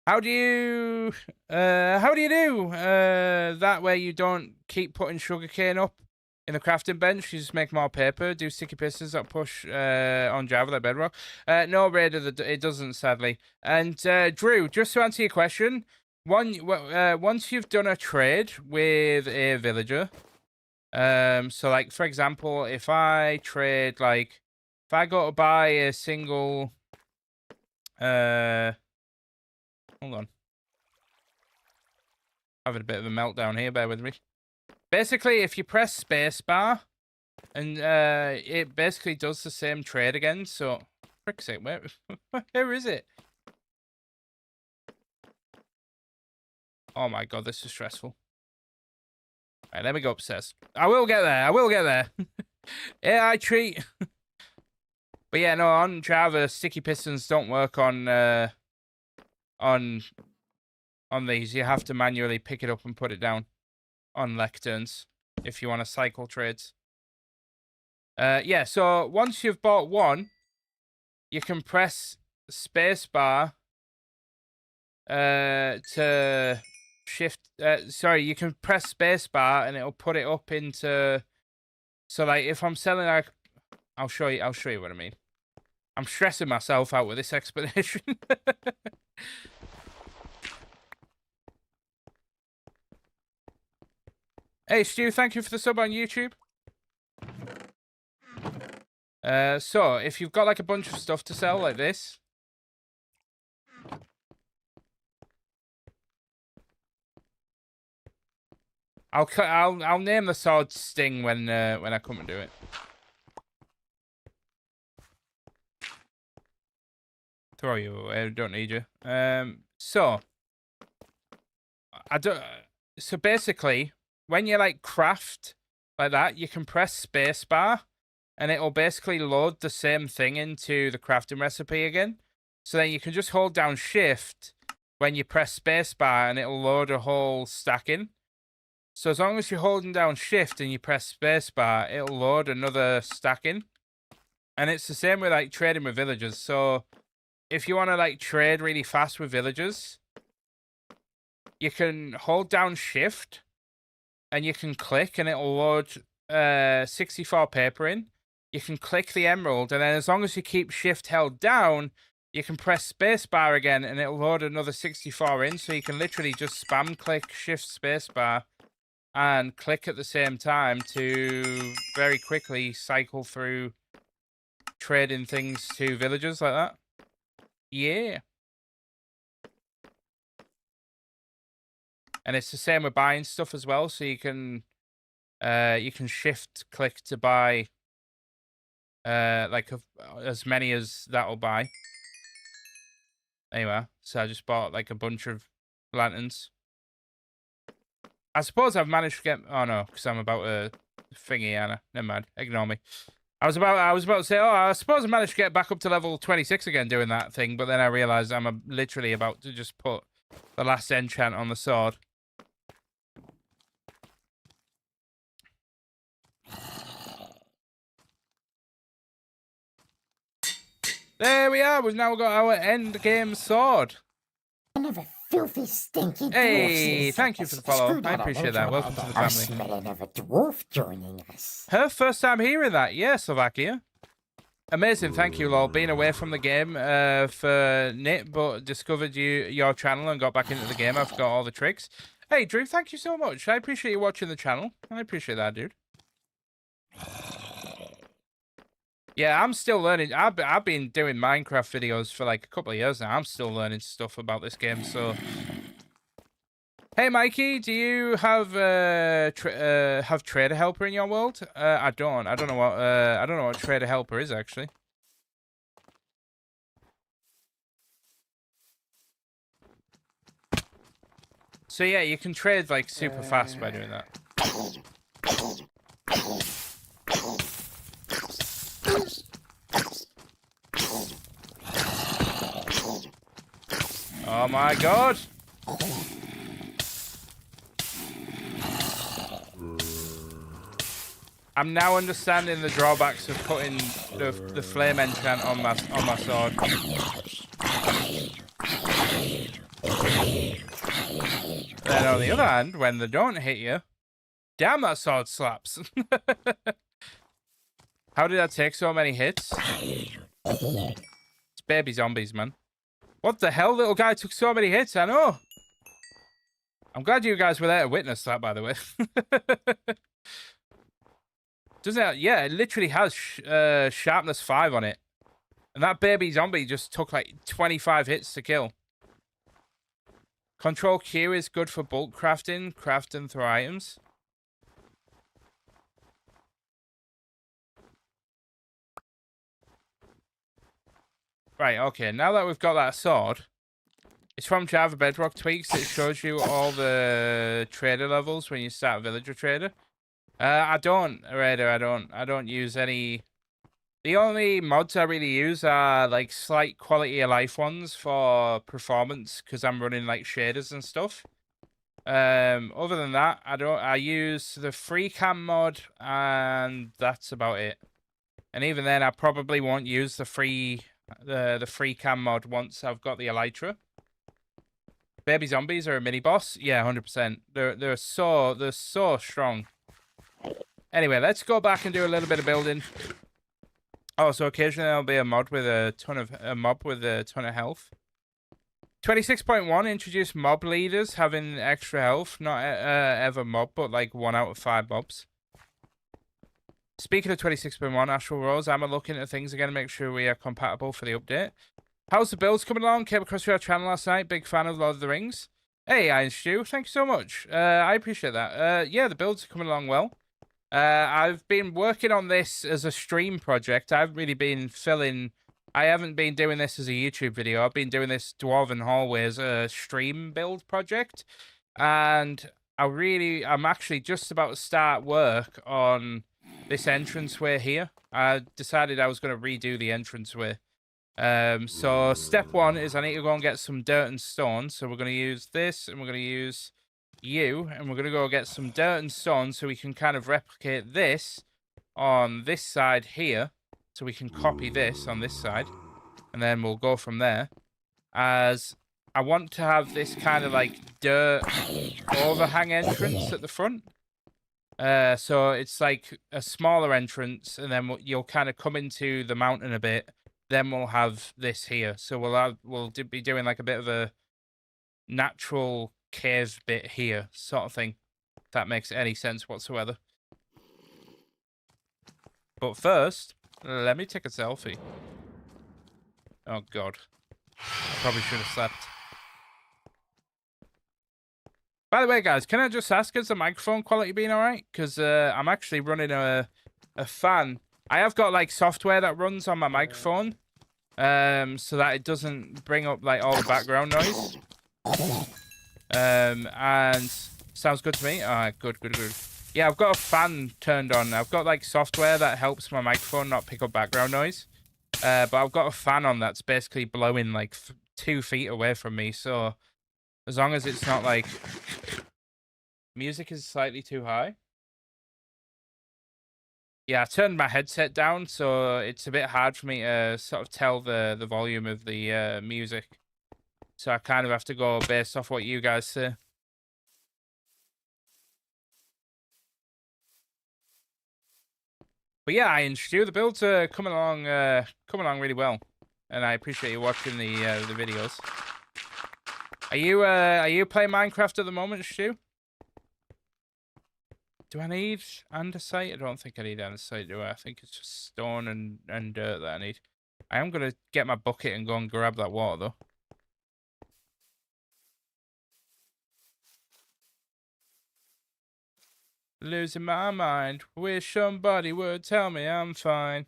How do you do that way you don't keep putting sugarcane up in the crafting bench? You just make more paper, do sticky pistons that push on Java like bedrock. No, Raider, it doesn't, sadly. And Drew, just to answer your question, once you've done a trade with a villager, so like for example, if I trade if I go to buy a single, hold on, having a bit of a meltdown here. Bear with me. Basically, if you press spacebar, and it basically does the same trade again. So, frick's sake, where is it? Oh my god, this is stressful. Alright, let me go upstairs. I will get there. I will get there. Yeah, I treat. But yeah, no, on Java, sticky pistons don't work on these. You have to manually pick it up and put it down on lecterns if you want to cycle trades. Yeah, so once you've bought one, you can press spacebar to shift. Sorry, you can press spacebar and it'll put it up into So like if I'm selling like, I'll show you what I mean. I'm stressing myself out with this explanation. Hey Stu, thank you for the sub on YouTube. So if you've got like a bunch of stuff to sell like this, I'll name the sword Sting when I come and do it. Throw you away, don't need you. So basically when you like craft like that, you can press spacebar and it'll basically load the same thing into the crafting recipe again. So then you can just hold down shift when you press spacebar and it'll load a whole stack in. So as long as you're holding down shift and you press spacebar, it'll load another stack in. And it's the same with like trading with villagers. So if you want to like trade really fast with villagers, you can hold down shift and you can click and it'll load 64 paper in. You can click the emerald, and then as long as you keep shift held down, you can press spacebar again and it'll load another 64 in. So you can literally just spam click shift spacebar and click at the same time to very quickly cycle through trading things to villagers like that. Yeah. And it's the same with buying stuff as well. So you can shift click to buy like as many as that'll buy. Anyway, so I just bought like a bunch of lanterns. I suppose I've managed to get. Oh no, because I'm about to thingy, Anna. Never mind. Ignore me. I was about to say, oh, I suppose I managed to get back up to level 26 again doing that thing, but then I realized I'm literally about to just put the last enchant on the sword. There we are. We've now got our end game sword. Another filthy, stinky Hey, dwarf. thank you for the follow. I appreciate that. Welcome to the I'm family. smelling of a dwarf joining us. Her first time hearing that. Yeah, Slovakia. Amazing. Thank you, lol. Been away from the game for Nit, but discovered your channel and got back into the game. I forgot all the tricks. Hey, Drew, thank you so much. I appreciate you watching the channel. I appreciate that, dude. Yeah, I'm still learning. I've been doing Minecraft videos for like a couple of years now. I'm still learning stuff about this game. So, hey, Mikey, do you have Trader Helper in your world? I don't. I don't know what Trader Helper is actually. So yeah, you can trade like super fast by doing that. Oh my god! I'm now understanding the drawbacks of putting the flame enchant on my sword. Then on the other hand, when they don't hit you, damn that sword slaps. How did I take so many hits? It's baby zombies, man. What the hell? Little guy took so many hits, I know. I'm glad you guys were there to witness that, by the way. Doesn't it? Yeah, it literally has sharpness 5 on it. And that baby zombie just took like 25 hits to kill. Control Q is good for bulk crafting, crafting through items. Right, okay, now that we've got that sword, it's from Java Bedrock Tweaks. It shows you all the trader levels when you start Villager Trader. I don't, Raider, I don't use any. The only mods I really use are like slight quality of life ones for performance because I'm running like shaders and stuff. Other than that, I use the free cam mod and that's about it. And even then, I probably won't use the free cam mod once I've got the elytra. Baby zombies are a mini boss. Yeah, 100%. They're so strong. Anyway, let's go back and do a little bit of building. Oh, so occasionally there'll be a mob with a ton of health. 26.1 introduce mob leaders having extra health. Not ever mob, but like 1 out of 5 mobs. Speaking of 26.1 Astral Rose, I'm looking at things again to make sure we are compatible for the update. How's the builds coming along? Came across your channel last night. Big fan of Lord of the Rings. Hey, Iron Stew, thank you so much. I appreciate that. Yeah, the builds are coming along well. I've been working on this as a stream project. I haven't really been I haven't been doing this as a YouTube video. I've been doing this Dwarven Hallway as a stream build project. And I'm actually just about to start work on this entranceway here. I decided I was going to redo the entranceway. So step 1 is I need to go and get some dirt and stone. So we're going to use this, and we're going to use you, and we're going to go get some dirt and stone so we can kind of replicate this on this side here. So we can copy this on this side, and then we'll go from there. As I want to have this kind of like dirt overhang entrance at the front. So it's like a smaller entrance, and then you'll kind of come into the mountain a bit. Then we'll have this here. So we'll be doing like a bit of a natural cave bit here, sort of thing. If that makes any sense whatsoever. But first, let me take a selfie. Oh god. I probably should have slept. By the way, guys, can I just ask, has the microphone quality been alright? Because I'm actually running a fan. I have got like software that runs on my microphone, so that it doesn't bring up like all the background noise. And sounds good to me. Alright, good. Yeah, I've got a fan turned on. I've got like software that helps my microphone not pick up background noise. But I've got a fan on that's basically blowing like 2 feet away from me, so as long as it's not like... Music is slightly too high. Yeah, I turned my headset down, so it's a bit hard for me to sort of tell the volume of the music. So I kind of have to go based off what you guys say. But yeah, Iron Stew, the builds are coming along really well. And I appreciate you watching the videos. Are you playing Minecraft at the moment, Stu? Do I need andesite? I don't think I need andesite, do I? I think it's just stone and dirt that I need. I am going to get my bucket and go and grab that water, though. Losing my mind. Wish somebody would tell me I'm fine.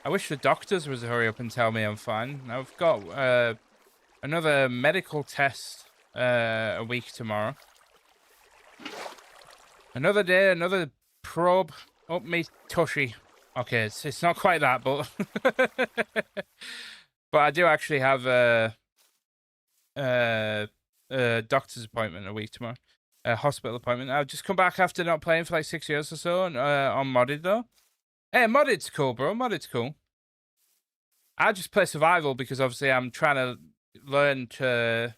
I wish the doctors would hurry up and tell me I'm fine. I've got another medical test a week tomorrow. Another day, another probe up me tushy. Okay, it's not quite that, but but I do actually have a doctor's appointment a week tomorrow. A hospital appointment. I've just come back after not playing for like 6 years or so on modded though. Hey, modded's cool, bro. Modded's cool. I just play survival because obviously I'm trying to learn to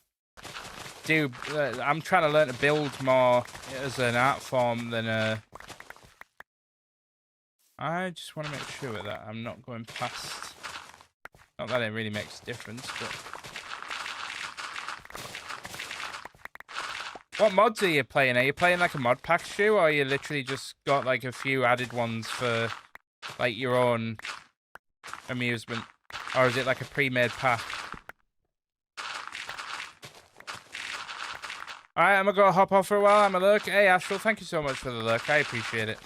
do. I'm trying to learn to build more as an art form than I just want to make sure that I'm not going past. Not that it really makes a difference, but. What mods are you playing? Are you playing like a mod pack, Stu, or are you literally just got like a few added ones for like your own amusement? Or is it like a pre-made pack? Alright, I'm gonna go hop off for a while. I'm a lurk. Hey, Astral, thank you so much for the lurk. I appreciate it.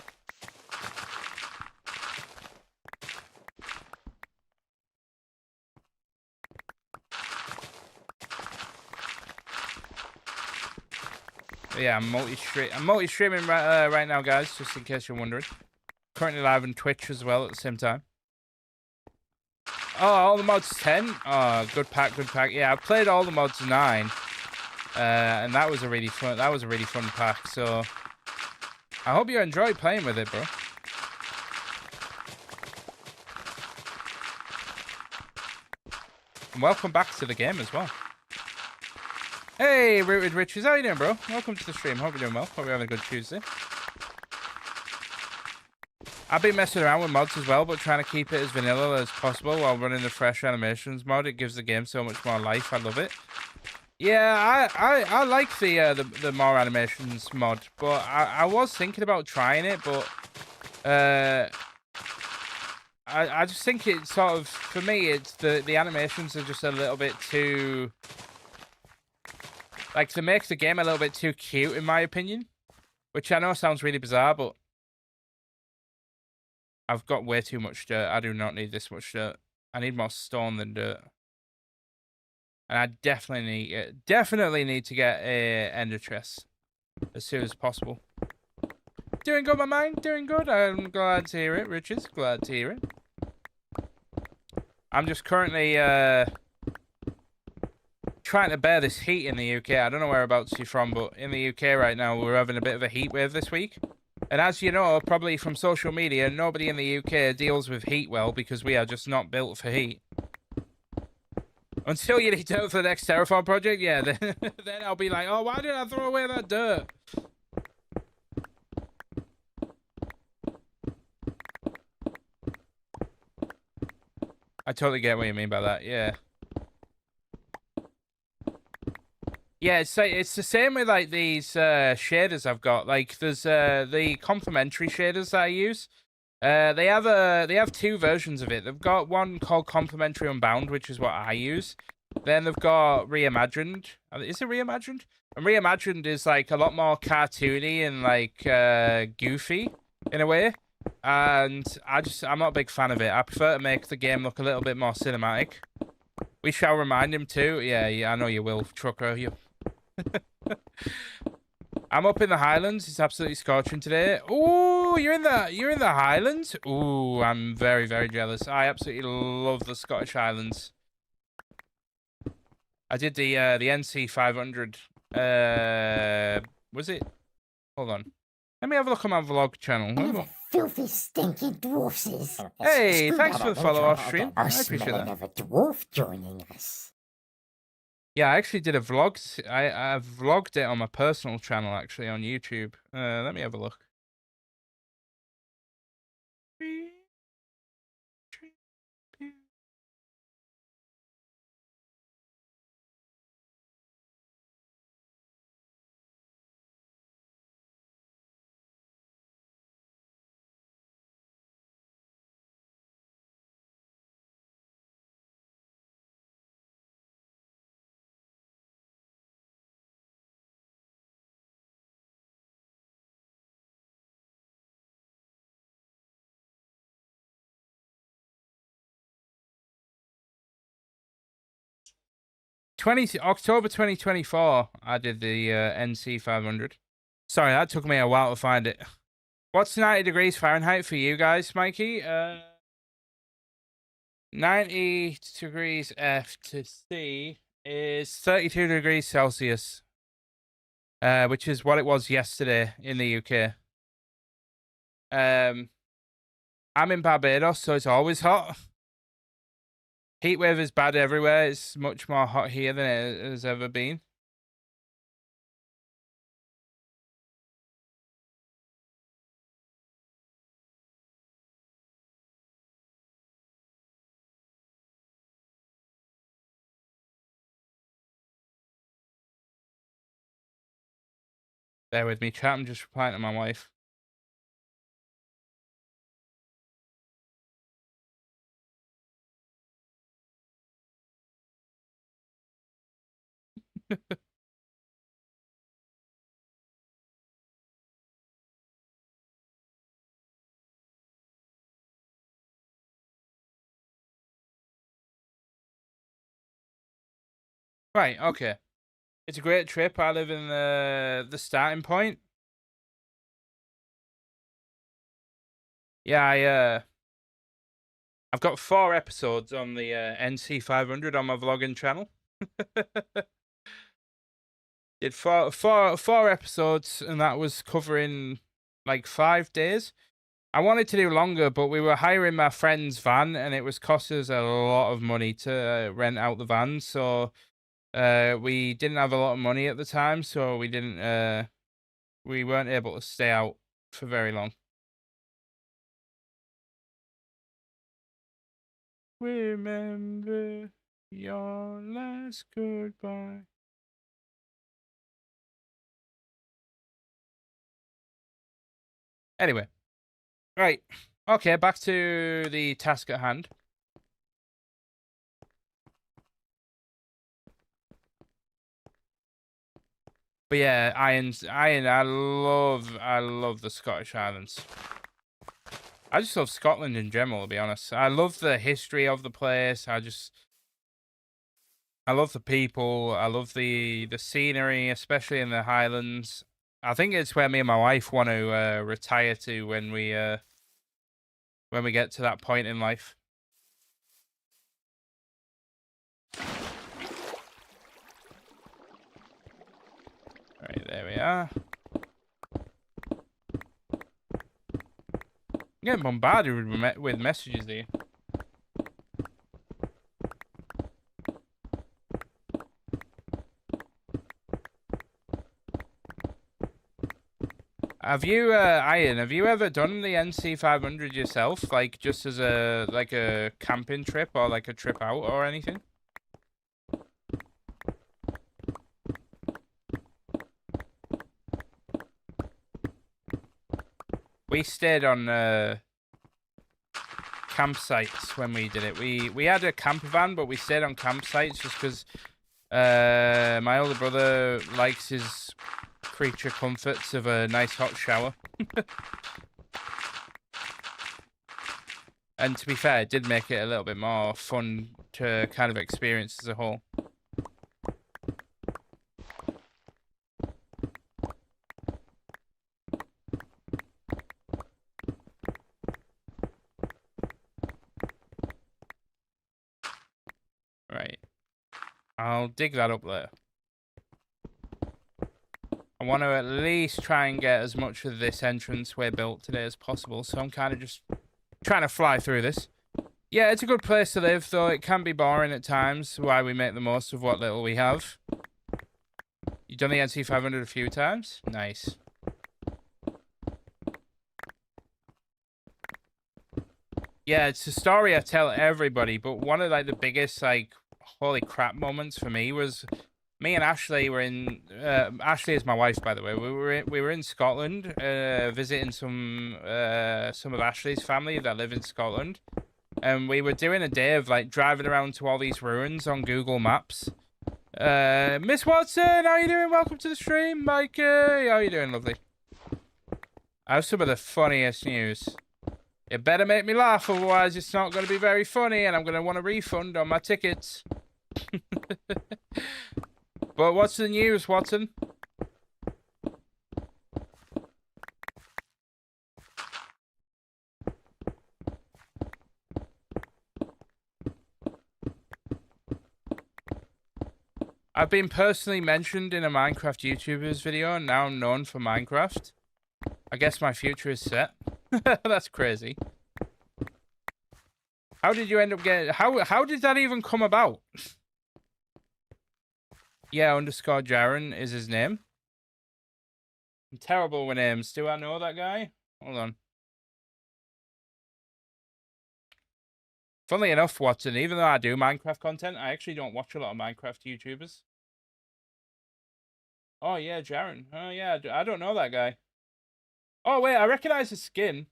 Yeah, I'm multi-streaming right now, guys, just in case you're wondering. Currently live on Twitch as well at the same time. Oh, all the mods 10? Oh, good pack, good pack. Yeah, I've played all the mods 9. And that was a really fun pack, so I hope you enjoy playing with it, bro. And welcome back to the game as well. Hey, Rooted Riches, how you doing, bro? Welcome to the stream. Hope you're doing well. Hope you're having a good Tuesday. I've been messing around with mods as well, but trying to keep it as vanilla as possible while running the fresh animations mod. It gives the game so much more life. I love it. Yeah, I like the more animations mod, but I was thinking about trying it, but I just think it's sort of, for me, it's the animations are just a little bit too, like, they make the game a little bit too cute, in my opinion, which I know sounds really bizarre, but I've got way too much dirt. I do not need this much dirt. I need more stone than dirt. And I definitely need to get a ender chest as soon as possible. Doing good, my man. Doing good. I'm glad to hear it, Richards. Glad to hear it. I'm just currently trying to bear this heat in the UK. I don't know whereabouts you're from, but in the UK right now, we're having a bit of a heat wave this week. And as you know, probably from social media, nobody in the UK deals with heat well because we are just not built for heat. Until you need to for the next Terraform project, yeah, then I'll be like, oh, why did I throw away that dirt? I totally get what you mean by that, yeah. Yeah, it's the same with like these shaders I've got. Like there's the complementary shaders that I use. They have two versions of it. They've got one called Complementary Unbound, which is what I use. Then they've got Reimagined. Is it Reimagined? And Reimagined is like a lot more cartoony and like goofy in a way. And I'm not a big fan of it. I prefer to make the game look a little bit more cinematic. We shall remind him too. Yeah, I know you will, Trucker. You. I'm up in the Highlands. It's absolutely scorching today. Ooh, you're in the Highlands? Ooh, I'm very, very jealous. I absolutely love the Scottish Highlands. I did the NC 500. Was it? Hold on. Let me have a look on my vlog channel. Filthy, stinking dwarfs. Hey, thanks for the follow off stream. I appreciate that. Another dwarf joining us. Yeah, I actually did a vlog. I vlogged it on my personal channel, actually, on YouTube. Let me have a look. October 2024, I did the NC 500. Sorry, that took me a while to find it. What's 90 degrees Fahrenheit for you guys, Mikey? 90 degrees F to C is 32 degrees Celsius, which is what it was yesterday in the UK. I'm in Barbados, so it's always hot. Heatwave is bad everywhere. It's much more hot here than it has ever been. Bear with me, chat. I'm just replying to my wife. Right, okay. It's a great trip. I live in the starting point. Yeah, I've got 4 episodes on the NC 500 on my vlogging channel. Did four episodes, and that was covering like 5 days. I wanted to do longer, but we were hiring my friend's van, and it was costing us a lot of money to rent out the van. So We didn't have a lot of money at the time, so we weren't able to stay out for very long. Remember your last goodbye. Anyway, right. Okay, back to the task at hand. But yeah, iron. I love the Scottish Highlands. I just love Scotland in general, to be honest. I love the history of the place. I love the people. I love the scenery, especially in the Highlands. I think it's where me and my wife want to retire to when we get to that point in life. Right, there we are. I'm getting bombarded with messages here. Have you, Ian, have you ever done the NC 500 yourself? Like, just as a camping trip or like a trip out or anything? We stayed on campsites when we did it. We had a camper van, but we stayed on campsites just because my older brother likes his creature comforts of a nice hot shower. And to be fair, it did make it a little bit more fun to kind of experience as a whole. Right. I'll dig that up later. I want to at least try and get as much of this entranceway built today as possible, so I'm kind of just trying to fly through this. Yeah, it's a good place to live, though it can be boring at times, why we make the most of what little we have. You've done the NC 500 a few times? Nice. Yeah, it's a story I tell everybody, but one of like the biggest like holy crap moments for me was me and Ashley were in. Ashley is my wife, by the way. We were in Scotland, visiting some of Ashley's family that live in Scotland, and we were doing a day of like driving around to all these ruins on Google Maps. Miss Watson, how you doing? Welcome to the stream, Mikey. How you doing, lovely? I have some of the funniest news. It better make me laugh, otherwise it's not going to be very funny, and I'm going to want a refund on my tickets. But what's the news, Watson? I've been personally mentioned in a Minecraft YouTuber's video, and now I'm known for Minecraft. I guess my future is set. That's crazy. How did you end up getting... How did that even come about? Yeah, underscore Jaren is his name. I'm terrible with names. Do I know that guy? Hold on. Funnily enough, Watson, even though I do Minecraft content, I actually don't watch a lot of Minecraft YouTubers. Oh, yeah, Jaren. Oh, yeah, I don't know that guy. Oh, wait, I recognize his skin.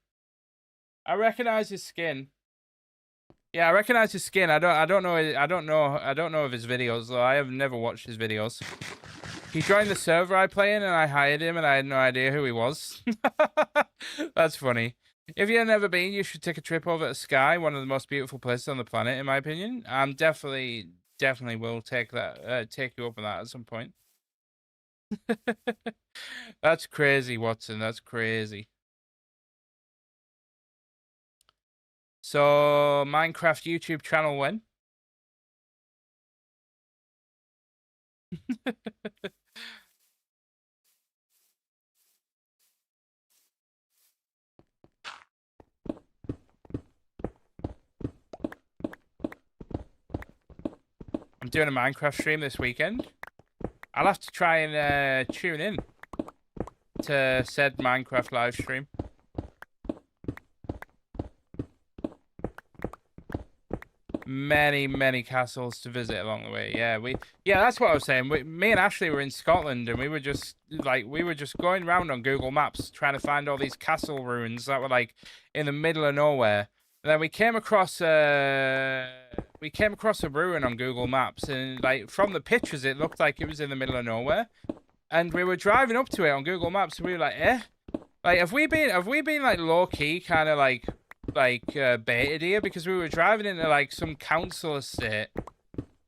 I recognize his skin. Yeah, I recognize his skin. I don't know of his videos, though. I have never watched his videos. He joined the server I play in, and I hired him, and I had no idea who he was. That's funny. If you've never been, you should take a trip over to Skye, one of the most beautiful places on the planet, in my opinion. I'm definitely will take that, take you up on that at some point. That's crazy, Watson. That's crazy. So, Minecraft YouTube channel when? I'm I'm doing a Minecraft stream this weekend. I'll have to try and tune in to said Minecraft live stream. Many castles to visit along the way. Yeah, that's what I was saying. Me and Ashley were in Scotland, and we were just going around on Google Maps trying to find all these castle ruins that were like in the middle of nowhere. And then we came across a ruin on Google Maps, and like from the pictures, it looked like it was in the middle of nowhere. And we were driving up to it on Google Maps, and we were like, eh, like have we been like low key, kind of like baited here, because we were driving into like some council estate.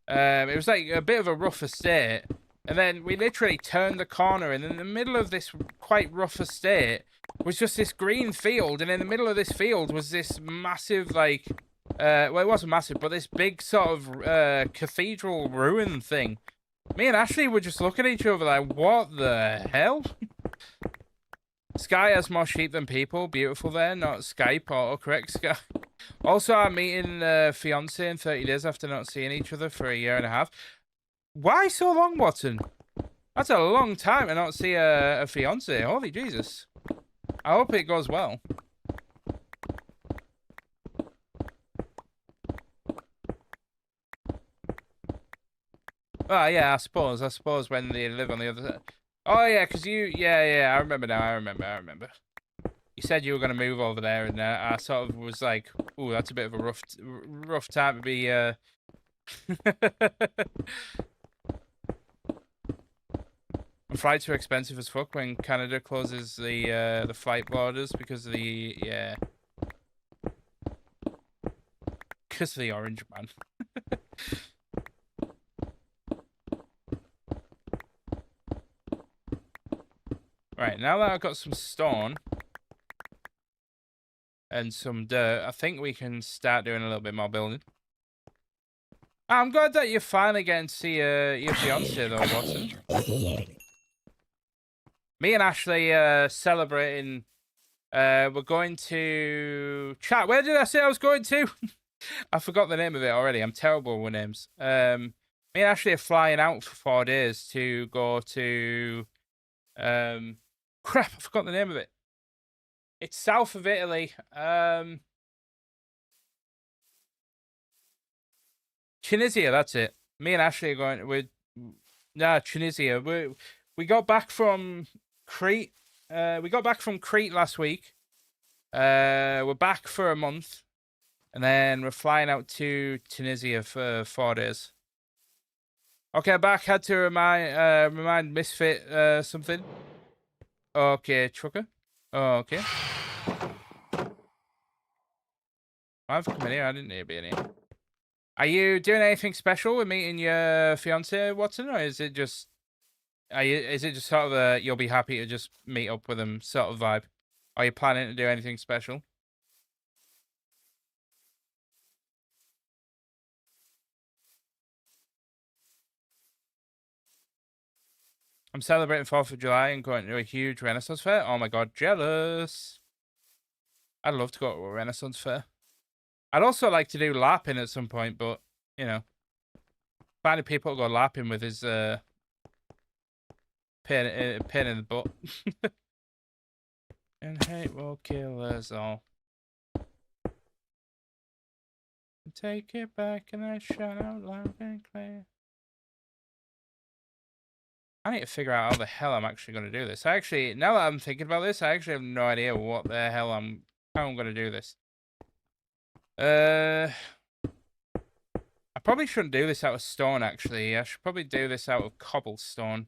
It was like a bit of a rough estate, and then we literally turned the corner, and in the middle of this quite rough estate was just this green field, and in the middle of this field was this massive like well, it wasn't massive, but this big sort of cathedral ruin thing. Me and Ashley were just looking at each other like, what the hell? Sky has more sheep than people. Beautiful there, not Skype. Autocorrect, Sky. Also, I'm meeting fiance in 30 days after not seeing each other for a year and a half. Why so long, Watson? That's a long time to not see a fiance. Holy Jesus. I hope it goes well. Well, yeah, I suppose when they live on the other side. Oh, yeah, because yeah, I remember now, I remember. You said you were going to move over there, and I sort of was like, ooh, that's a bit of a rough time to be, Flights are expensive as fuck when Canada closes the flight borders because of the, yeah. Because of the orange man. Right, now that I've got some stone and some dirt, I think we can start doing a little bit more building. I'm glad that you're finally getting to see your fiance though, Watson. Me and Ashley celebrating. We're going to chat. Where did I say I was going to? I forgot the name of it already. I'm terrible with names. Me and Ashley are flying out for 4 days to go to. Crap! I forgot the name of it. It's south of Italy. Tunisia. That's it. Me and Ashley are going. Tunisia. We got back from Crete. We got back from Crete last week. We're back for a month, and then we're flying out to Tunisia for 4 days. Okay, back. Had to remind Misfit something. Okay, trucker. Okay. I've come in here. I didn't need to be in here. Are you doing anything special with meeting your fiance, Watson, or is it just? Is it just sort of a you'll be happy to just meet up with him sort of vibe? Are you planning to do anything special? I'm celebrating 4th of July and going to a huge Renaissance fair. Oh my god, jealous. I'd love to go to a Renaissance fair. I'd also like to do LARPing at some point, but, you know, finding people to go LARPing with is pain in the butt. And hate will kill us all. Take it back and I shout out loud and clear. I need to figure out how the hell I'm actually going to do this. Now that I'm thinking about this, I actually have no idea what the hell how I'm going to do this. I probably shouldn't do this out of stone, actually. I should probably do this out of cobblestone.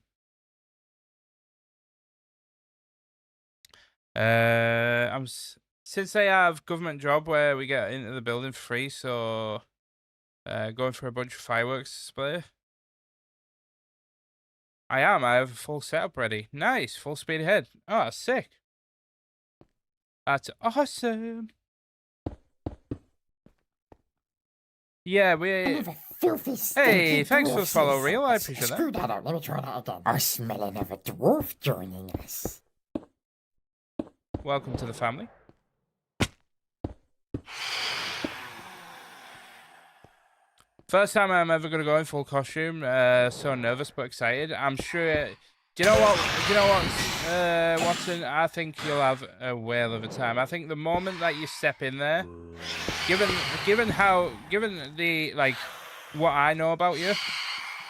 Since I have government job where we get into the building free, so going for a bunch of fireworks display. I have a full setup ready. Nice, full speed ahead. Oh, sick. That's awesome. Yeah, Hey, thanks for the follow, Real. I appreciate that. Screw that out. Let me try that again. I smell another dwarf joining us. Welcome to the family. First time I'm ever gonna go in full costume. So nervous but excited. I'm sure. Do you know what? Watson? I think you'll have a whale of a time. I think the moment that you step in there, given the like what I know about you,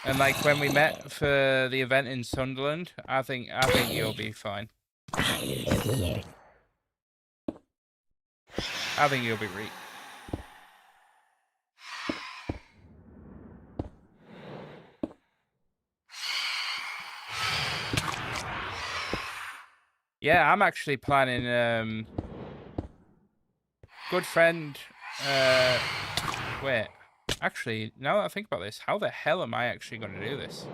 and like when we met for the event in Sunderland, I think you'll be fine. I think you'll be great. Yeah, I'm actually planning, good friend, wait, actually, now that I think about this, how the hell am I actually going to do this?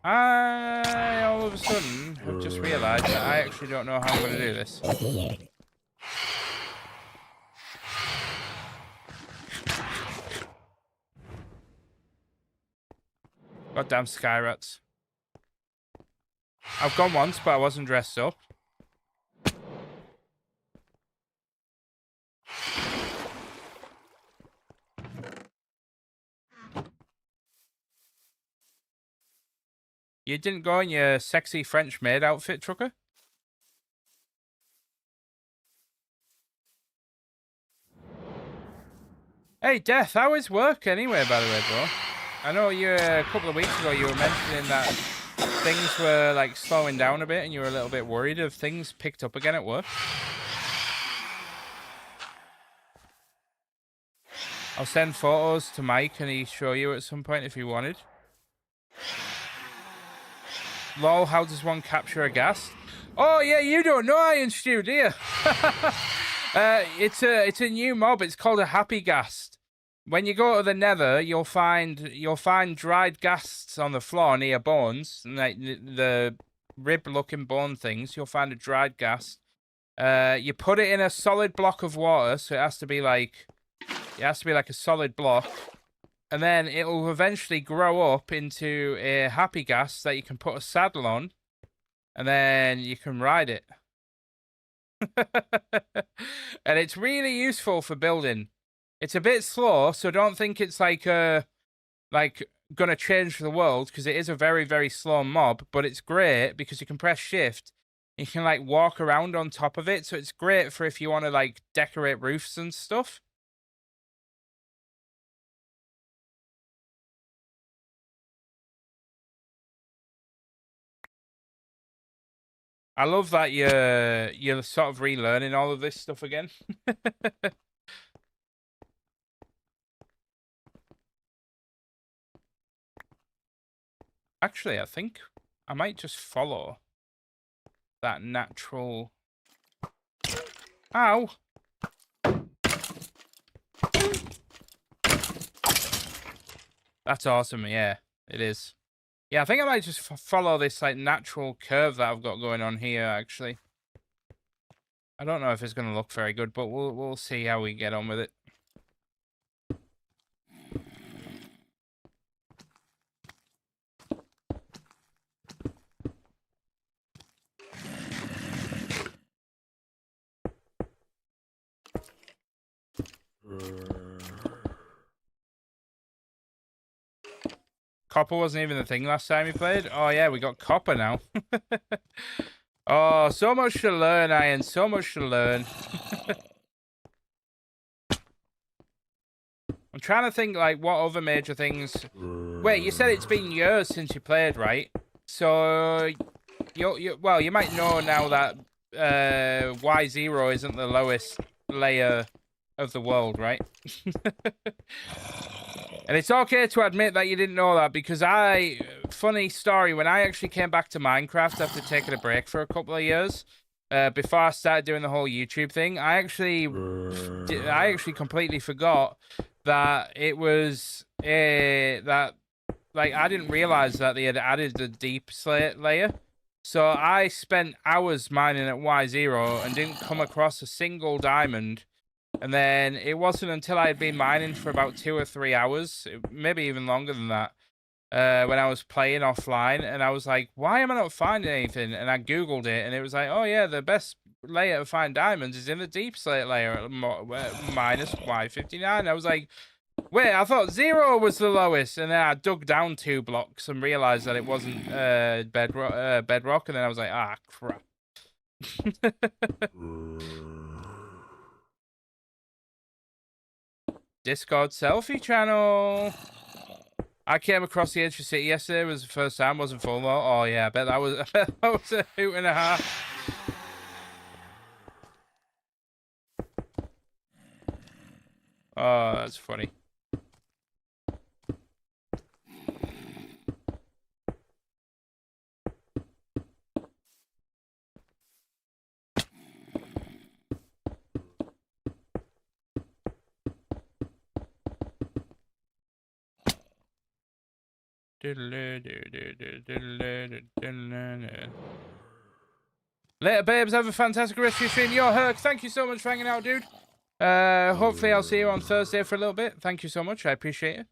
I, all of a sudden, have just realized that I actually don't know how I'm going to do this. Goddamn sky rats. I've gone once, but I wasn't dressed up. You didn't go in your sexy French maid outfit, Trucker? Hey, Death, how is work anyway, by the way, bro? I know you a couple of weeks ago you were mentioning that things were like slowing down a bit and you were a little bit worried if things picked up again at work. I'll send photos to Mike and he'll show you at some point if you wanted. Lol, how does one capture a ghast? Oh yeah, you don't know Iron Stew, do you? It's a new mob. It's called a happy ghast. When you go to the Nether, you'll find dried ghasts on the floor near bones, like the rib-looking bone things. You'll find a dried ghast. You put it in a solid block of water, so it has to be like a solid block, and then it will eventually grow up into a happy ghast that you can put a saddle on, and then you can ride it. And it's really useful for building. It's a bit slow, so don't think it's like gonna change the world, because it is a very, very slow mob, but it's great because you can press shift, you can like walk around on top of it, so it's great for if you want to like decorate roofs and stuff. I love that you're sort of relearning all of this stuff again. Actually, I think I might just follow that natural... Ow! That's awesome, yeah, it is. Yeah, I think I might just follow this like natural curve that I've got going on here, actually. I don't know if it's going to look very good, but we'll see how we get on with it. Copper wasn't even the thing last time we played. Oh yeah, we got copper now. Oh, so much to learn, Ian. So much to learn. I'm trying to think, like, what other major things... Wait, you said it's been years since you played, right? So, well, you might know now that Y0 isn't the lowest layer of the world, right? And it's okay to admit that you didn't know that, because funny story, when I actually came back to Minecraft after taking a break for a couple of years, before I started doing the whole YouTube thing, I actually completely forgot that it was that, like, I didn't realize that they had added the deep slate layer. So I spent hours mining at Y0 and didn't come across a single diamond. And then it wasn't until I had been mining for about 2 or 3 hours, maybe even longer than that, when I was playing offline, and I was like, why am I not finding anything? And I Googled it, and it was like, oh yeah, the best layer to find diamonds is in the deep slate layer at minus Y59. I was like, wait, I thought 0 was the lowest, and then I dug down 2 blocks and realized that it wasn't bedrock, and then I was like, ah, crap. Discord selfie channel. I came across the Entry City yesterday. It was the first time. Wasn't full though. Oh yeah, I bet that was a hoot and a half. Oh, that's funny. Later, babes. Have a fantastic rest of your stream. Yo, Herc, thank you so much for hanging out, dude. Hopefully I'll see you on Thursday for a little bit. Thank you so much. I appreciate it.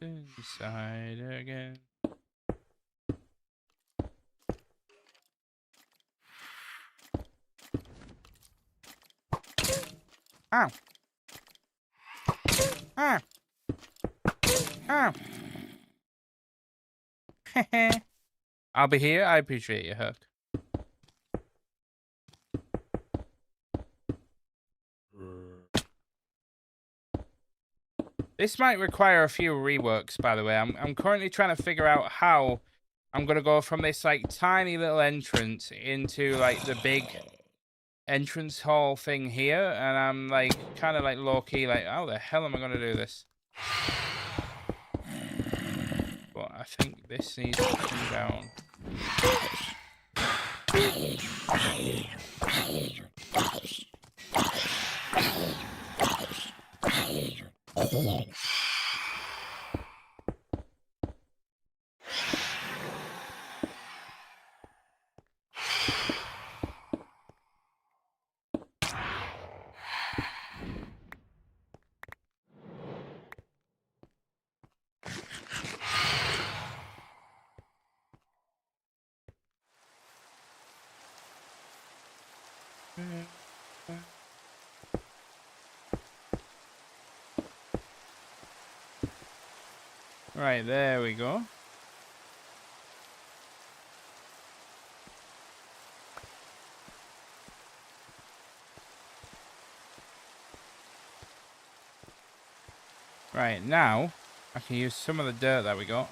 Inside again. Ow. Ow. Ow. I'll be here. I appreciate you, Herc. This might require a few reworks, by the way. I'm currently trying to figure out how I'm gonna go from this like tiny little entrance into like the big entrance hall thing here, and I'm like kind of like low key, like how the hell am I gonna do this? But I think this needs to come down. Right, there we go. Right, now I can use some of the dirt that we got.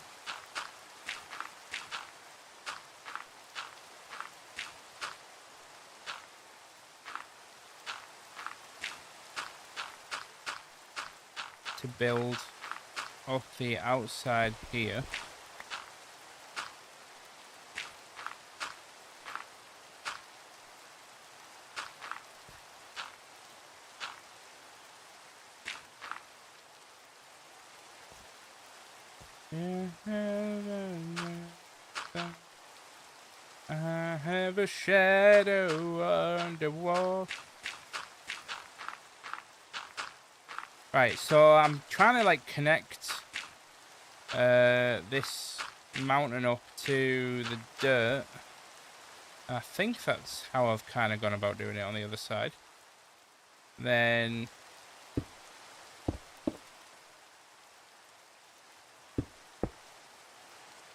To build up the outside here. I have a shadow on the wall. Right, so I'm trying to like connect this mountain up to the dirt. I think that's how I've kind of gone about doing it on the other side. Then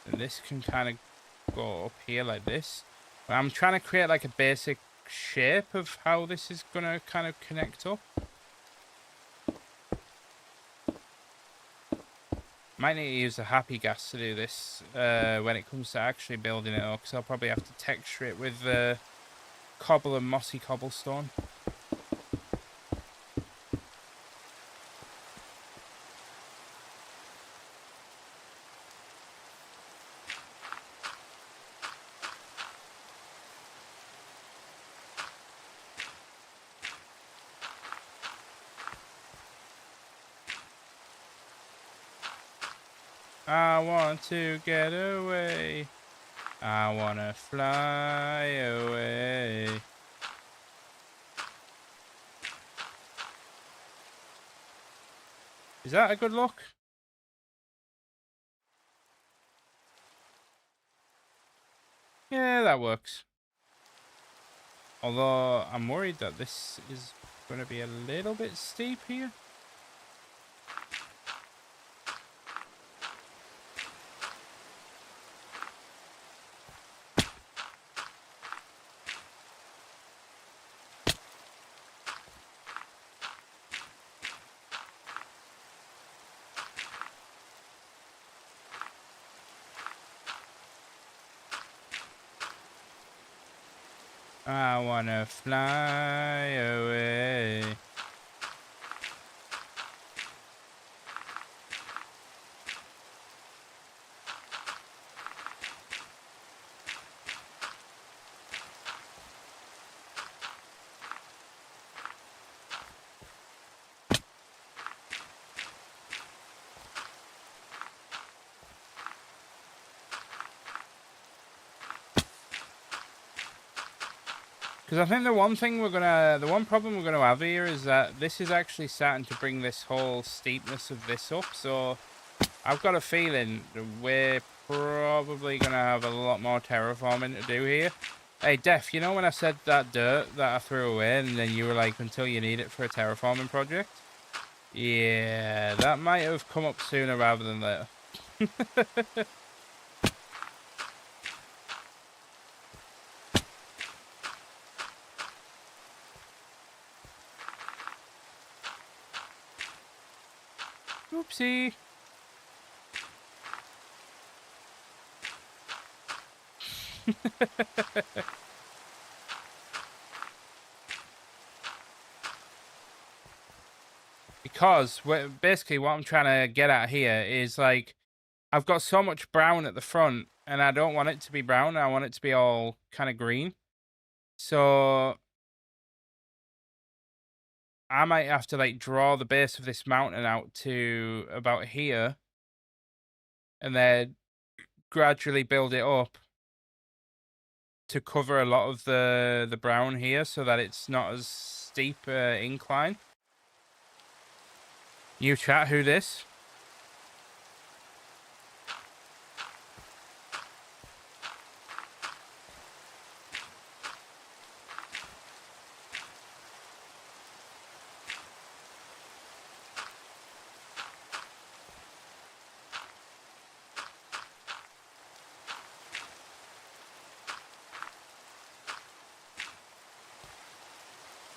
this can kind of go up here like this. But I'm trying to create like a basic shape of how this is going to kind of connect up. Might need to use the happy gas to do this when it comes to actually building it up, because I'll probably have to texture it with cobble and mossy cobblestone. I want to get away. I want to fly away. Is that a good look? Yeah, that works. Although I'm worried that this is going to be a little bit steep here. I wanna fly away. Because I think the one problem we're gonna have here is that this is actually starting to bring this whole steepness of this up. So I've got a feeling that we're probably gonna have a lot more terraforming to do here. Hey, Def, you know when I said that dirt that I threw away, and then you were like, until you need it for a terraforming project? Yeah, that might have come up sooner rather than later. Oopsie. Because basically what I'm trying to get at here is like, I've got so much brown at the front and I don't want it to be brown. I want it to be all kind of green. So I might have to like draw the base of this mountain out to about here and then gradually build it up to cover a lot of the brown here so that it's not as steep incline. You chat, who this?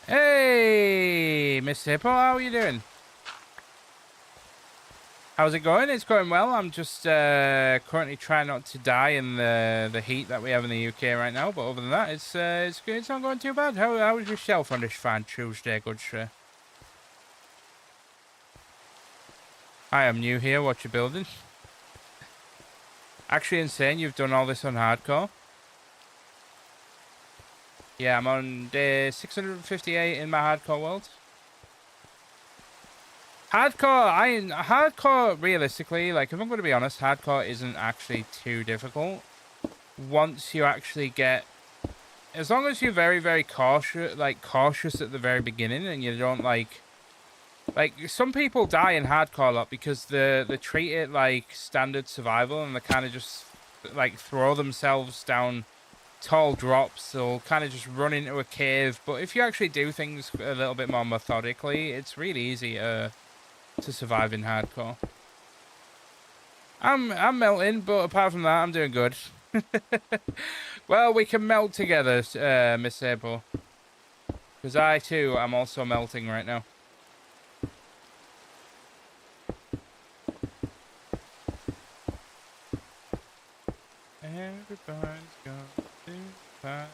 Hey, Miss Hippo, how are you doing? How's it going? It's going well. I'm just currently trying not to die in the heat that we have in the UK right now. But other than that, it's good. It's not going too bad. How is yourself on this fine Tuesday, good sir? Hi, I'm new here. What you building? Actually insane. You've done all this on hardcore. Yeah, I'm on day 658 in my hardcore world. Hardcore, realistically, like, if I'm going to be honest, hardcore isn't actually too difficult. Once you actually get, as long as you're very, very cautious at the very beginning and you don't, like, some people die in hardcore a lot because they treat it like standard survival and they kind of just, like, throw themselves down tall drops. They'll kind of just run into a cave. But if you actually do things a little bit more methodically, it's really easy to survive in hardcore. I'm melting, but apart from that, I'm doing good. Well, we can melt together, Miss April, because I too am also melting right now. Everybody's got to find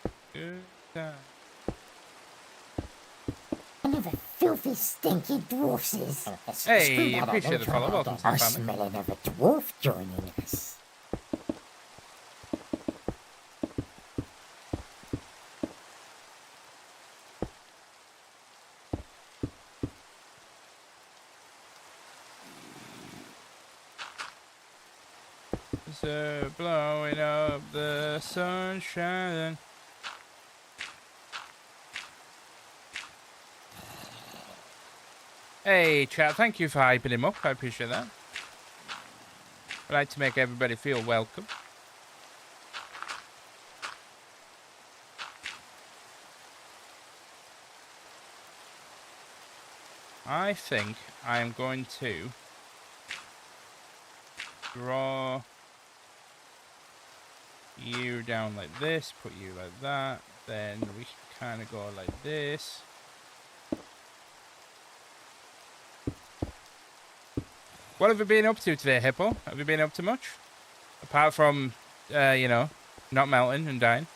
a good time. One of the filthy, stinky dwarfs. Hey, appreciate the follow. Welcome to the Are family. smelling of a dwarf joining us. So blowing up the sunshine. Hey, chat, thank you for hyping him up. I appreciate that. I like to make everybody feel welcome. I think I am going to draw you down like this, put you like that, then we can kind of go like this. What have you been up to today, Hippo? Have you been up to much? Apart from, you know, not melting and dying.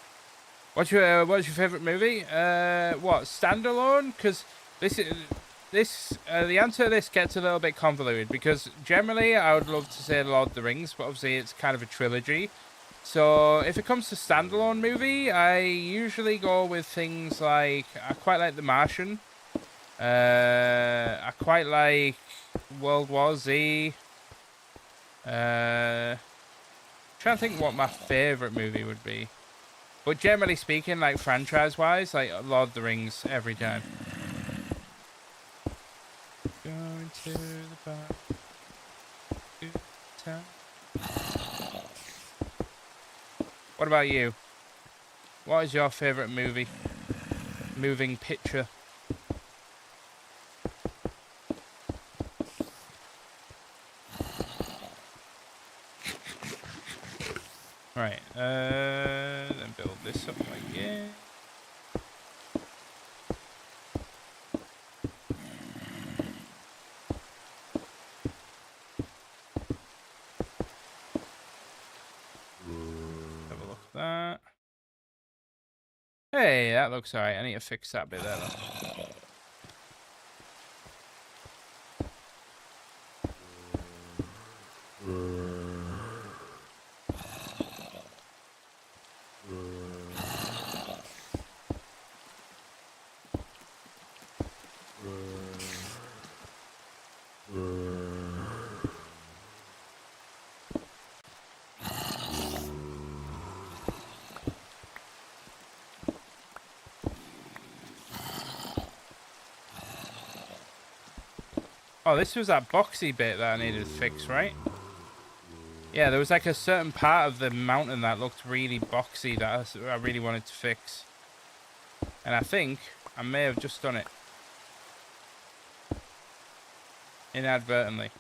What's your favorite movie? What, standalone? Because the answer to this gets a little bit convoluted, because generally I would love to say Lord of the Rings, but obviously it's kind of a trilogy. So if it comes to standalone movie, I usually go with things like, I quite like The Martian. I quite like World War Z. Trying to think what my favorite movie would be. But generally speaking, like franchise-wise, like Lord of the Rings every time. Going to the bar. Good time. What about you? What is your favorite movie? Moving picture. Right, then build this up again. Have a look at that. Hey, that looks alright. I need to fix that bit there though. Oh, this was that boxy bit that I needed to fix, right? Yeah, there was like a certain part of the mountain that looked really boxy that I really wanted to fix. And I think I may have just done it. Inadvertently.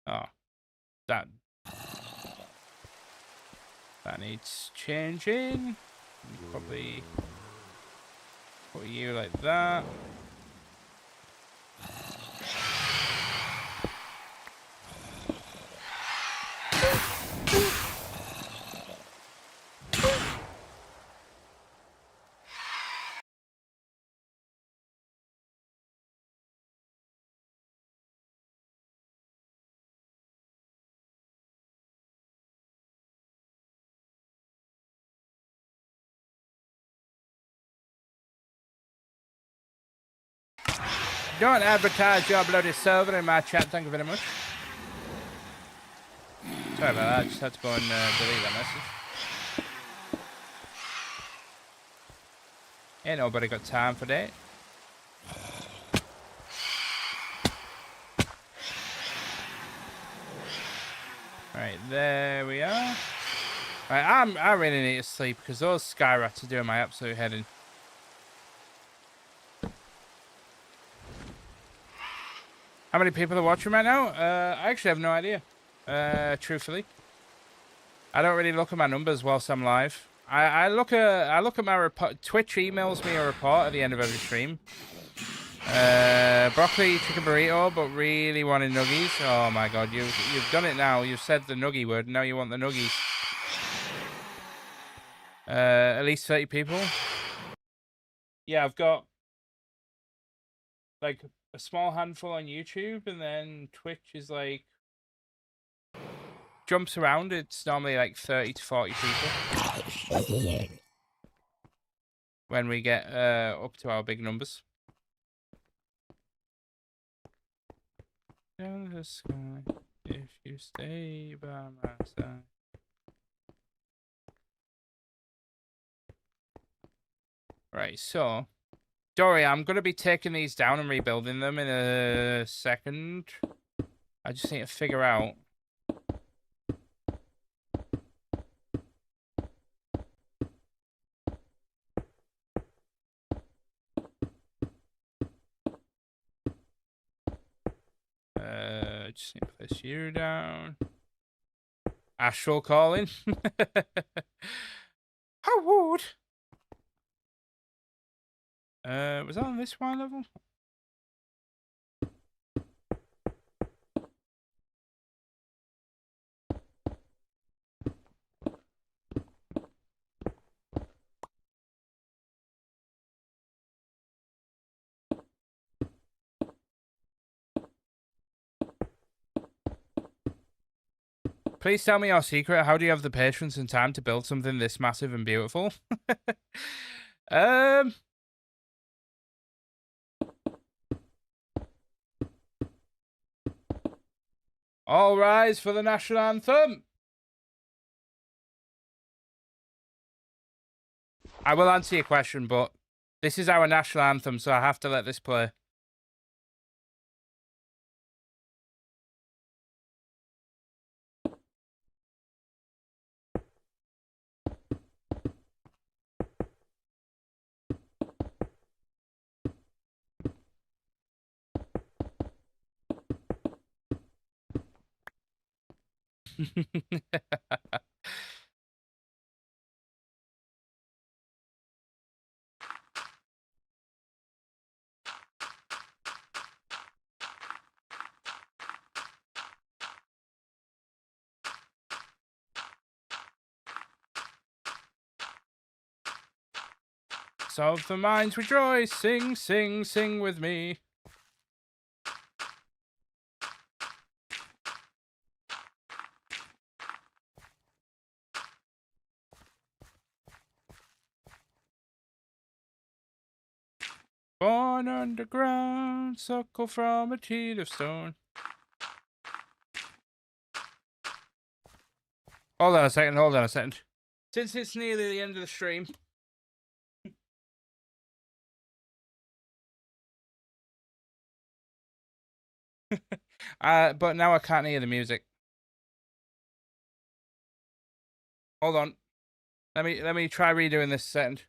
Oh. That needs changing. Probably put you like that. Don't advertise your bloody server in my chat, thank you very much. Sorry about that, I just had to go and delete that message. Ain't nobody got time for that. Right, there we are. Right, I really need to sleep because those sky rats are doing my absolute head in. How many people are watching right now? I actually have no idea. Truthfully, I don't really look at my numbers whilst I'm live. I look at my report. Twitch emails me a report at the end of every stream. Broccoli chicken burrito, but really wanting nuggies. Oh my god, you've done it now. You've said the nuggie word. Now you want the nuggies. At least 30 people. Yeah, I've got like a small handful on YouTube, and then Twitch is like jumps around. It's normally like 30 to 40 people when we get up to our big numbers. Down the sky, if you stay by my side. Right, so Dory, I'm going to be taking these down and rebuilding them in a second. I just need to figure out. Just need to place you down. Astral calling. How would? Was that on this one level? Please tell me your secret. How do you have the patience and time to build something this massive and beautiful? All rise for the national anthem. I will answer your question, but this is our national anthem, so I have to let this play. So the minds rejoice, sing, sing, sing with me. Born underground, suckle from a teat of stone. Hold on a second, hold on a second. Since it's nearly the end of the stream, but now I can't hear the music. Hold on. Let me try redoing this second.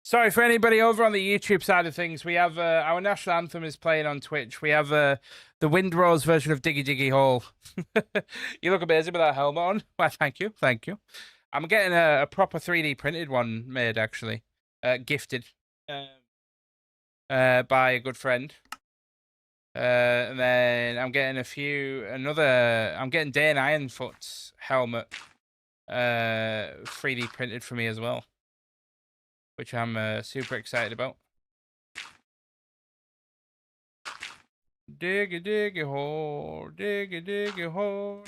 Sorry for anybody over on the YouTube side of things. We have our national anthem is playing on Twitch. We have the Windrose version of Diggy Diggy Hole. You look amazing with that helmet on. Well, thank you, thank you. I'm getting a proper 3D printed one made actually, gifted by a good friend. And then I'm getting I'm getting Dane Ironfoot's helmet 3D printed for me as well, which I'm super excited about. Diggy diggy hole, diggy diggy hole.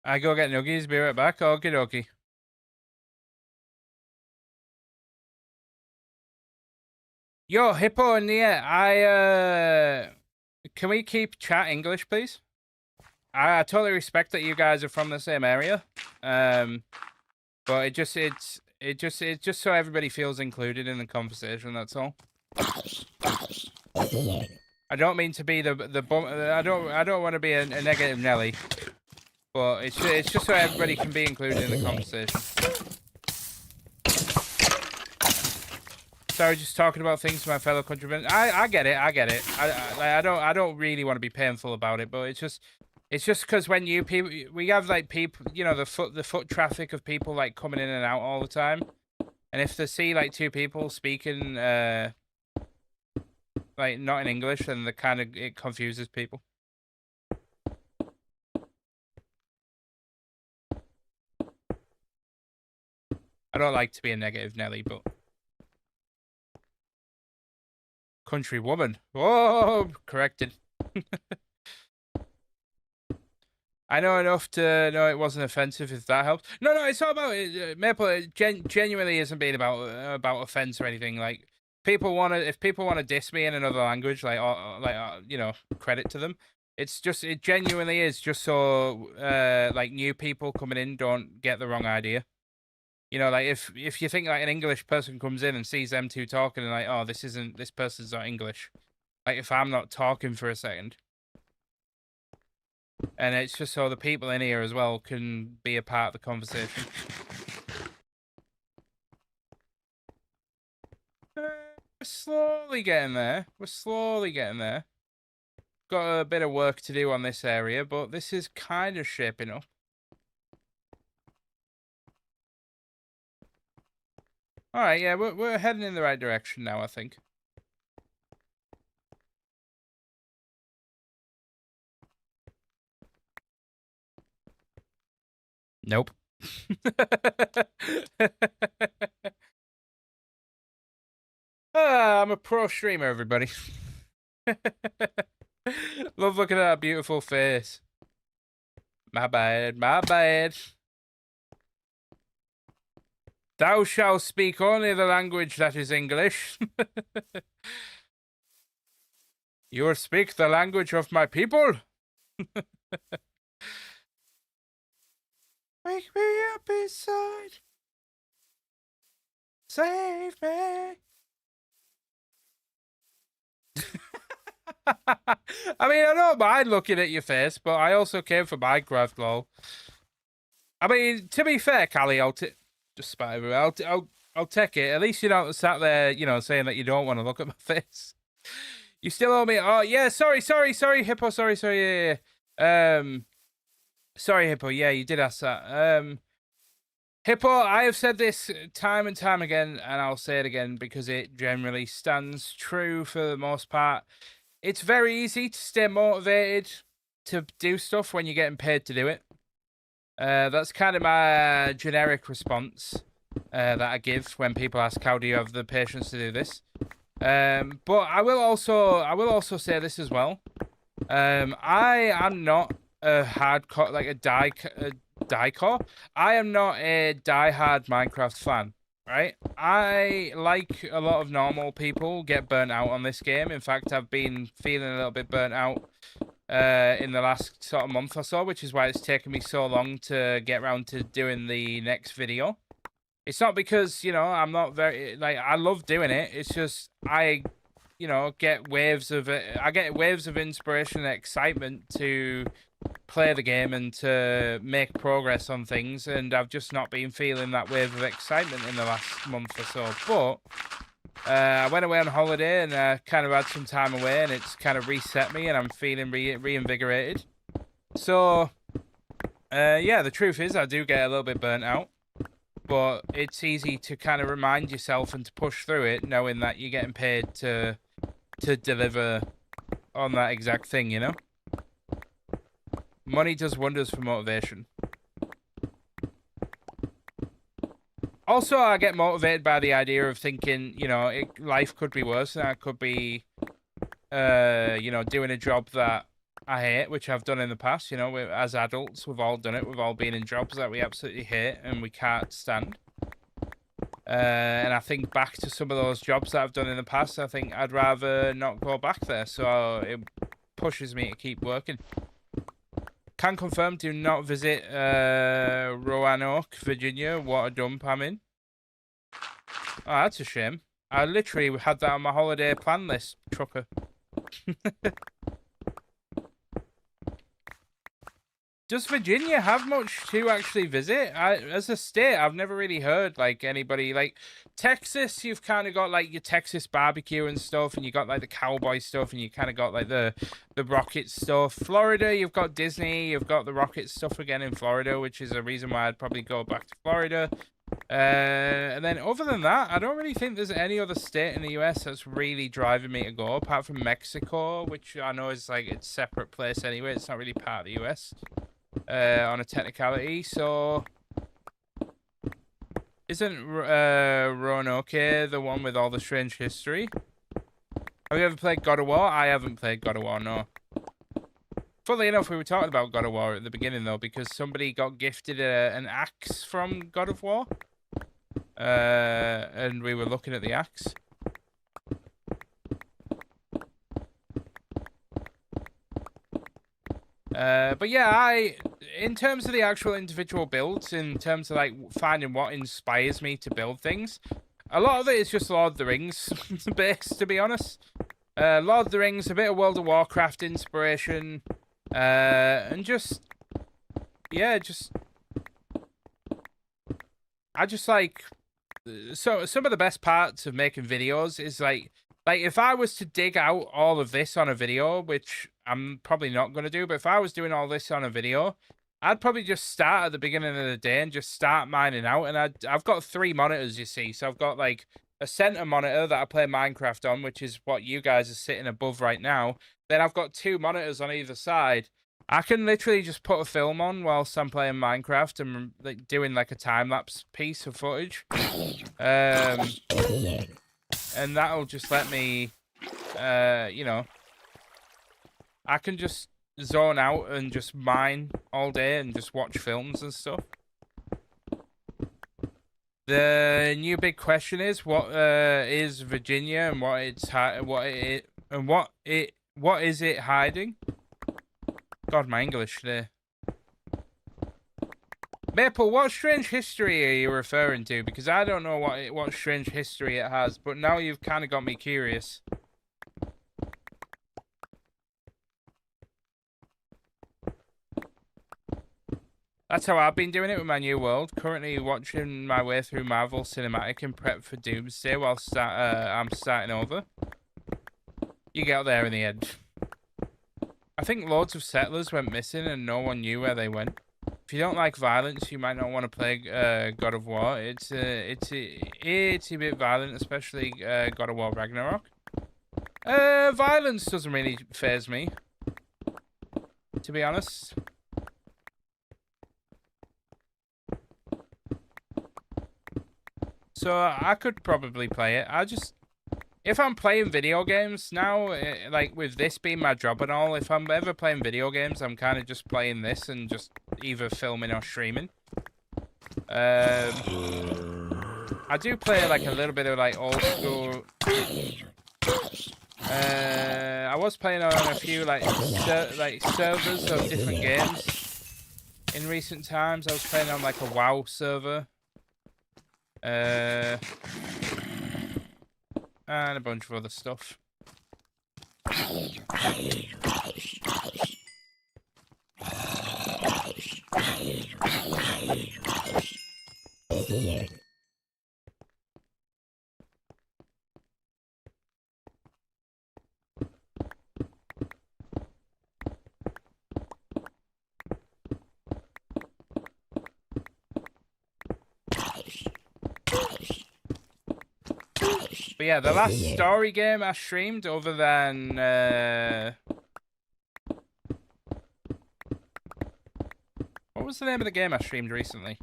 I go get nuggies, be right back. Okie dokie. Yo, Hippo and Nia, can we keep chat English, please? I totally respect that you guys are from the same area. But it's just so everybody feels included in the conversation, that's all. I don't mean to be the bum. I don't want to be a negative Nelly. But it's just so everybody can be included in the conversation. Sorry, just talking about things to my fellow countrymen. I get it. I get it. I don't really want to be painful about it, but it's just because when you people, we have like people, you know, the foot traffic of people like coming in and out all the time, and if they see like two people speaking like not in English, then it confuses people. I don't like to be a negative Nelly, but country woman. Whoa, corrected. I know enough to know it wasn't offensive. If that helps. No, it's not about it. Maple. It genuinely isn't being about offense or anything. Like if people wanna diss me in another language, you know, credit to them. It genuinely is just so like new people coming in don't get the wrong idea. You know, like if you think like an English person comes in and sees them two talking and like, oh, this person's not English. Like if I'm not talking for a second. And it's just so the people in here as well can be a part of the conversation. We're slowly getting there. We're slowly getting there. Got a bit of work to do on this area, but this is kind of shaping up. Alright, yeah, we're heading in the right direction now, I think. Nope. I'm a pro streamer, everybody. Love looking at that beautiful face. My bad, my bad. Thou shalt speak only the language that is English. You will speak the language of my people. Wake me up inside. Save me. I mean, I don't mind looking at your face, but I also came for Minecraft, lol. I mean, to be fair, Callie, I'll take it. At least you're not sat there, you know, saying that you don't want to look at my face. You still owe me. Oh yeah, sorry, Hippo. Sorry, yeah. Sorry, Hippo. Yeah, you did ask that. Hippo, I have said this time and time again, and I'll say it again because it generally stands true for the most part. It's very easy to stay motivated to do stuff when you're getting paid to do it. That's kind of my generic response that I give when people ask, "How do you have the patience to do this?" But I will also say this as well. I am not a hardcore, like a die-core. I am not a die-hard Minecraft fan, right? I, like a lot of normal people, get burnt out on this game. In fact, I've been feeling a little bit burnt out in the last sort of month or so, which is why it's taken me so long to get around to doing the next video. It's not because, you know, I'm not very, like, I love doing it. It's just, you know, get waves of inspiration and excitement to play the game and to make progress on things, and I've just not been feeling that wave of excitement in the last month or so. But I went away on holiday and kind of had some time away, and it's kind of reset me, and I'm feeling reinvigorated. So yeah, the truth is I do get a little bit burnt out, but it's easy to kind of remind yourself and to push through it, knowing that you're getting paid to deliver on that exact thing, you know? Money does wonders for motivation. Also, I get motivated by the idea of thinking, you know, life could be worse, and I could be, you know, doing a job that I hate, which I've done in the past. You know, as adults, we've all done it. We've all been in jobs that we absolutely hate and we can't stand. And I think back to some of those jobs that I've done in the past. I think I'd rather not go back there. So it pushes me to keep working. Can confirm, do not visit Roanoke, Virginia. What a dump I'm in. Oh, that's a shame. I literally had that on my holiday plan list, trucker. does Virginia have much to actually visit? As a state, I've never really heard like anybody like Texas. You've kind of got like your Texas barbecue and stuff, and you got like the cowboy stuff, and you kind of got like the rocket stuff. Florida, you've got Disney, you've got the rocket stuff again in Florida, which is a reason why I'd probably go back to Florida. And then other than that, I don't really think there's any other state in the US that's really driving me to go, apart from Mexico, which I know is like its separate place anyway. It's not really part of the US on a technicality. So isn't Roanoke the one with all the strange history? Have you ever played God of War? I haven't played God of War, no. Funnily enough, we were talking about God of War at the beginning, though, because somebody got gifted an axe from God of War. And we were looking at the axe. But yeah, in terms of the actual individual builds, in terms of like finding what inspires me to build things, a lot of it is just Lord of the Rings based, to be honest. Lord of the Rings, a bit of World of Warcraft inspiration. And just, yeah, I just like, so some of the best parts of making videos is like if I was to dig out all of this on a video, which I'm probably not going to do, but if I was doing all this on a video, I'd probably just start at the beginning of the day and just start mining out. And I've got 3 monitors, you see, so I've got like a center monitor that I play Minecraft on, which is what you guys are sitting above right now. Then I've got 2 monitors on either side. I can literally just put a film on whilst I'm playing Minecraft and like doing like a time-lapse piece of footage. And that'll just let me, you know, I can just zone out and just mine all day and just watch films and stuff. The new big question is what is Virginia and what is it hiding? God, my English there. Maple, what strange history are you referring to? Because I don't know what strange history it has, but now you've kind of got me curious. That's how I've been doing it with my new world. Currently watching my way through Marvel Cinematic in prep for Doomsday while I'm starting over. You get there in the end. I think loads of settlers went missing and no one knew where they went. If you don't like violence, you might not want to play God of War. It's a bit violent, especially God of War Ragnarok. Violence doesn't really faze me, to be honest. So I could probably play it. If I'm playing video games now, like with this being my job and all, if I'm ever playing video games, I'm kind of just playing this and just either filming or streaming. I do play like a little bit of like old school. I was playing on a few like servers of different games in recent times. I was playing on like a WoW server. And a bunch of other stuff. But yeah, the last story game I streamed, other than what was the name of the game I streamed recently?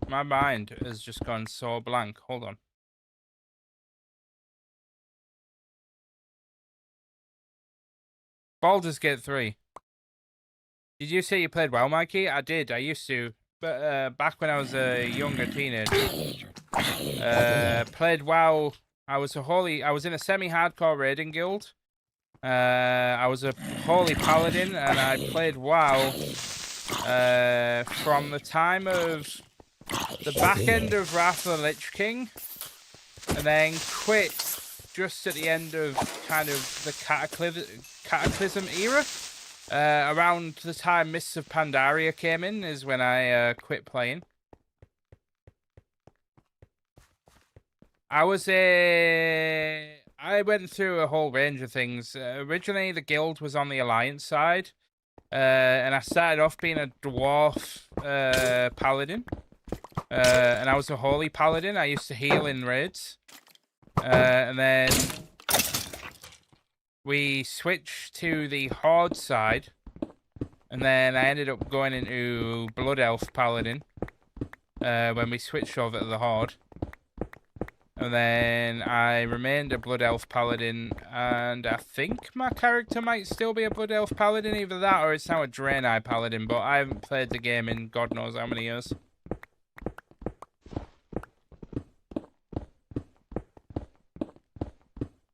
My mind has just gone so blank. Hold on. Baldur's Gate 3. Did you say you played WoW, Mikey? I did. I used to. But back when I was a younger teenager. Played WoW. I was in a semi-hardcore raiding guild. I was a holy paladin, and I played WoW from the time of the back end of Wrath of the Lich King, and then quit just at the end of kind of the Cataclysm era. Around the time Mists of Pandaria came in is when I quit playing. I went through a whole range of things. Originally, the guild was on the Alliance side. And I started off being a dwarf paladin. And I was a holy paladin. I used to heal in raids. And then we switched to the horde side. And then I ended up going into blood elf paladin. When we switched over to the horde. And then I remained a Blood Elf Paladin, and I think my character might still be a Blood Elf Paladin, either that or it's now a Draenei Paladin, but I haven't played the game in God knows how many years.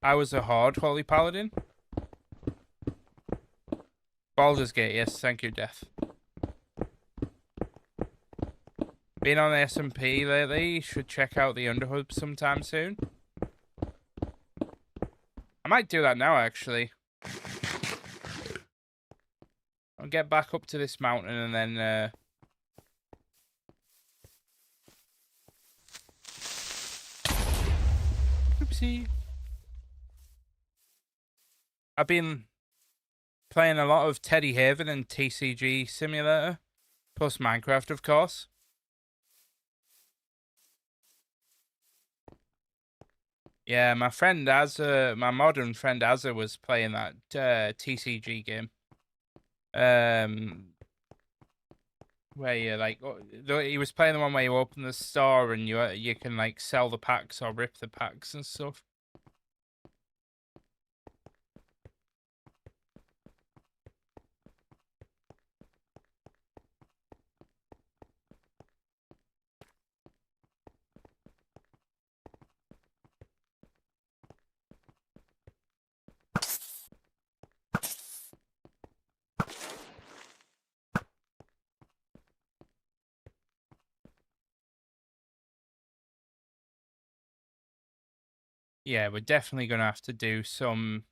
I was a Horde Holy Paladin. Baldur's Gate, yes, thank you, Death. Been on the SMP lately, should check out the Underhub sometime soon. I might do that now, actually. I'll get back up to this mountain and then... Oopsie. I've been playing a lot of Teddy Haven and TCG Simulator, plus Minecraft, of course. Yeah, my friend Azza, my modern friend Azza was playing that TCG game. Where you like, he was playing the one where you open the store and you can like sell the packs or rip the packs and stuff. Yeah, we're definitely going to have to do some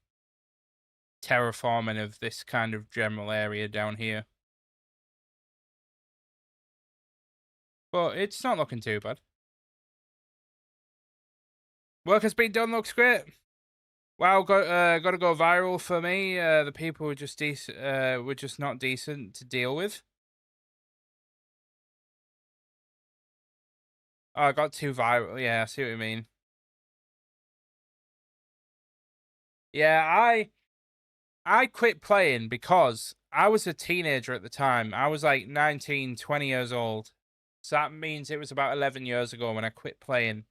terraforming of this kind of general area down here. But it's not looking too bad. Work has been done, looks great. Wow, got to go viral for me. The people were just were just not decent to deal with. Oh, I got too viral. Yeah, I see what you mean. Yeah, I quit playing because I was a teenager at the time. I was like 19, 20 years old. So that means it was about 11 years ago when I quit playing.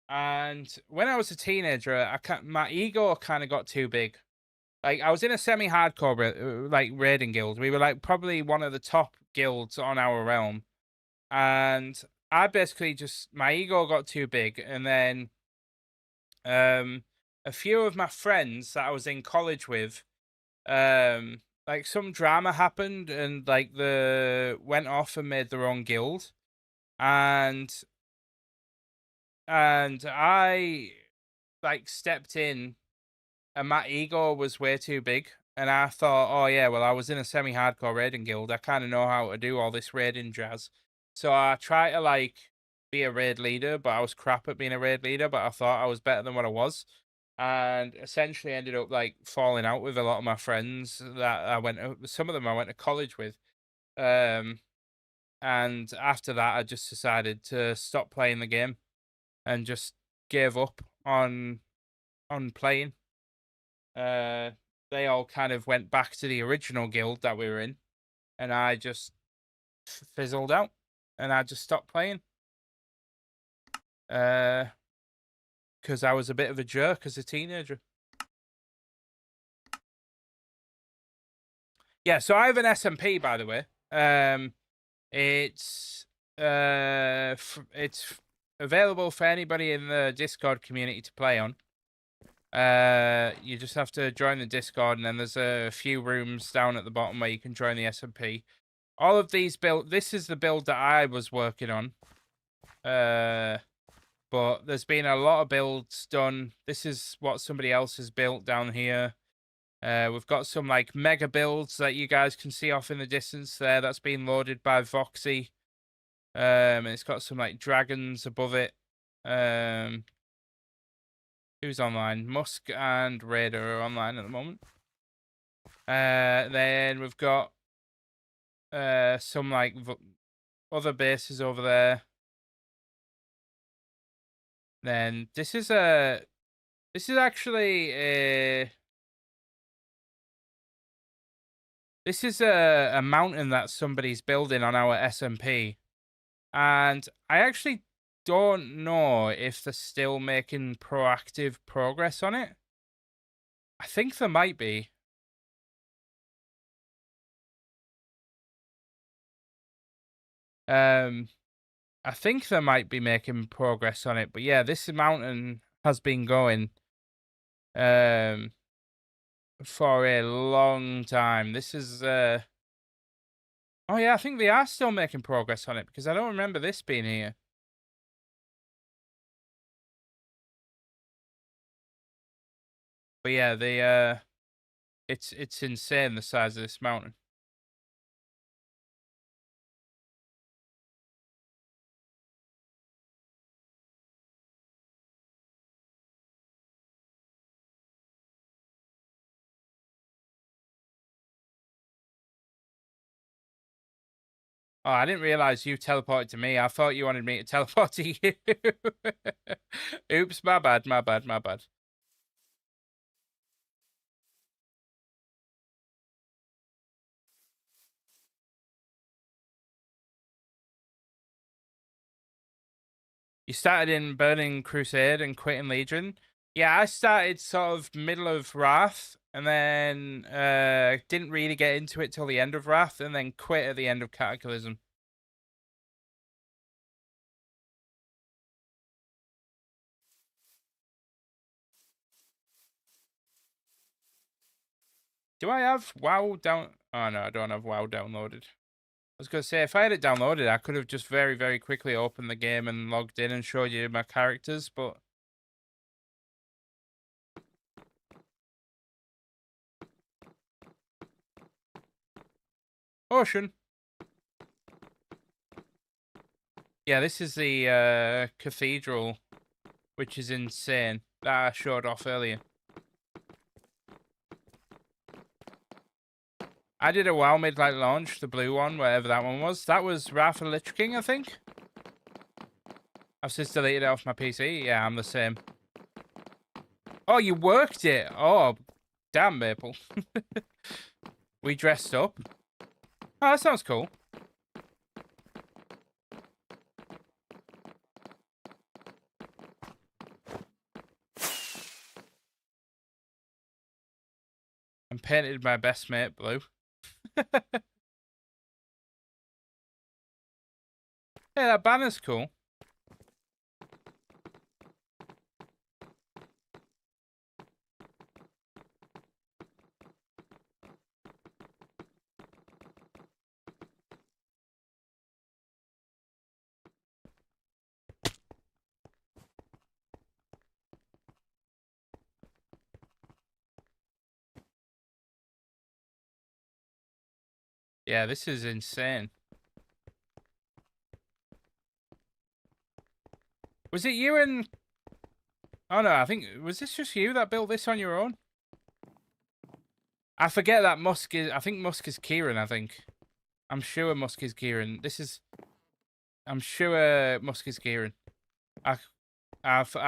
And when I was a teenager, my ego kind of got too big. Like, I was in a semi-hardcore like raiding guild. We were like probably one of the top guilds on our realm. And I basically my ego got too big. And then a few of my friends that I was in college with, like some drama happened and like went off and made their own guild. And I like stepped in and my ego was way too big. And I thought, oh yeah, well, I was in a semi-hardcore raiding guild. I kind of know how to do all this raiding jazz. So I tried to like be a raid leader, but I was crap at being a raid leader, but I thought I was better than what I was. And essentially ended up like falling out with a lot of my friends that some of them I went to college with. And after that, I just decided to stop playing the game and just gave up on playing. They all kind of went back to the original guild that we were in, and I just fizzled out, and I just stopped playing. Because I was a bit of a jerk as a teenager. Yeah, so I have an SMP, by the way. It's available for anybody in the Discord community to play on. You just have to join the Discord, and then there's a few rooms down at the bottom where you can join the SMP. All of these this is the build that I was working on. But but there's been a lot of builds done. This is what somebody else has built down here. We've got some like mega builds that you guys can see off in the distance there. That's been loaded by Voxy. It's got some like dragons above it. Who's online? Musk and Raider are online at the moment. Then we've got some like other bases over there. Then this is actually a mountain that somebody's building on our SMP, and I actually don't know if they're still making proactive progress on it. I think there might be. I think they might be making progress on it, but yeah, this mountain has been going for a long time. This is oh yeah, I think they are still making progress on it because I don't remember this being here. But yeah, it's insane the size of this mountain. Oh, I didn't realize you teleported to me. I thought you wanted me to teleport to you. Oops, my bad, my bad, my bad. You started in Burning Crusade and quit in Legion. Yeah, I started sort of middle of Wrath, and then didn't really get into it till the end of Wrath, and then quit at the end of Cataclysm. Do I have WoW down? Oh no, I don't have WoW downloaded. I was gonna say, if I had it downloaded, I could have just very, very quickly opened the game and logged in and showed you my characters, but Ocean. Yeah, this is the cathedral, which is insane, that I showed off earlier. I did a WoW Midnight launch, the blue one, whatever that one was. That was Wrath of the Lich King, I think. I've since deleted it off my PC. Yeah, I'm the same. Oh, you worked it. Oh, damn, Maple. We dressed up. Oh, that sounds cool. And painted my best mate blue. Yeah, that banner's cool. Yeah, this is insane. Was it you and... Oh no, I think... Was this just you that built this on your own? I forget that Musk is... I think Musk is Kieran, I think. I'm sure Musk is Kieran. This is... I'm sure Musk is Kieran. I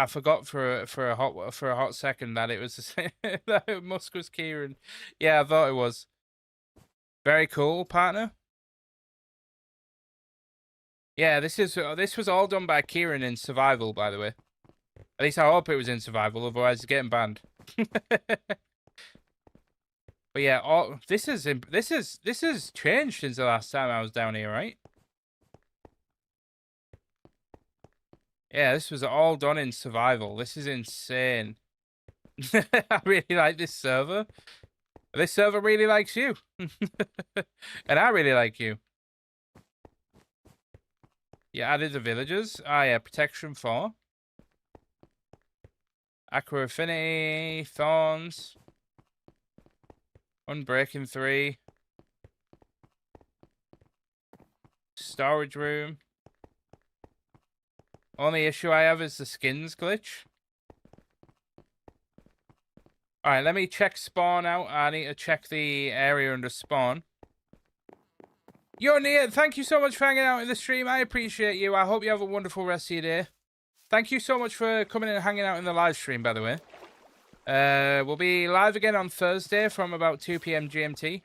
forgot for a hot second that it was the same, that Musk was Kieran. Yeah, I thought it was. Very cool, partner. Yeah, this was all done by Kieran in survival, by the way. At least I hope it was in survival, otherwise it's getting banned. But yeah, this has changed since the last time I was down here, right? Yeah, this was all done in survival. This is insane. I really like this server. This server really likes you. And I really like you. Yeah, added the villagers. Ah, yeah, protection 4. Aqua Affinity, Thorns, Unbreaking 3, Storage Room. Only issue I have is the skins glitch. Alright, let me check spawn out. I need to check the area under spawn. Yo, Nia, thank you so much for hanging out in the stream. I appreciate you. I hope you have a wonderful rest of your day. Thank you so much for coming and hanging out in the live stream, by the way. We'll be live again on Thursday from about 2 PM GMT.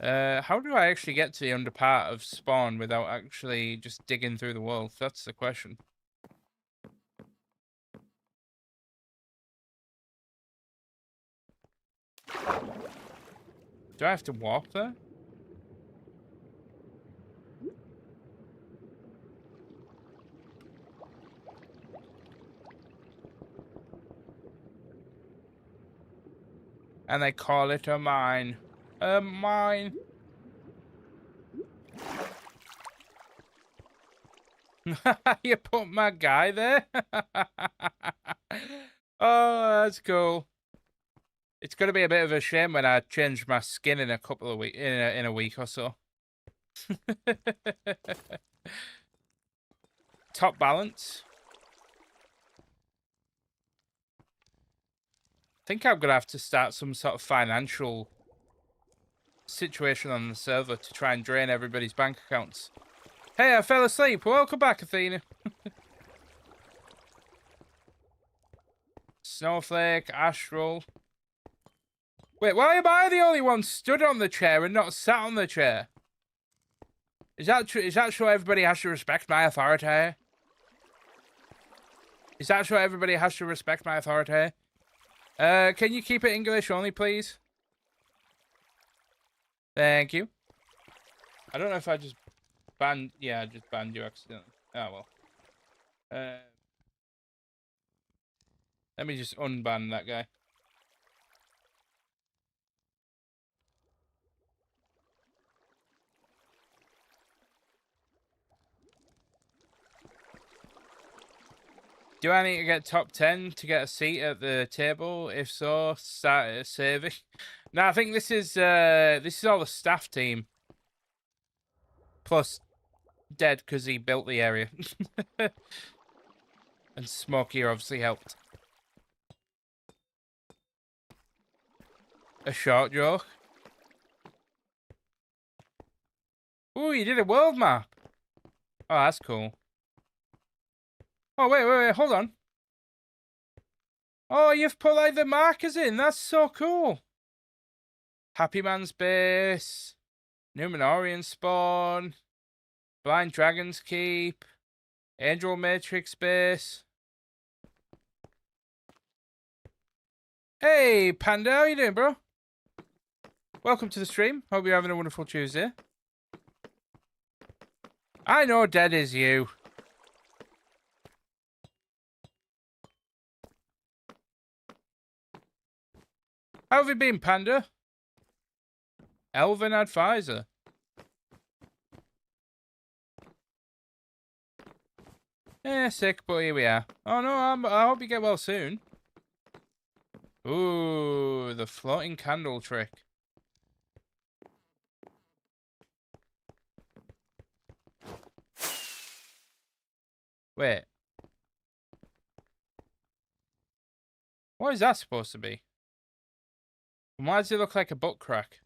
How do I actually get to the under part of spawn without actually just digging through the wall? That's the question. Do I have to walk there? And they call it a mine. A mine. You put my guy there? Oh, that's cool. It's gonna be a bit of a shame when I change my skin in a couple of weeks, in a week or so. Top balance. I think I'm gonna have to start some sort of financial situation on the server to try and drain everybody's bank accounts. Hey, I fell asleep. Welcome back, Athena. Snowflake, Astral. Wait, why am I the only one stood on the chair and not sat on the chair? Is that sure everybody has to respect my authority? Is that sure everybody has to respect my authority? Can you keep it English only, please? Thank you. I don't know if I just banned... Yeah, I just banned you accidentally. Oh, well. Let me just unban that guy. Do I need to get top 10 to get a seat at the table? If so, start saving. No, I think this is all the staff team. Plus Dead because he built the area. And Smokey obviously helped. A short joke. Ooh, you did a world map. Oh, that's cool. Oh, wait, hold on. Oh, you've put, like, the markers in. That's so cool. Happy Man's Base. Numenorian Spawn. Blind Dragon's Keep. Angel Matrix Base. Hey, Panda, how you doing, bro? Welcome to the stream. Hope you're having a wonderful Tuesday. I know Dead is you. How have you been, Panda? Elven Advisor. Sick, but here we are. Oh no, I hope you get well soon. Ooh, the floating candle trick. Wait. What is that supposed to be? And why does it look like a butt crack?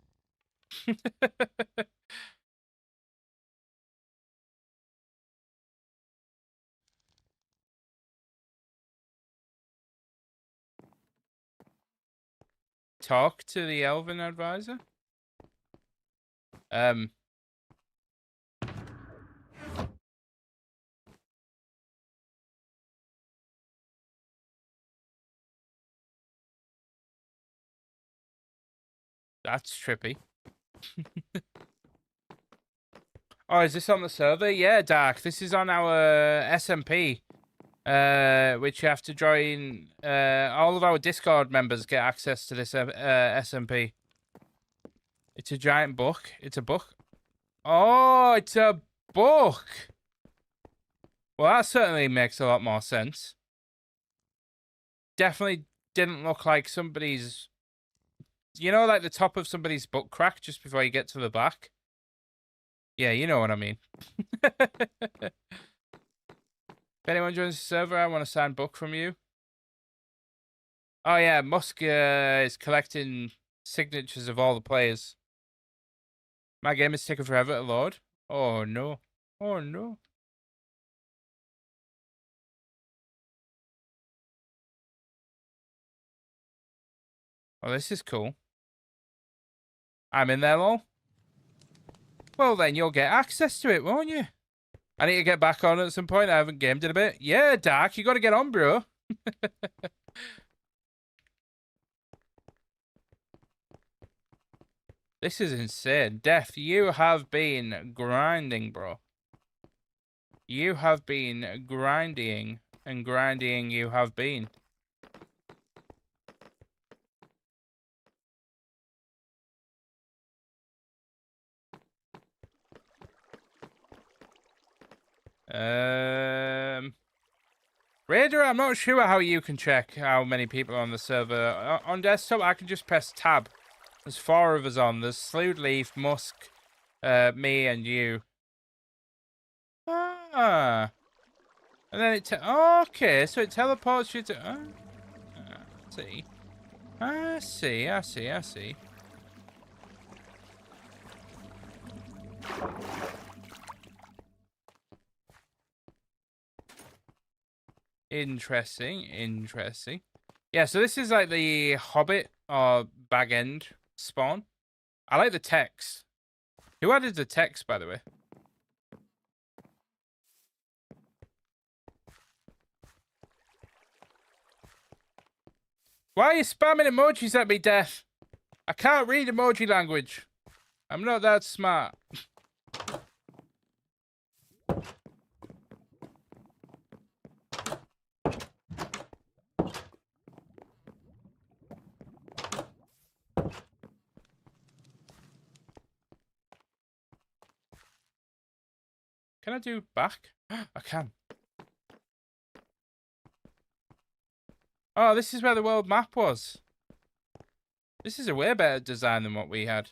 Talk to the Elven Advisor? That's trippy. Oh, is this on the server? Yeah, Dark. This is on our SMP. Which you have to join. All of our Discord members get access to this SMP. It's a giant book. It's a book. Oh, it's a book. Well, that certainly makes a lot more sense. definitely didn't look like somebody's... You know, like the top of somebody's butt crack just before you get to the back? Yeah, you know what I mean. If anyone joins the server, I want a signed book from you. Oh yeah, Musk is collecting signatures of all the players. My game is taking forever to load. Oh no. Oh no. Oh, this is cool. I'm in there, lol. Well, then you'll get access to it, won't you? I need to get back on at some point. I haven't gamed in a bit. Yeah, Dark, you got to get on, bro. This is insane. Death, you have been grinding, bro. You have been grinding and grinding you have been. Raider, I'm not sure how you can check how many people are on the server. On desktop, I can just press tab. There's 4 of us on. There's Slewed Leaf, Musk, me, and you. Ah. And then it... okay, so it teleports you to... see. I see. Interesting. Yeah, so this is like the Hobbit or Bag End spawn. I like the text. Who added the text, by the way? Why are you spamming emojis at me, Death? I can't read emoji language. I'm not that smart. Can I do back? I can. Oh, this is where the world map was. This is a way better design than what we had.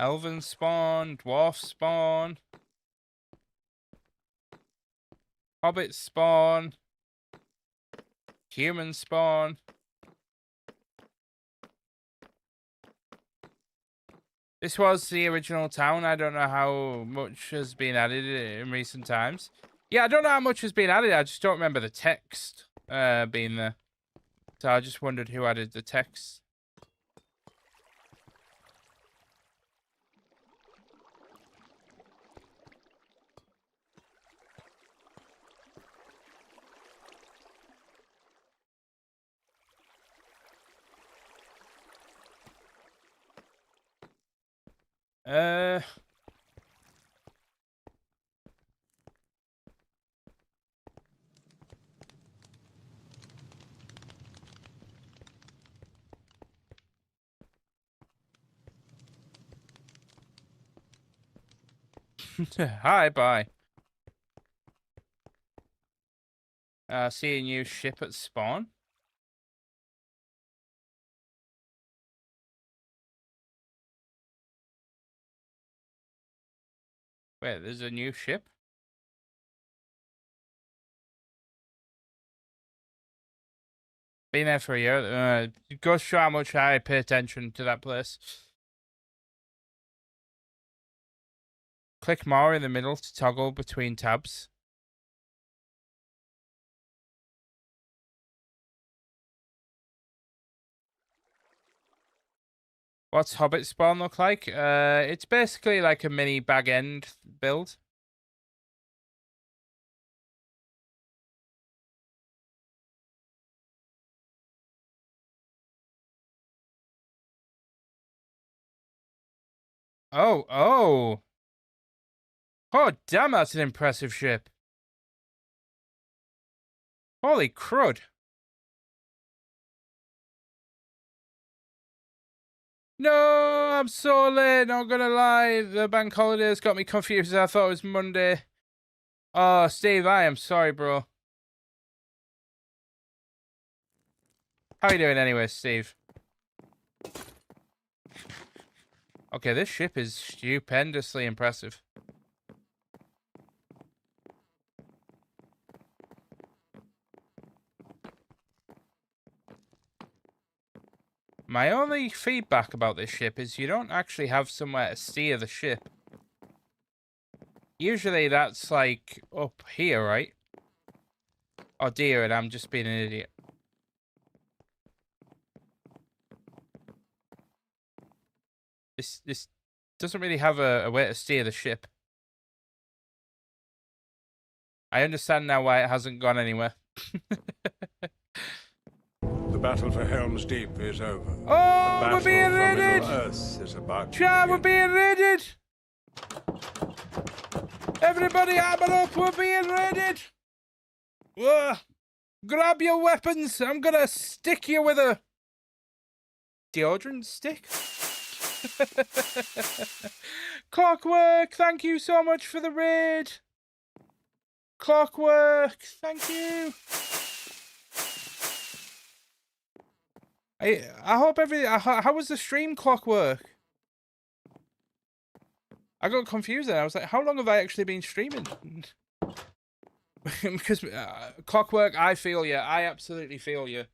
Elven spawn, dwarf spawn, hobbit spawn, human spawn. This was the original town. I don't know how much has been added in recent times. Yeah, I don't know how much has been added. I just don't remember the text being there. So I just wondered who added the text. Hi, bye. See a new ship at spawn. Wait, there's a new ship? Been there for a year. It goes to show how much I pay attention to that place. Click more in the middle to toggle between tabs. What's Hobbit spawn look like? It's basically like a mini Bag End build. Oh, damn, that's an impressive ship. Holy crud. No, I'm so late, not gonna lie. The bank holidays got me confused. I thought it was Monday. Oh, Steve, I am sorry, bro. How you doing anyway, Steve? Okay, this ship is stupendously impressive. My only feedback about this ship is you don't actually have somewhere to steer the ship. Usually that's like up here, right? Oh dear, and I'm just being an idiot. This doesn't really have a way to steer the ship. I understand now why it hasn't gone anywhere. The battle for Helm's Deep is over. Oh, The we're being battle for raided! Middle-earth is about to Chat, we're begin. being raided! Everybody armor up, we're being raided! Whoa. Grab your weapons, I'm gonna stick you with a deodorant stick? Clockwork, thank you so much for the raid. Clockwork, thank you. I hope how was the stream, Clockwork? I got confused then. I was like, how long have I actually been streaming? Because Clockwork, I feel you. I absolutely feel you.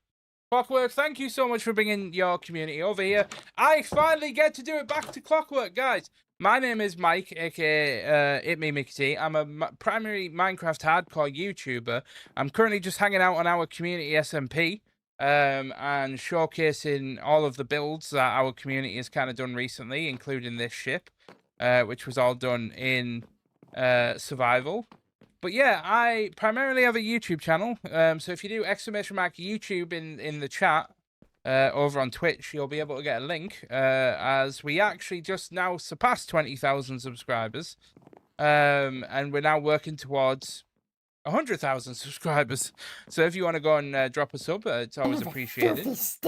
Clockwork, thank you so much for bringing your community over here. I finally get to do it back to Clockwork, guys. My name is Mike, aka Mickey. I'm a primary Minecraft hardcore YouTuber. I'm currently just hanging out on our community SMP and showcasing all of the builds that our community has kind of done recently, including this ship, which was all done in survival. But yeah, I primarily have a YouTube channel, so if you do !YouTube in the chat over on Twitch, you'll be able to get a link, as we actually just now surpassed 20,000 subscribers, and we're now working towards 100,000 subscribers. So if you want to go and drop a sub, it's always appreciated. So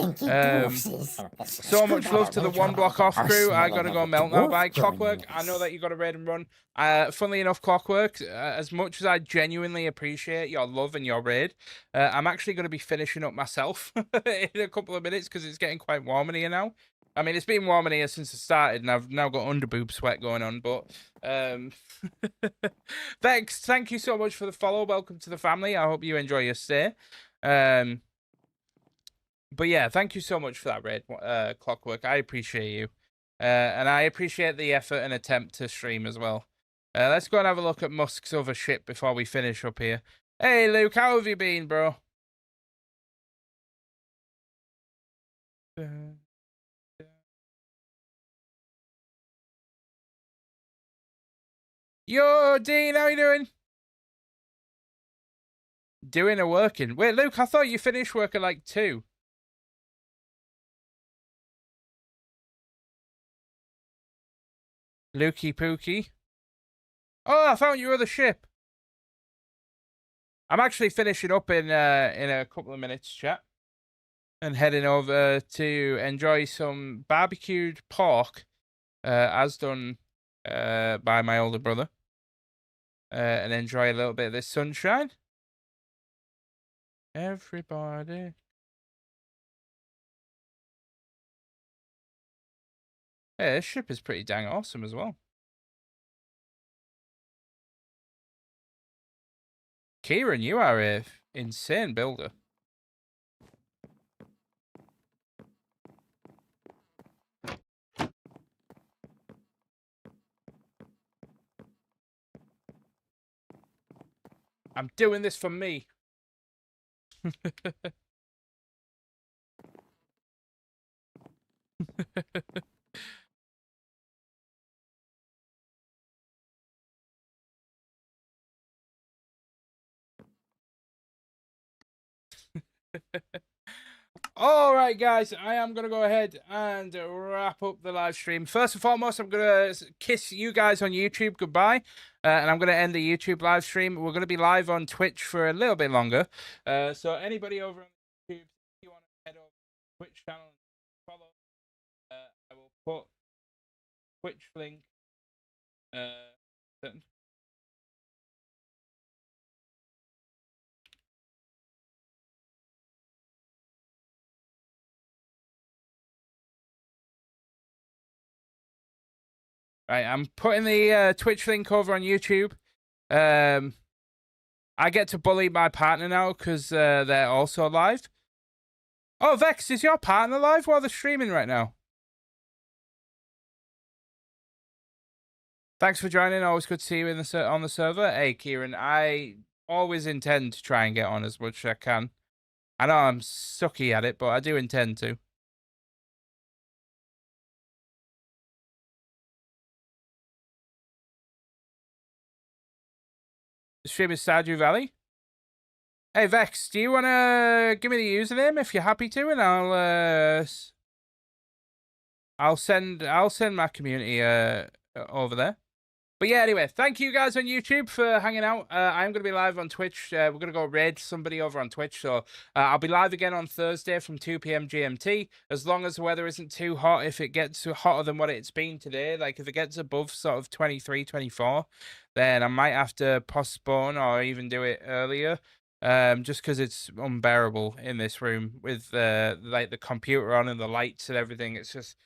much love to the One Block Off crew. I gotta go melt now. Bye, Clockwork. I know that you got a raid and run. Funnily enough, Clockwork, as much as I genuinely appreciate your love and your raid, I'm actually going to be finishing up myself in a couple of minutes because it's getting quite warm in here now. I mean, it's been warm in here since it started, and I've now got underboob sweat going on, but thank you so much for the follow. Welcome to the family. I hope you enjoy your stay. But yeah, thank you so much for that raid, Clockwork. I appreciate you. And I appreciate the effort and attempt to stream as well. Let's go and have a look at Musk's other ship before we finish up here. Hey, Luke, how have you been, bro? Yo, Dean, how you doing? Doing or working? Wait, Luke, I thought you finished work at like 2. Lukey Pookie. Oh, I found your other ship. I'm actually finishing up in a couple of minutes, chat. And heading over to enjoy some barbecued pork, as done by my older brother. And enjoy a little bit of this sunshine. Everybody. Yeah, this ship is pretty dang awesome as well. Kieran, you are an insane builder. I'm doing this for me. All right, guys, I am going to go ahead and wrap up the live stream. First and foremost, I'm going to kiss you guys on YouTube goodbye, and I'm going to end the YouTube live stream. We're going to be live on Twitch for a little bit longer. So anybody over on YouTube, if you want to head over to the Twitch channel and follow, I will put Twitch link. Right, I'm putting the Twitch link over on YouTube. I get to bully my partner now because they're also live. Oh, Vex, is your partner live while they're streaming right now? Thanks for joining. Always good to see you on the server. Hey, Kieran, I always intend to try and get on as much as I can. I know I'm sucky at it, but I do intend to. The stream is Stardew Valley. Hey, Vex, do you want to give me the username if you're happy to, and I'll send my community over there. But yeah, anyway, thank you guys on YouTube for hanging out. I'm going to be live on Twitch. We're going to go raid somebody over on Twitch. So I'll be live again on Thursday from 2 p.m. GMT. As long as the weather isn't too hot. If it gets hotter than what it's been today, like if it gets above sort of 23, 24, then I might have to postpone or even do it earlier. Just because it's unbearable in this room with like the computer on and the lights and everything. It's just...